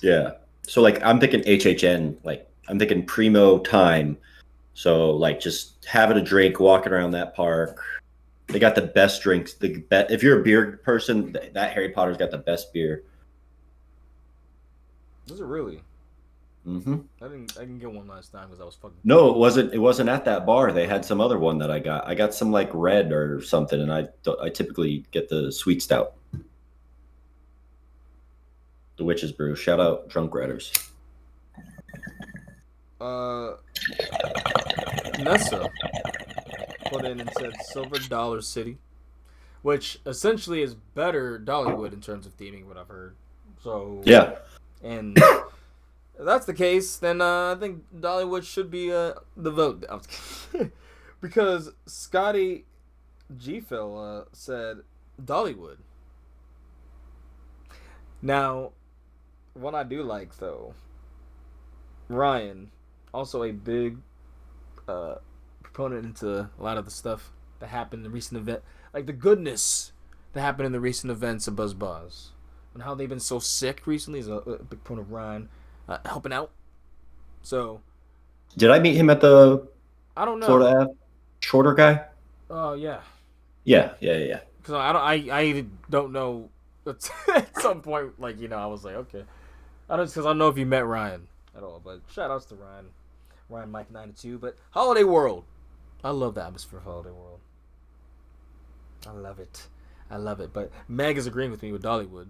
S1: Yeah. So like I'm thinking HHN, like I'm thinking primo time. So like just having a drink, walking around that park. They got the best drinks. If you're a beer person, that Harry Potter's got the best beer.
S3: Is it really?
S1: Mm-hmm.
S3: I didn't get one last time because I was fucking.
S1: No, it wasn't. It wasn't at that bar. They had some other one that I got. I got some like red or something, and I typically get the sweet stout. The Witch's Brew. Shout out Drunk Redders.
S3: Nessa put in and said Silver Dollar City, which essentially is better Dollywood in terms of theming, what I've heard. So
S1: yeah,
S3: and if that's the case, then I think Dollywood should be the vote. Because Scotty Gfell said Dollywood. Now, what I do like though, Ryan, also a big proponent into a lot of the stuff that happened in the recent event, like the goodness that happened in the recent events of BuzzBuzz and how they've been so sick recently. Is a big proponent of Ryan helping out. So,
S1: did I meet him at the?
S3: I don't know.
S1: Florida Ave? Shorter guy.
S3: Oh yeah.
S1: Yeah.
S3: because I don't know. At some point, like I was like, okay, I don't know if you met Ryan at all, but shout outs to Ryan Mike 92. But Holiday World, I love the atmosphere of Holiday World. I love it. But Meg is agreeing with me with Dollywood.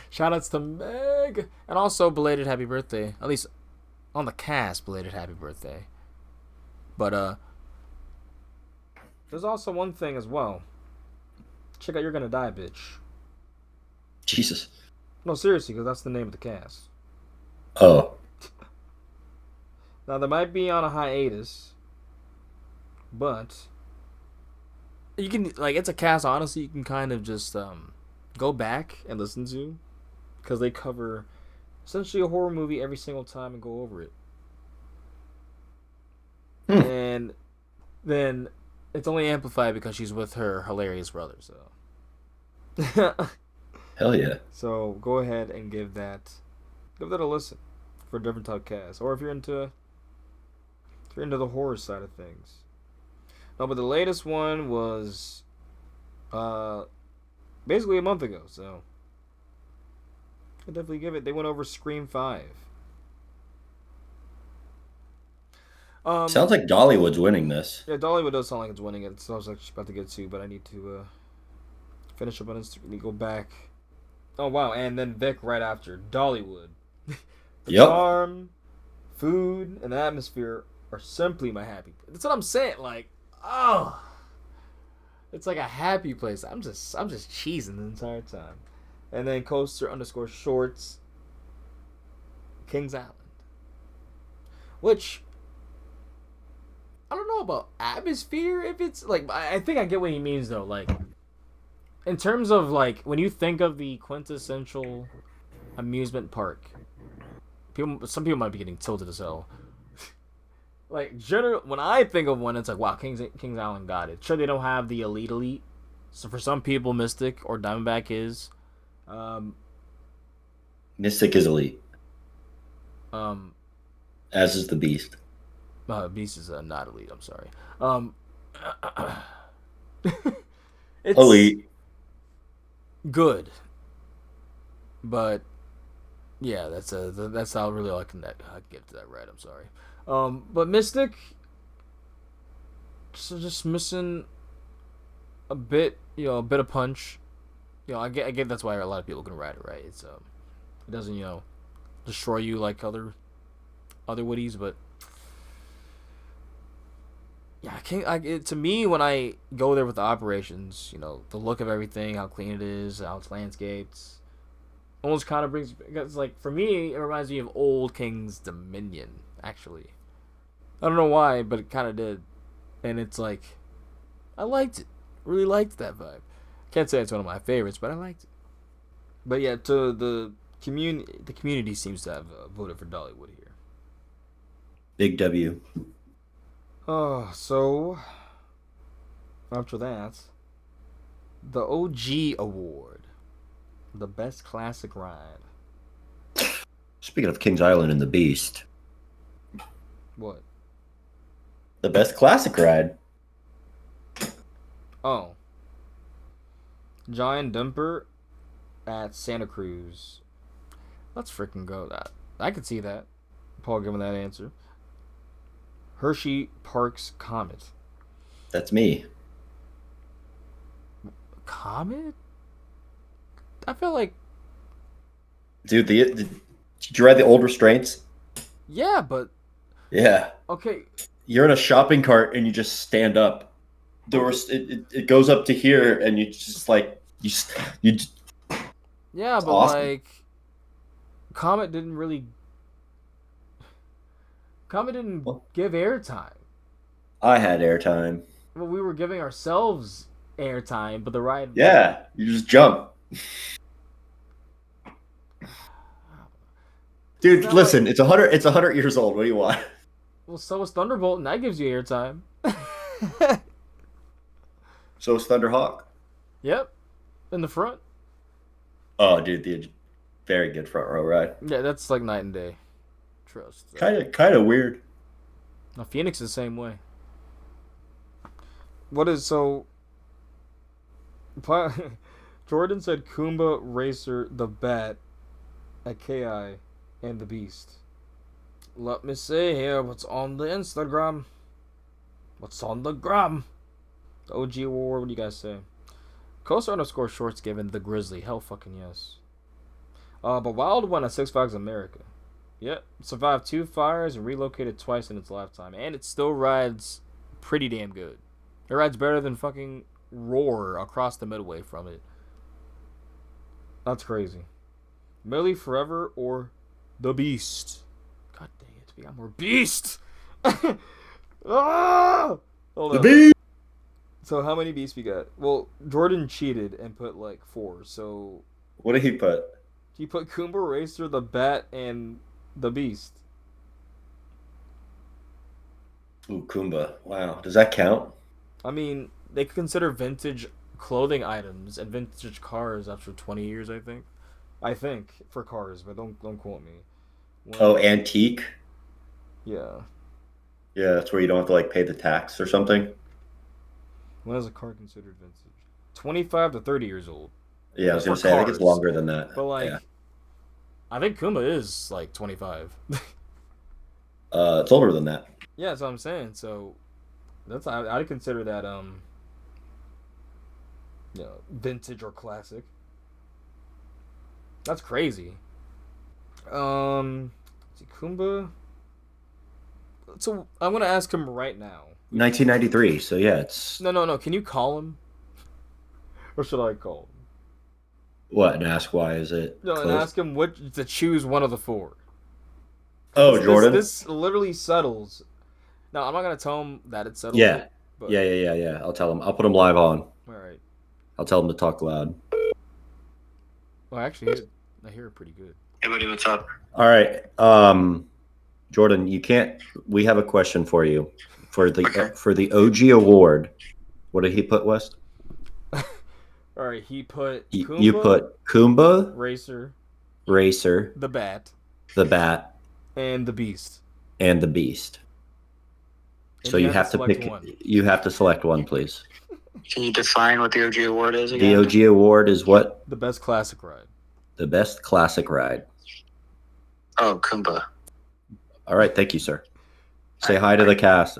S3: Shout outs to Meg, and also belated happy birthday. At least on the cast, belated happy birthday. But there's also one thing as well. Check out You're Gonna Die, Bitch.
S1: Jesus.
S3: No, seriously, because that's the name of the cast.
S1: Oh.
S3: Now, they might be on a hiatus, but you can, it's a cast, honestly, you can kind of just go back and listen to, because they cover essentially a horror movie every single time and go over it. And then it's only amplified because she's with her hilarious brother, so.
S1: Hell yeah.
S3: So go ahead and give that a listen for a different type of cast. Or if you're into the horror side of things. No, but the latest one was basically a month ago, so I'll definitely give it. They went over Scream 5.
S1: Sounds like Dollywood's winning this.
S3: Yeah, Dollywood does sound like it's winning it. So I was actually about to get to, but I need to finish up on Instagram. Go back. Oh wow, and then Vic right after Dollywood. The charm, food, and the atmosphere are simply my happy place. That's what I'm saying. Like, oh, it's like a happy place. I'm just cheesing the entire time. And then coaster _ shorts, Kings Island, which I don't know about atmosphere. If it's like, I think I get what he means though. Like, in terms of like when you think of the quintessential amusement park, some people might be getting tilted as hell. Like, when I think of one, it's like, wow, Kings Island got it. Sure, they don't have the elite. So for some people, Mystic or Diamondback is.
S1: Mystic is elite. As is the Beast.
S3: Beast is not elite. I'm sorry. It's
S1: elite.
S3: Good, but yeah, that's how really all I can get to that right. I'm sorry. But Mystic, just missing a bit, a bit of punch. I get that's why a lot of people can ride it, right? It's it doesn't destroy you like other Woodies, but yeah, to me, when I go there with the operations, the look of everything, how clean it is, how it's landscaped, almost kind of brings, because like for me, it reminds me of old King's Dominion. Actually, I don't know why, but it kind of did, and it's like I liked it, really liked that vibe. Can't say it's one of my favorites, but I liked it. But yeah, to the community seems to have voted for Dollywood here.
S1: Big W.
S3: Oh, so after that, the OG award, the best classic ride.
S1: Speaking of Kings Island and the Beast.
S3: What?
S1: The best classic ride.
S3: Oh. Giant Dumper at Santa Cruz. Let's freaking go. That I could see that. Paul giving that answer. Hershey Parks Comet.
S1: That's me.
S3: Comet? I feel like...
S1: Dude, did you ride the old restraints?
S3: Yeah, but...
S1: Yeah.
S3: Okay.
S1: You're in a shopping cart and you just stand up. It goes up to here and you just like...
S3: Yeah, but
S1: awesome.
S3: Like... Comet didn't give airtime.
S1: I had airtime.
S3: Well, we were giving ourselves airtime, but the ride...
S1: Yeah, you just jump. Dude, listen, like... it's 100 years old. What do you want?
S3: Well, so is Thunderbolt, and that gives you airtime.
S1: So is Thunderhawk.
S3: Yep, in the front.
S1: Oh, dude, the very good front row ride.
S3: Yeah, that's like night and day. Trust.
S1: Kind of weird.
S3: Now, Phoenix is the same way. What is so? Jordan said Kumba, Racer, the Bat, Akai, and the Beast. Let me see here. What's on the Instagram? What's on the gram? The OG Award. What do you guys say? Coaster_shorts given the Grizzly. Hell fucking yes. But Wild won at Six Flags America. Yep. Survived 2 fires and relocated twice in its lifetime. And it still rides pretty damn good. It rides better than fucking Roar across the midway from it. That's crazy. Millie Forever or the Beast? God dang it. We got more Beast! Ah! Hold
S1: the
S3: up.
S1: Beast!
S3: So how many Beasts we got? Well, Jordan cheated and put like 4. So
S1: what did he put?
S3: He put Kumba, Racer, the Bat, and the Beast.
S1: Ooh, Kumba. Wow. Does that count?
S3: I mean, they could consider vintage clothing items and vintage cars after 20 years, I think. For cars, but don't quote me.
S1: Antique?
S3: Yeah.
S1: Yeah, that's where you don't have to like pay the tax or something.
S3: When is a car considered vintage? 25 to 30 years old.
S1: Yeah, I was gonna say, I think it's longer than that.
S3: But like, yeah. I think Kumba is like 25.
S1: It's older than that.
S3: Yeah, that's what I'm saying. So I'd consider that vintage or classic. That's crazy. Kumba. So I'm gonna ask him right now.
S1: 1993. So yeah, it's
S3: no. Can you call him, or should I call him?
S1: What, and ask why is it?
S3: No, closed? And ask him what to choose one of the 4.
S1: Jordan.
S3: This literally settles. No, I'm not gonna tell him that it settles.
S1: Yeah. But... Yeah. I'll tell him. I'll put him live on.
S3: All right.
S1: I'll tell him to talk loud.
S3: Well, actually, I hear it pretty good.
S4: Hey, buddy, what's up?
S1: All right. Jordan, you can't. We have a question for you for the OG award. What did he put, West?
S3: All right, he put
S1: Kumba, you put Kumba,
S3: Racer,
S1: the Bat,
S3: and the Beast.
S1: And so you have to pick one. You have to select one, please.
S4: Can you define what the OG award is again?
S1: The OG award is what?
S3: The best classic ride.
S1: The best classic ride.
S4: Oh, Kumba.
S1: All right, thank you, sir. Say hi to the cast.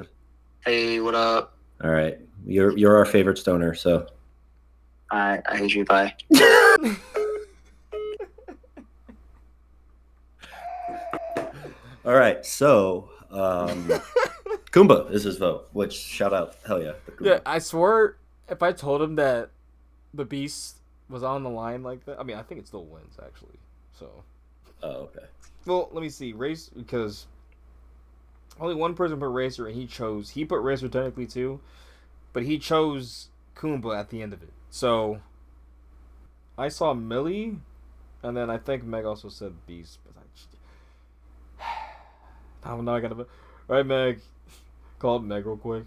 S4: Hey, what up?
S1: All right, you're our favorite stoner, so.
S4: I hate you. Bye.
S1: All right, so Kumba is his vote. Which shout out, hell yeah.
S3: Yeah, I swear, if I told him that the Beast was on the line like that, I mean, I think it still wins actually. So.
S1: Oh, okay.
S3: Well, let me see. Race, because only one person put Racer, and he put Racer technically too, but he chose Kumba at the end of it. So I saw Millie, and then I think Meg also said Beast. But I'm not gonna. All right, Meg. Call up Meg real quick.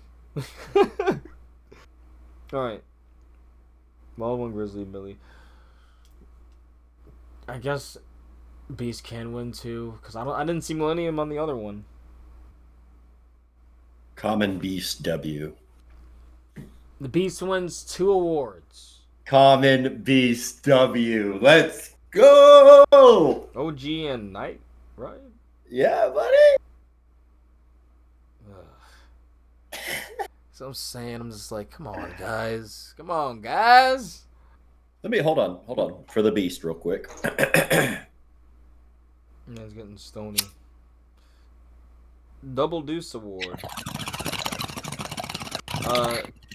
S3: All right. Wild One, Grizzly, Millie. I guess Beast can win too, because I didn't see Millennium on the other one.
S1: Common Beast W.
S3: The Beast wins 2 awards.
S1: Common Beast W. Let's go!
S3: OG and Night, right?
S1: Yeah, buddy.
S3: So I'm saying, I'm just like, come on, guys. Come on, guys.
S1: Let me hold on for the Beast real quick.
S3: Man's getting stony. Double Deuce Award.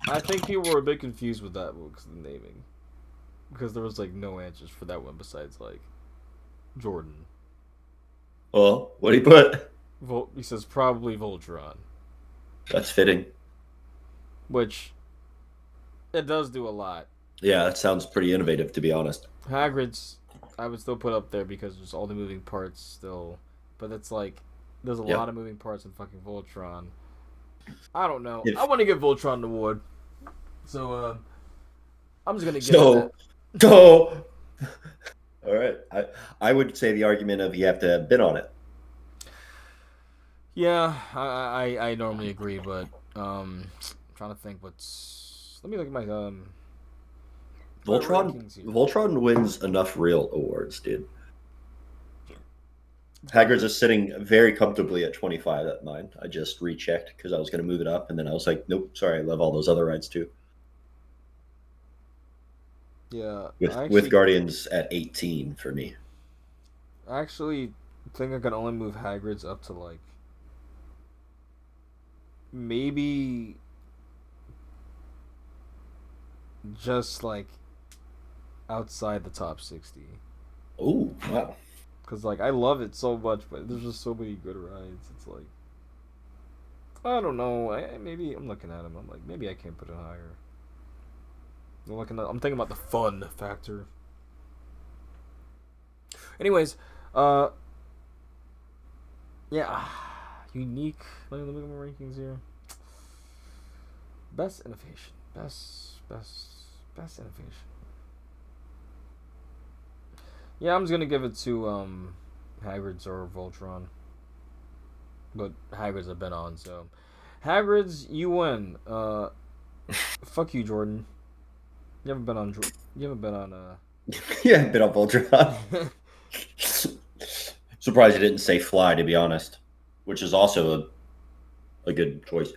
S3: I think people were a bit confused with that one because of the naming. Because there was like no answers for that one besides like Jordan.
S1: Well, what did he put?
S3: He says probably Voltron.
S1: That's fitting.
S3: Which it does do a lot.
S1: Yeah, that sounds pretty innovative, to be honest.
S3: Hagrid's I would still put up there because there's all the moving parts still, but it's like there's a lot of moving parts in fucking Voltron. I don't know. I want to give Voltron an award, so I'm just gonna give it that.
S1: Go. All right, I would say the argument of you have to have been on it.
S3: Yeah, I normally agree, but I'm trying to think what's. Let me look at my
S1: Voltron wins enough real awards, dude. Hagrid's is sitting very comfortably at 25 at mine. I just rechecked because I was going to move it up, and then I was like, nope, sorry, I love all those other rides too.
S3: Yeah.
S1: With Guardians at 18 for me.
S3: I actually think I could only move Hagrid's up to like maybe just like outside the top 60.
S1: Oh, wow.
S3: Because like I love it so much, but there's just so many good rides. It's like I don't know. Maybe I'm looking at him. I'm like, maybe I can't put it higher. I'm thinking about the fun factor. Anyways, yeah, unique. Let me look at my rankings here. Best innovation. Best innovation. Yeah, I'm just gonna give it to Hagrid's or Voltron. But Hagrid's have been on, so Hagrid's, you win. Fuck you, Jordan. You haven't been on. You haven't been on.
S1: You haven't been on Voltron. Surprised you didn't say Fly, to be honest, which is also a good choice.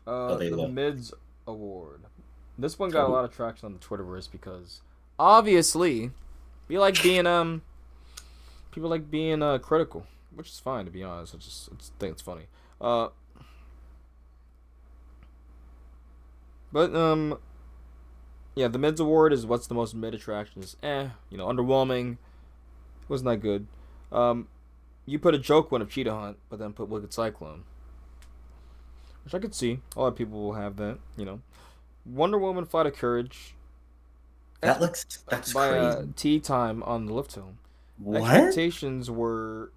S3: The Mids Award. This one got a lot of traction on the Twitterverse because obviously people like being critical, which is fine, to be honest. I think it's funny. But yeah, the Mids Award is what's the most mid attractions. Underwhelming. Wasn't that good. You put a joke one of Cheetah Hunt, but then put Wicked Cyclone, which I could see. A lot of people will have that. Wonder Woman Flight of Courage.
S1: That's
S3: by
S1: crazy.
S3: Tea Time on the Lift Home.
S1: What?
S3: Expectations were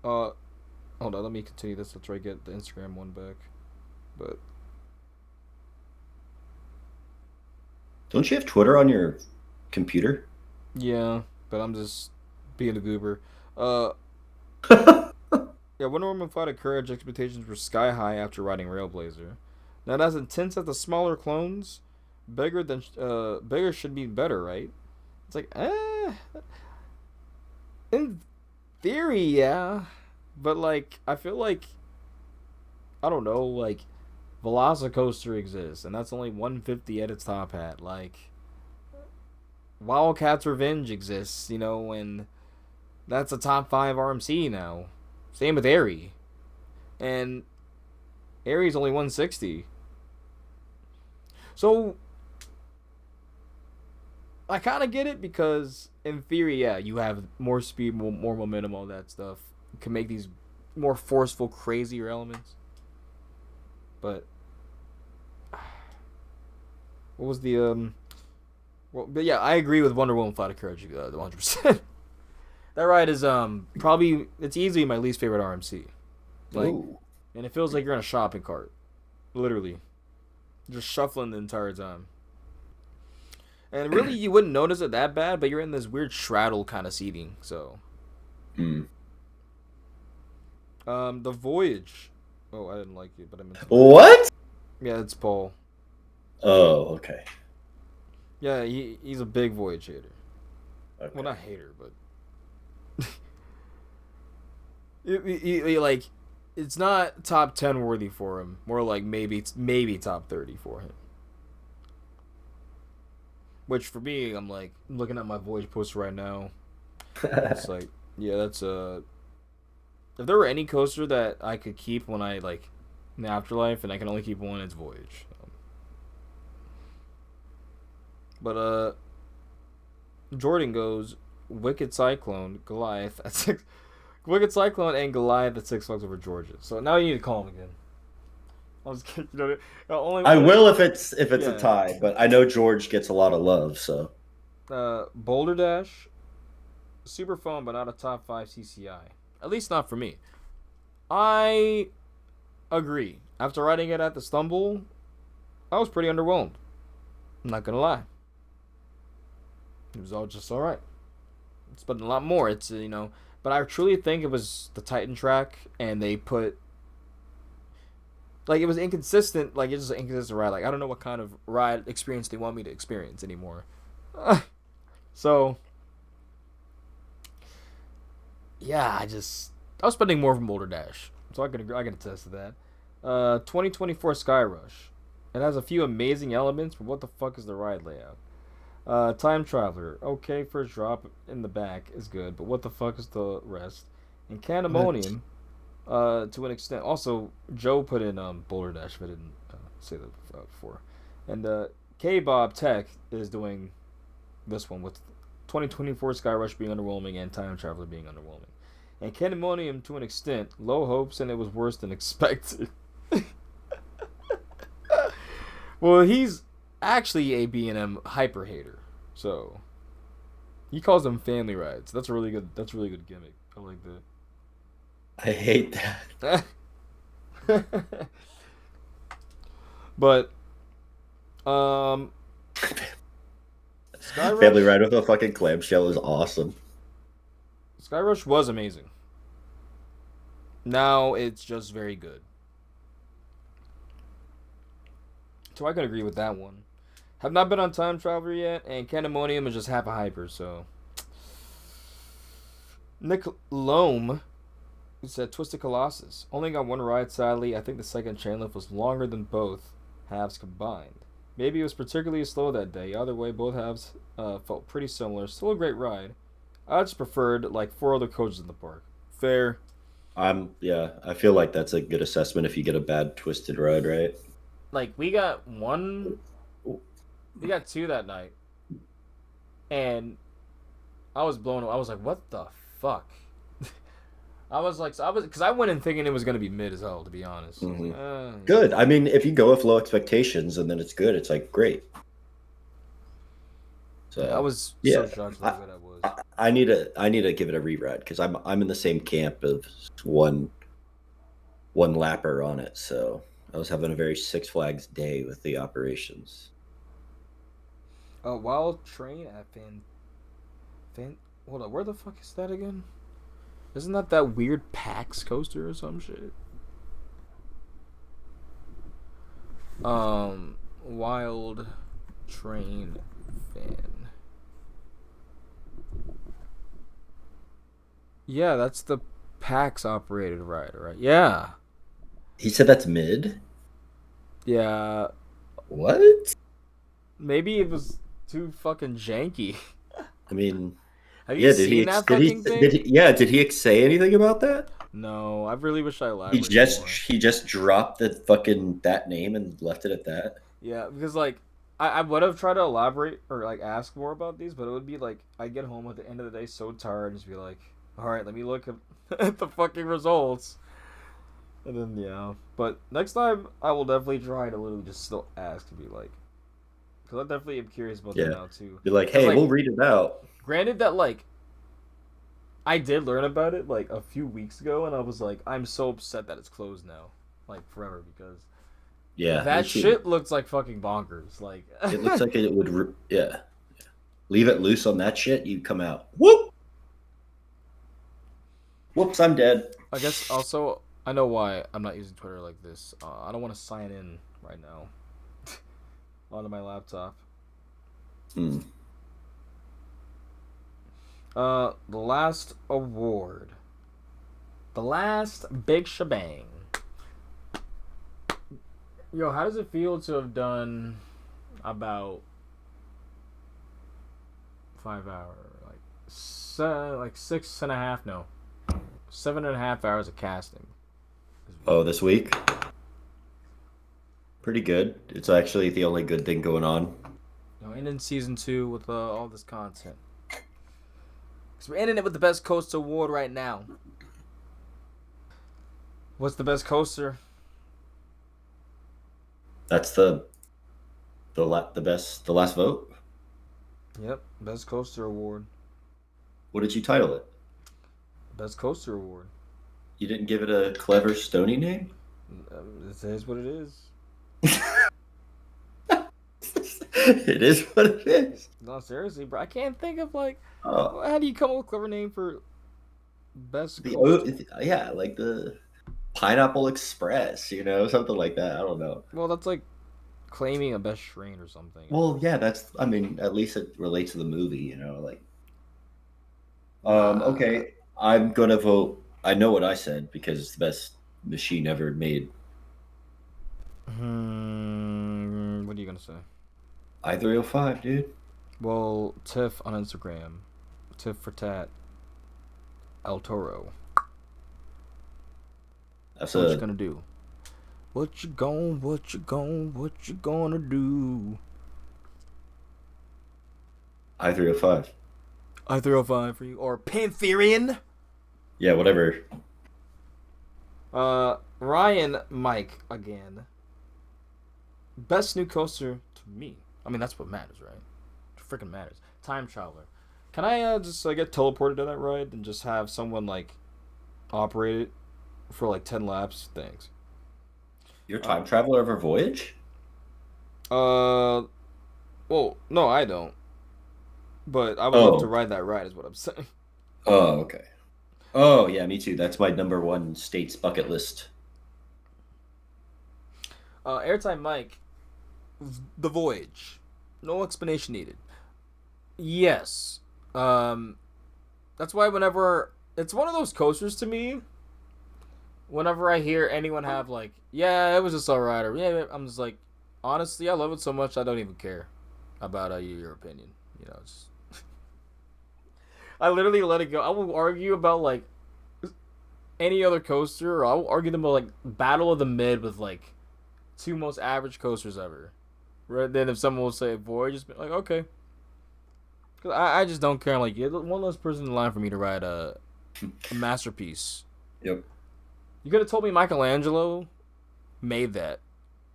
S3: hold on, let me continue this. Let's try to get the Instagram one back. But
S1: don't you have Twitter on your computer?
S3: Yeah, but I'm just being a goober. Yeah, Wonder Woman Flight of Courage expectations were sky high after riding Railblazer. Not as intense as the smaller clones. Bigger should be better, right? It's like, in theory, yeah. But, like, I feel like, I don't know, like, Velocicoaster exists, and that's only 150 at its top hat. Like, Wildcat's Revenge exists, and that's a top 5 RMC now. Same with Airy. And Airy's only 160. So I kind of get it because in theory, yeah, you have more speed, more momentum, all that stuff. You can make these more forceful, crazier elements. But what was the but yeah, I agree with Wonder Woman Flight of Courage 100%. That ride is probably, it's easily my least favorite RMC. Like, ooh. And it feels like you're in a shopping cart, literally, just shuffling the entire time. And really, you wouldn't notice it that bad, but you're in this weird straddle kind of seating. So, the Voyage. Oh, I didn't like it, but I meant.
S1: What?
S3: Yeah, it's Paul.
S1: Oh, okay.
S3: Yeah, he's a big Voyage hater. Okay. Well, not hater, but. Like, it's not top 10 worthy for him. More like maybe top 30 for him. Which for me, I'm like looking at my Voyage poster right now. It's like, yeah, that's if there were any coaster that I could keep when I like in the afterlife, and I can only keep one, it's Voyage. But Jordan goes Wicked Cyclone, Goliath at 6. Wicked Cyclone and Goliath at 6 Flags Over Georgia. So now you need to call him again. I was kidding.
S1: I will if it's a tie, but I know George gets a lot of love. So
S3: Boulder Dash, super fun, but not a top 5 CCI. At least not for me. I agree. After riding it at the Stumble, I was pretty underwhelmed. I'm not gonna lie. It was all just all right. It's been a lot more. It's but I truly think it was the Titan track, and they put Like, it was inconsistent. Like, it's just an inconsistent ride. Like, I don't know what kind of ride experience they want me to experience anymore. So, yeah, I was spending more from Boulder Dash. So I can attest to that. 2024 Sky Rush. It has a few amazing elements, but what the fuck is the ride layout? Time Traveler. Okay, first drop in the back is good, but what the fuck is the rest? And Candemonium, to an extent. Also, Joe put in Boulder Dash, but I didn't say that before. And K-Bob Tech is doing this one with 2024 Sky Rush being underwhelming and Time Traveler being underwhelming. And Candemonium, to an extent, low hopes, and it was worse than expected. Well, he's actually a B&M hyper hater, so he calls them family rides. That's a really good gimmick. I like that.
S1: I hate that.
S3: But
S1: Family ride with a fucking clamshell is awesome.
S3: Sky Rush was amazing. Now it's just very good. So I can agree with that one. Have not been on Time Traveler yet, and Candemonium is just half a hyper, so. Nick Loam said Twisted Colossus. Only got one ride, sadly. I think the second chain lift was longer than both halves combined. Maybe it was particularly slow that day. Either way, both halves felt pretty similar. Still a great ride. I just preferred like 4 other coaches in the park. Fair.
S1: I feel like that's a good assessment if you get a bad twisted ride, right?
S3: Like, we got 2 that night, and I was blown away. I was like, what the fuck? Because I went in thinking it was going to be mid as hell, to be honest.
S1: Mm-hmm. Good. I mean, if you go with low expectations and then it's good, it's like, great. So
S3: I was so shocked how good I was.
S1: I need to give it a reride because I'm in the same camp of one lapper on it, so I was having a very Six Flags day with the operations.
S3: Wild Train at hold on, where the fuck is that again? Isn't that weird PAX coaster or some shit? Wild Train Fan. Yeah, that's the PAX operated ride, right? Yeah.
S1: He said that's mid?
S3: Yeah.
S1: What?
S3: Maybe it was too fucking janky.
S1: I mean,
S3: have you seen that fucking thing?
S1: Did he say anything about that?
S3: No, I really wish I lied.
S1: He just dropped that name and left it at that.
S3: Yeah, because like I would have tried to elaborate or like ask more about these, but it would be like I get home at the end of the day so tired and just be like, all right, let me look at the fucking results. And then, yeah. But next time, I will definitely try to literally just still ask to be like... Because I definitely am curious about that now, too.
S1: Be like, hey, we'll read it out.
S3: Granted that, like... I did learn about it, like, a few weeks ago, and I was like, I'm so upset that it's closed now. Like, forever, because...
S1: Yeah.
S3: That shit looks like fucking bonkers. Like...
S1: It looks like it would... Yeah. Leave it loose on that shit, you come out. Whoop! Whoops, I'm dead.
S3: I guess also... I know why I'm not using Twitter like this. I don't want to sign in right now onto my laptop. The last award. The last big shebang. Yo, how does it feel to have done about 5 hours? Like 6.5, no. 7.5 hours of casting.
S1: Oh, this week? Pretty good. It's actually the only good thing going on.
S3: And in season 2 with all this content. Because we're ending it with the best coaster award right now. What's the best coaster?
S1: That's the last vote?
S3: Yep, best coaster award.
S1: What did you title it?
S3: Best coaster award.
S1: You didn't give it a clever Stony name?
S3: It is what it is.
S1: It is what it is.
S3: No, seriously, bro. I can't think of how do you come up with a clever name for best coaster?
S1: Yeah, like the Pineapple Express, something like that. I don't know.
S3: Well, that's like claiming a best strain or something.
S1: Well, yeah, at least it relates to the movie, like. Okay, I'm gonna vote. I know what I said because it's the best machine ever made.
S3: What are you gonna say?
S1: I-305, dude.
S3: Well, Tiff on Instagram. Tiff for Tat. El Toro.
S1: That's
S3: what you gonna do? What you gonna do?
S1: I-305.
S3: I-305 for you. Or Pantherian?
S1: Yeah, whatever.
S3: Ryan Mike again. Best new coaster to me. I mean, that's what matters, right? It freaking matters. Time Traveler. Can I just get teleported to that ride and just have someone operate it for 10 laps? Thanks.
S1: You're Time Traveler over Voyage?
S3: Well, no, I don't. But I would love to ride that ride, is what I'm saying.
S1: Oh, okay. Oh, yeah, me too. That's my number one state's bucket list.
S3: Airtime Mike, The Voyage. No explanation needed. Yes. That's why whenever... It's one of those coasters to me. Whenever I hear anyone have yeah, it was just alright, or yeah, I'm just honestly, I love it so much I don't even care about your opinion. It's... I literally let it go. I will argue about any other coaster, or I will argue them about Battle of the Mid with two most average coasters ever. Right then, if someone will say Voyage, just be okay. Cause I just don't care. I'm you're one less person in line for me to ride a masterpiece.
S1: Yep.
S3: You could have told me Michelangelo made that,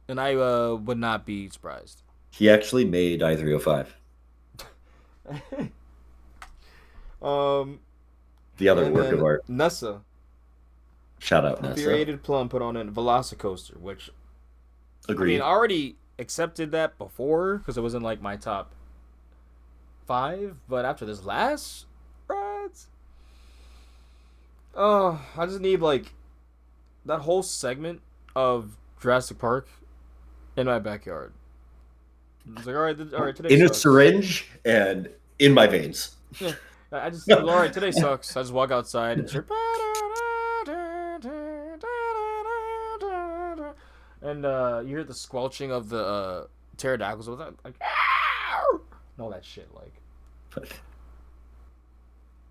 S3: and I would not be surprised.
S1: He actually made I-305. The other work of art.
S3: Nessa.
S1: Shout out Nessa.
S3: Infuriated Plum put on a Velocicoaster, which
S1: agreed.
S3: I mean, I already accepted that before because it was in my top 5, but after this last rides, I just need that whole segment of Jurassic Park in my backyard. It's all right, today
S1: in
S3: sucks.
S1: A syringe and in my veins.
S3: Yeah, I just all right. Today sucks. I just walk outside and chirp. And you hear the squelching of the pterodactyls with that, and all that shit.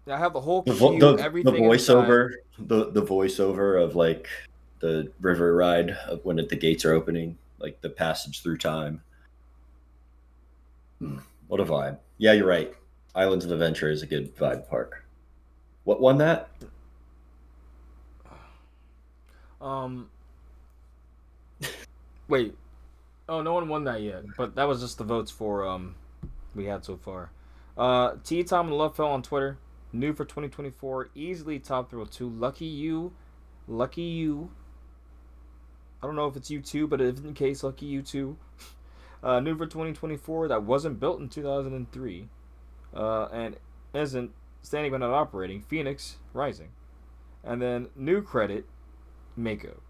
S3: I have the whole queue, everything.
S1: The voiceover, the voiceover of the river ride of when the gates are opening, the passage through time. What a vibe! Yeah, you're right. Islands of Adventure is a good vibe park. What won that?
S3: Wait. Oh, no one won that yet. But that was just the votes for we had so far. T. Tom and Love Fell on Twitter. New for 2024. Easily top 302. Lucky you. Lucky you. I don't know if it's you too, but if in case, lucky you too. New for 2024 that wasn't built in 2003. And isn't standing but not operating. Phoenix Rising. And then new credit, Mako.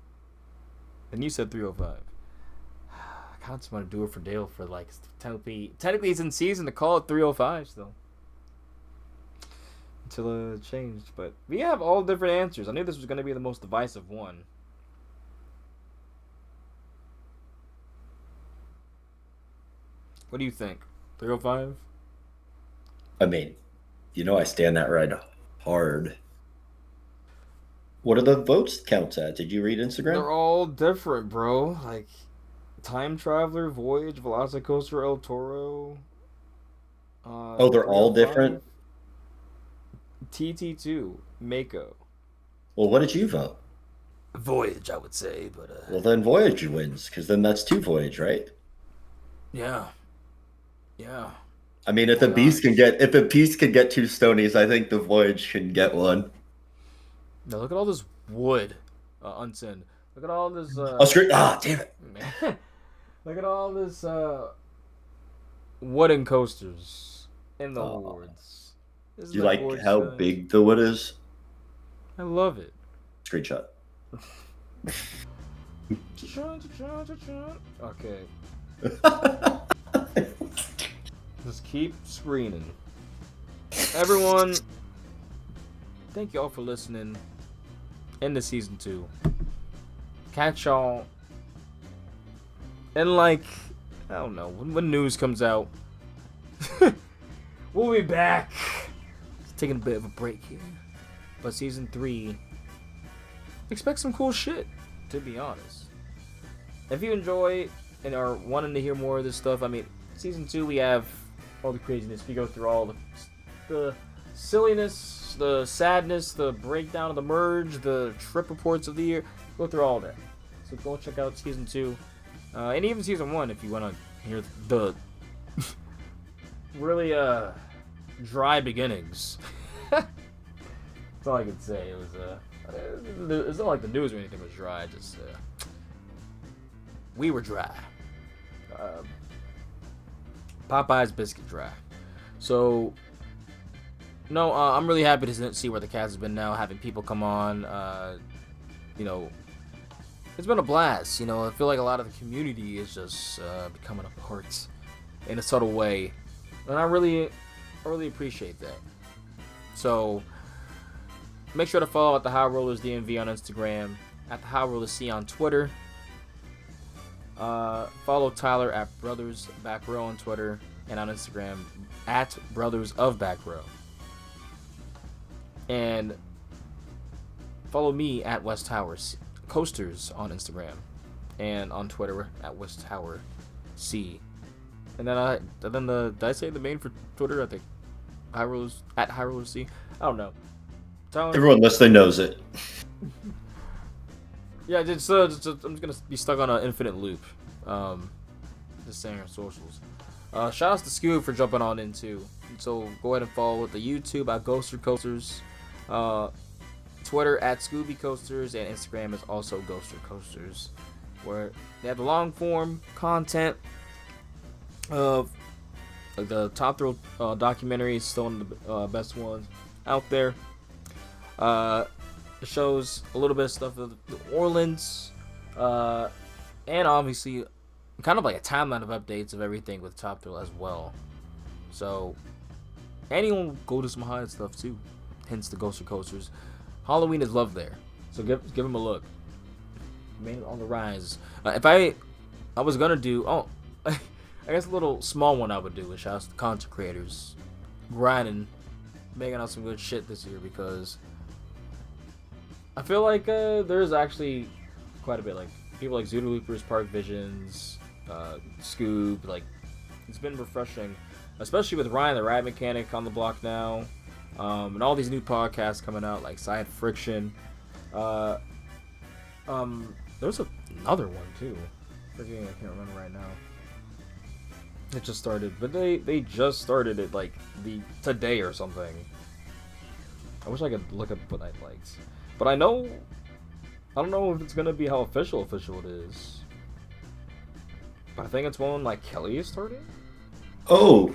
S3: And you said 305. I kind of just want to do it for Dale for technically it's in season to call it 305 still. Until it changed. But we have all different answers. I knew this was going to be the most divisive one. What do you think? 305?
S1: I mean, I stand that ride hard. What are the votes counts at? Did you read Instagram?
S3: They're all different, bro. Time Traveler, Voyage, Velocicoaster, El Toro.
S1: They're all different?
S3: TT2, Mako.
S1: Well, what did you vote?
S3: Voyage, I would say, but...
S1: Well, then Voyage wins, because then that's 2 Voyage, right?
S3: Yeah. Yeah.
S1: I mean, if the Beast can get 2 Stonies, I think the Voyage can get 1.
S3: Now look at all this wood, unsend. Look at all this.
S1: Damn it!
S3: Look at all this wooden coasters in the woods.
S1: Do you like how big the wood is?
S3: I love it.
S1: Screenshot.
S3: Okay. Just keep screening. Everyone, thank y'all for listening. Into season 2. Catch y'all. And I don't know, when news comes out, we'll be back. Just taking a bit of a break here. But season 3, expect some cool shit, to be honest. If you enjoy and are wanting to hear more of this stuff, I mean, season 2 we have all the craziness. We go through all the silliness, the sadness, the breakdown of the merge, the trip reports of the year. Go through all that. So go check out season 2, and even season 1 if you want to hear the really dry beginnings. That's all I can say. It was it's not like the news or anything was dry. Just we were dry. Popeye's biscuit dry. So no, I'm really happy to see where the cast has been now, having people come on. It's been a blast. I feel like a lot of the community is just becoming a part in a subtle way, and I really appreciate that. So make sure to follow at the High Rollers DMV on Instagram, at the High Rollers C on Twitter. Follow Tyler at Brothers Back Row on Twitter and on Instagram at Brothers of Back Row. And follow me at West Towers Coasters on Instagram and on Twitter at West Tower C. And then did I say the main for Twitter? I think High Rollers at High Rollers C. I don't know.
S1: Everyone listening knows it.
S3: Yeah, I'm just gonna be stuck on an infinite loop. Just saying our socials. Shout outs to Scoob for jumping on in too. So go ahead and follow the YouTube at Ghoster Coasters, Twitter at Scooby Coasters, and Instagram is also Ghoster Coasters, where they have the long form content of the Top Thrill documentary is still one of the best ones out there. It shows a little bit of stuff of New Orleans, and obviously kind of like a timeline of updates of everything with Top Thrill as well. So anyone go to some high stuff too, hence the Ghoster Coasters. Halloween is love there, so give them a look. Mainly on the rise. If I was gonna do I guess a little small one I would do is shout out to the content creators grinding, making out some good shit this year, because I feel like there's actually quite a bit, like people like Zoodle Loopers, Park Visions, Scoob. Like, it's been refreshing, especially with Ryan the Ride Mechanic on the block now, and all these new podcasts coming out like Side Friction. There's another one too. Forgetting, I can't remember right now. It just started, but they just started it like today or something. I wish I could look up what I liked. But I don't know if it's gonna be how official it is. But I think it's one like Kelly is starting.
S1: Oh,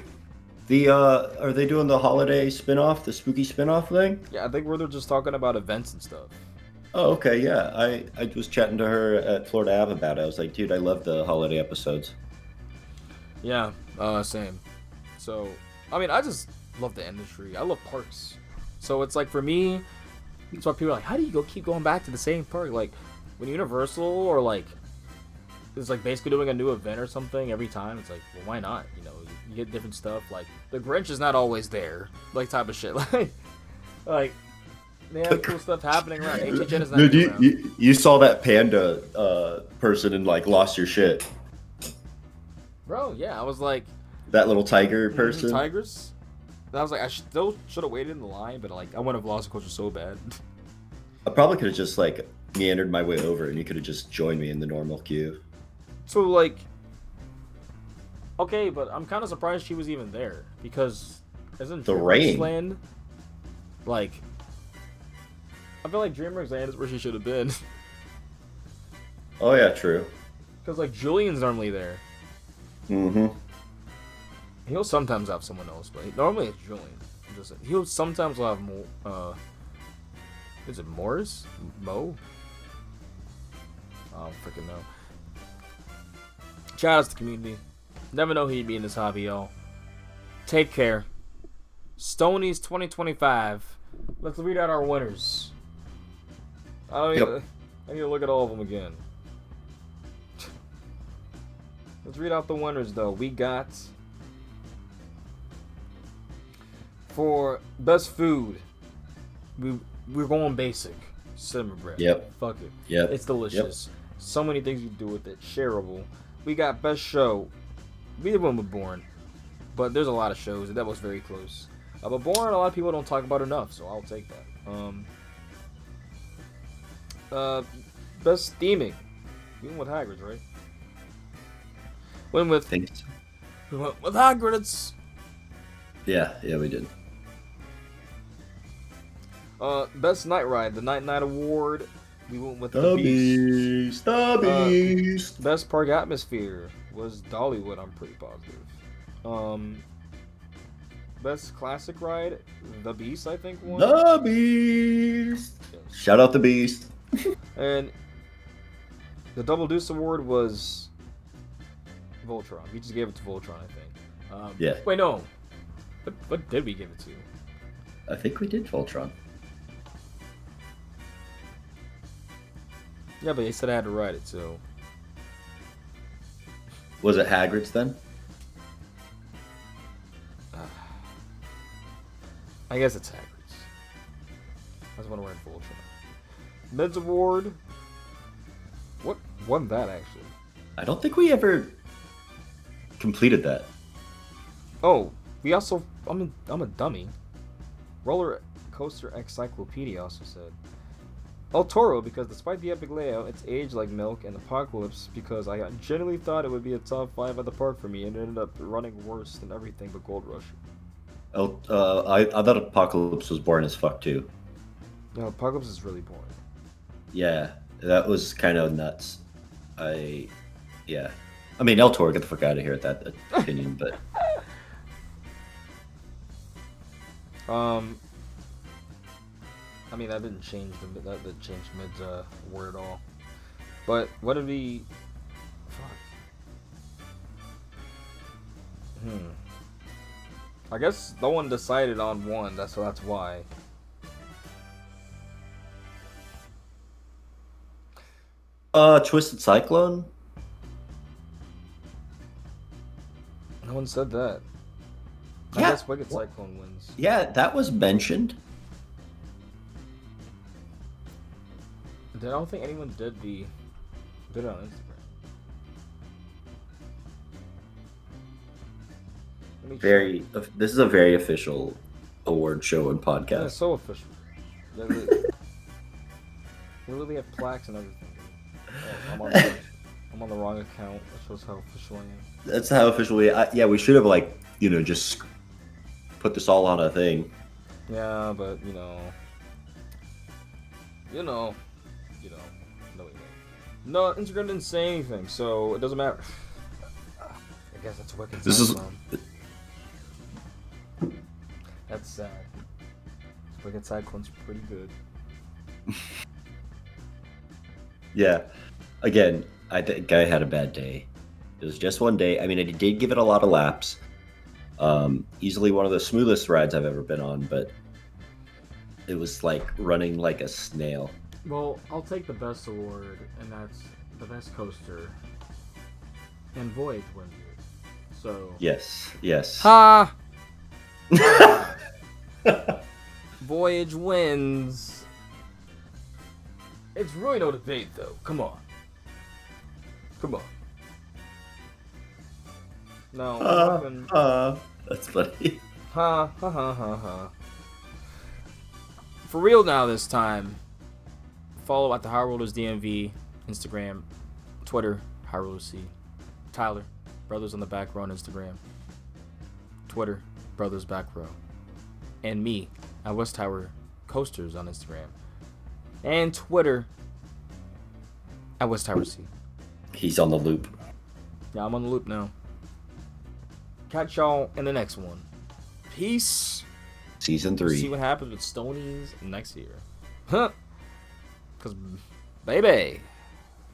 S1: are they doing the holiday spinoff, the spooky spinoff thing?
S3: Yeah, I think where they're just talking about events and stuff.
S1: Oh, okay, yeah. I was chatting to her at Florida Ave about it. I was like, dude, I love the holiday episodes.
S3: Yeah, same. So, I mean, I just love the industry. I love parks. So it's like, for me, that's why people are like, how do you keep going back to the same park? Like, when Universal or like is like basically doing a new event or something every time, it's like, well, why not? You get different stuff. Like, the Grinch is not always there, like, type of shit. Like they have cool stuff happening around. HHN is not.
S1: Dude, you saw that panda person and like lost your shit.
S3: Bro, yeah, I was like,
S1: that little tiger person.
S3: Tigers. And I was like, I still should have waited in the line, but like, I wouldn't have lost a culture so bad.
S1: I probably could have just like meandered my way over, and you could have just joined me in the normal queue.
S3: So like, okay, but I'm kind of surprised she was even there, because isn't
S1: the
S3: DreamWorks
S1: rain
S3: Land, like, I feel like DreamWorks Land is where she should have been.
S1: Oh yeah, true.
S3: Because like Julian's normally there.
S1: Mm-hmm.
S3: He'll sometimes have someone else, but normally it's Julian. He'll sometimes have more. Is it Morris? Mo? I don't freaking know. Shout out to the community. Never know who'd be in this hobby, y'all. Take care. Stonies 2025. Let's read out our winners. I need to look at all of them again. Let's read out the winners, though. We got... For best food, we're going basic. Cinnamon bread.
S1: Yep.
S3: Fuck it.
S1: Yep.
S3: It's delicious. Yep. So many things you do with it. Shareable. We got best show. We went with Born. But there's a lot of shows, and that was very close. But Born, a lot of people don't talk about enough, so I'll take that. Best theming. We went with Hagrid's, right? Went with...
S1: Think so.
S3: We went with Hagrid's.
S1: Yeah, we did.
S3: Best night ride, the Night Award. We went with
S1: the Beast. The Beast.
S3: Best park atmosphere was Dollywood. I'm pretty positive. Best classic ride, the Beast. I think won.
S1: The Beast. Yes. Shout out the Beast.
S3: And the Double Deuce Award was Voltron. We just gave it to Voltron, I think.
S1: Yeah.
S3: Wait, no. What did we give it to?
S1: I think we did Voltron.
S3: Yeah, but he said I had to ride it, so...
S1: Was it Hagrid's then?
S3: I guess it's Hagrid's. I just want to ride Voltron. Mids Award... What won that, actually?
S1: I don't think we ever completed that.
S3: Oh, we also... I'm a dummy. Roller Coaster Encyclopedia also said... El Toro, because despite the epic layout, it's aged like milk, and Apocalypse, because I genuinely thought it would be a top 5 at the park for me, and it ended up running worse than everything but Gold Rush.
S1: I thought Apocalypse was boring as fuck too.
S3: No, Apocalypse is really boring.
S1: Yeah, that was kind of nuts. I mean, El Toro, get the fuck out of here with that opinion, but...
S3: I mean, that didn't change Mid's word at all. But what did we... Fuck. I guess no one decided on one, so that's why.
S1: Twisted Cyclone?
S3: No one said that. I guess Wicked Cyclone wins.
S1: Yeah, that was mentioned.
S3: I don't think anyone did it on Instagram.
S1: This is a very official award show and podcast.
S3: Yeah, it's so official. We literally have plaques and everything. I'm on the wrong account. That shows how official I am.
S1: That's how official we. We should have just put this all on a thing.
S3: Yeah, but no, Instagram didn't say anything, so it doesn't matter. I guess that's Wicked Cyclone. That's sad. Wicked Cyclone's pretty good.
S1: Yeah. Again, I think I had a bad day. It was just one day. I mean, I did give it a lot of laps. Easily one of the smoothest rides I've ever been on, but it was like running like a snail.
S3: Well, I'll take the best award, and that's the best coaster. And Voyage wins it. So.
S1: Yes.
S3: Ha! Voyage wins. It's really no debate, though. Come on. No.
S1: That's funny.
S3: Ha. For real now this time. Follow at the High Rollers DMV, Instagram, Twitter, High Rollers C. Tyler, Brothers on the Back Row on Instagram. Twitter, Brothers Back Row. And me, at West Tower Coasters on Instagram. And Twitter, at West Tower C.
S1: He's on the loop.
S3: Yeah, I'm on the loop now. Catch y'all in the next one. Peace.
S1: Season 3.
S3: See what happens with Stonies next year. Huh. Because, baby.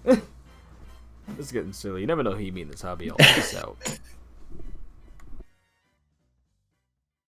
S3: This is getting silly. You never know who you meet in this hobby. I'll peace out.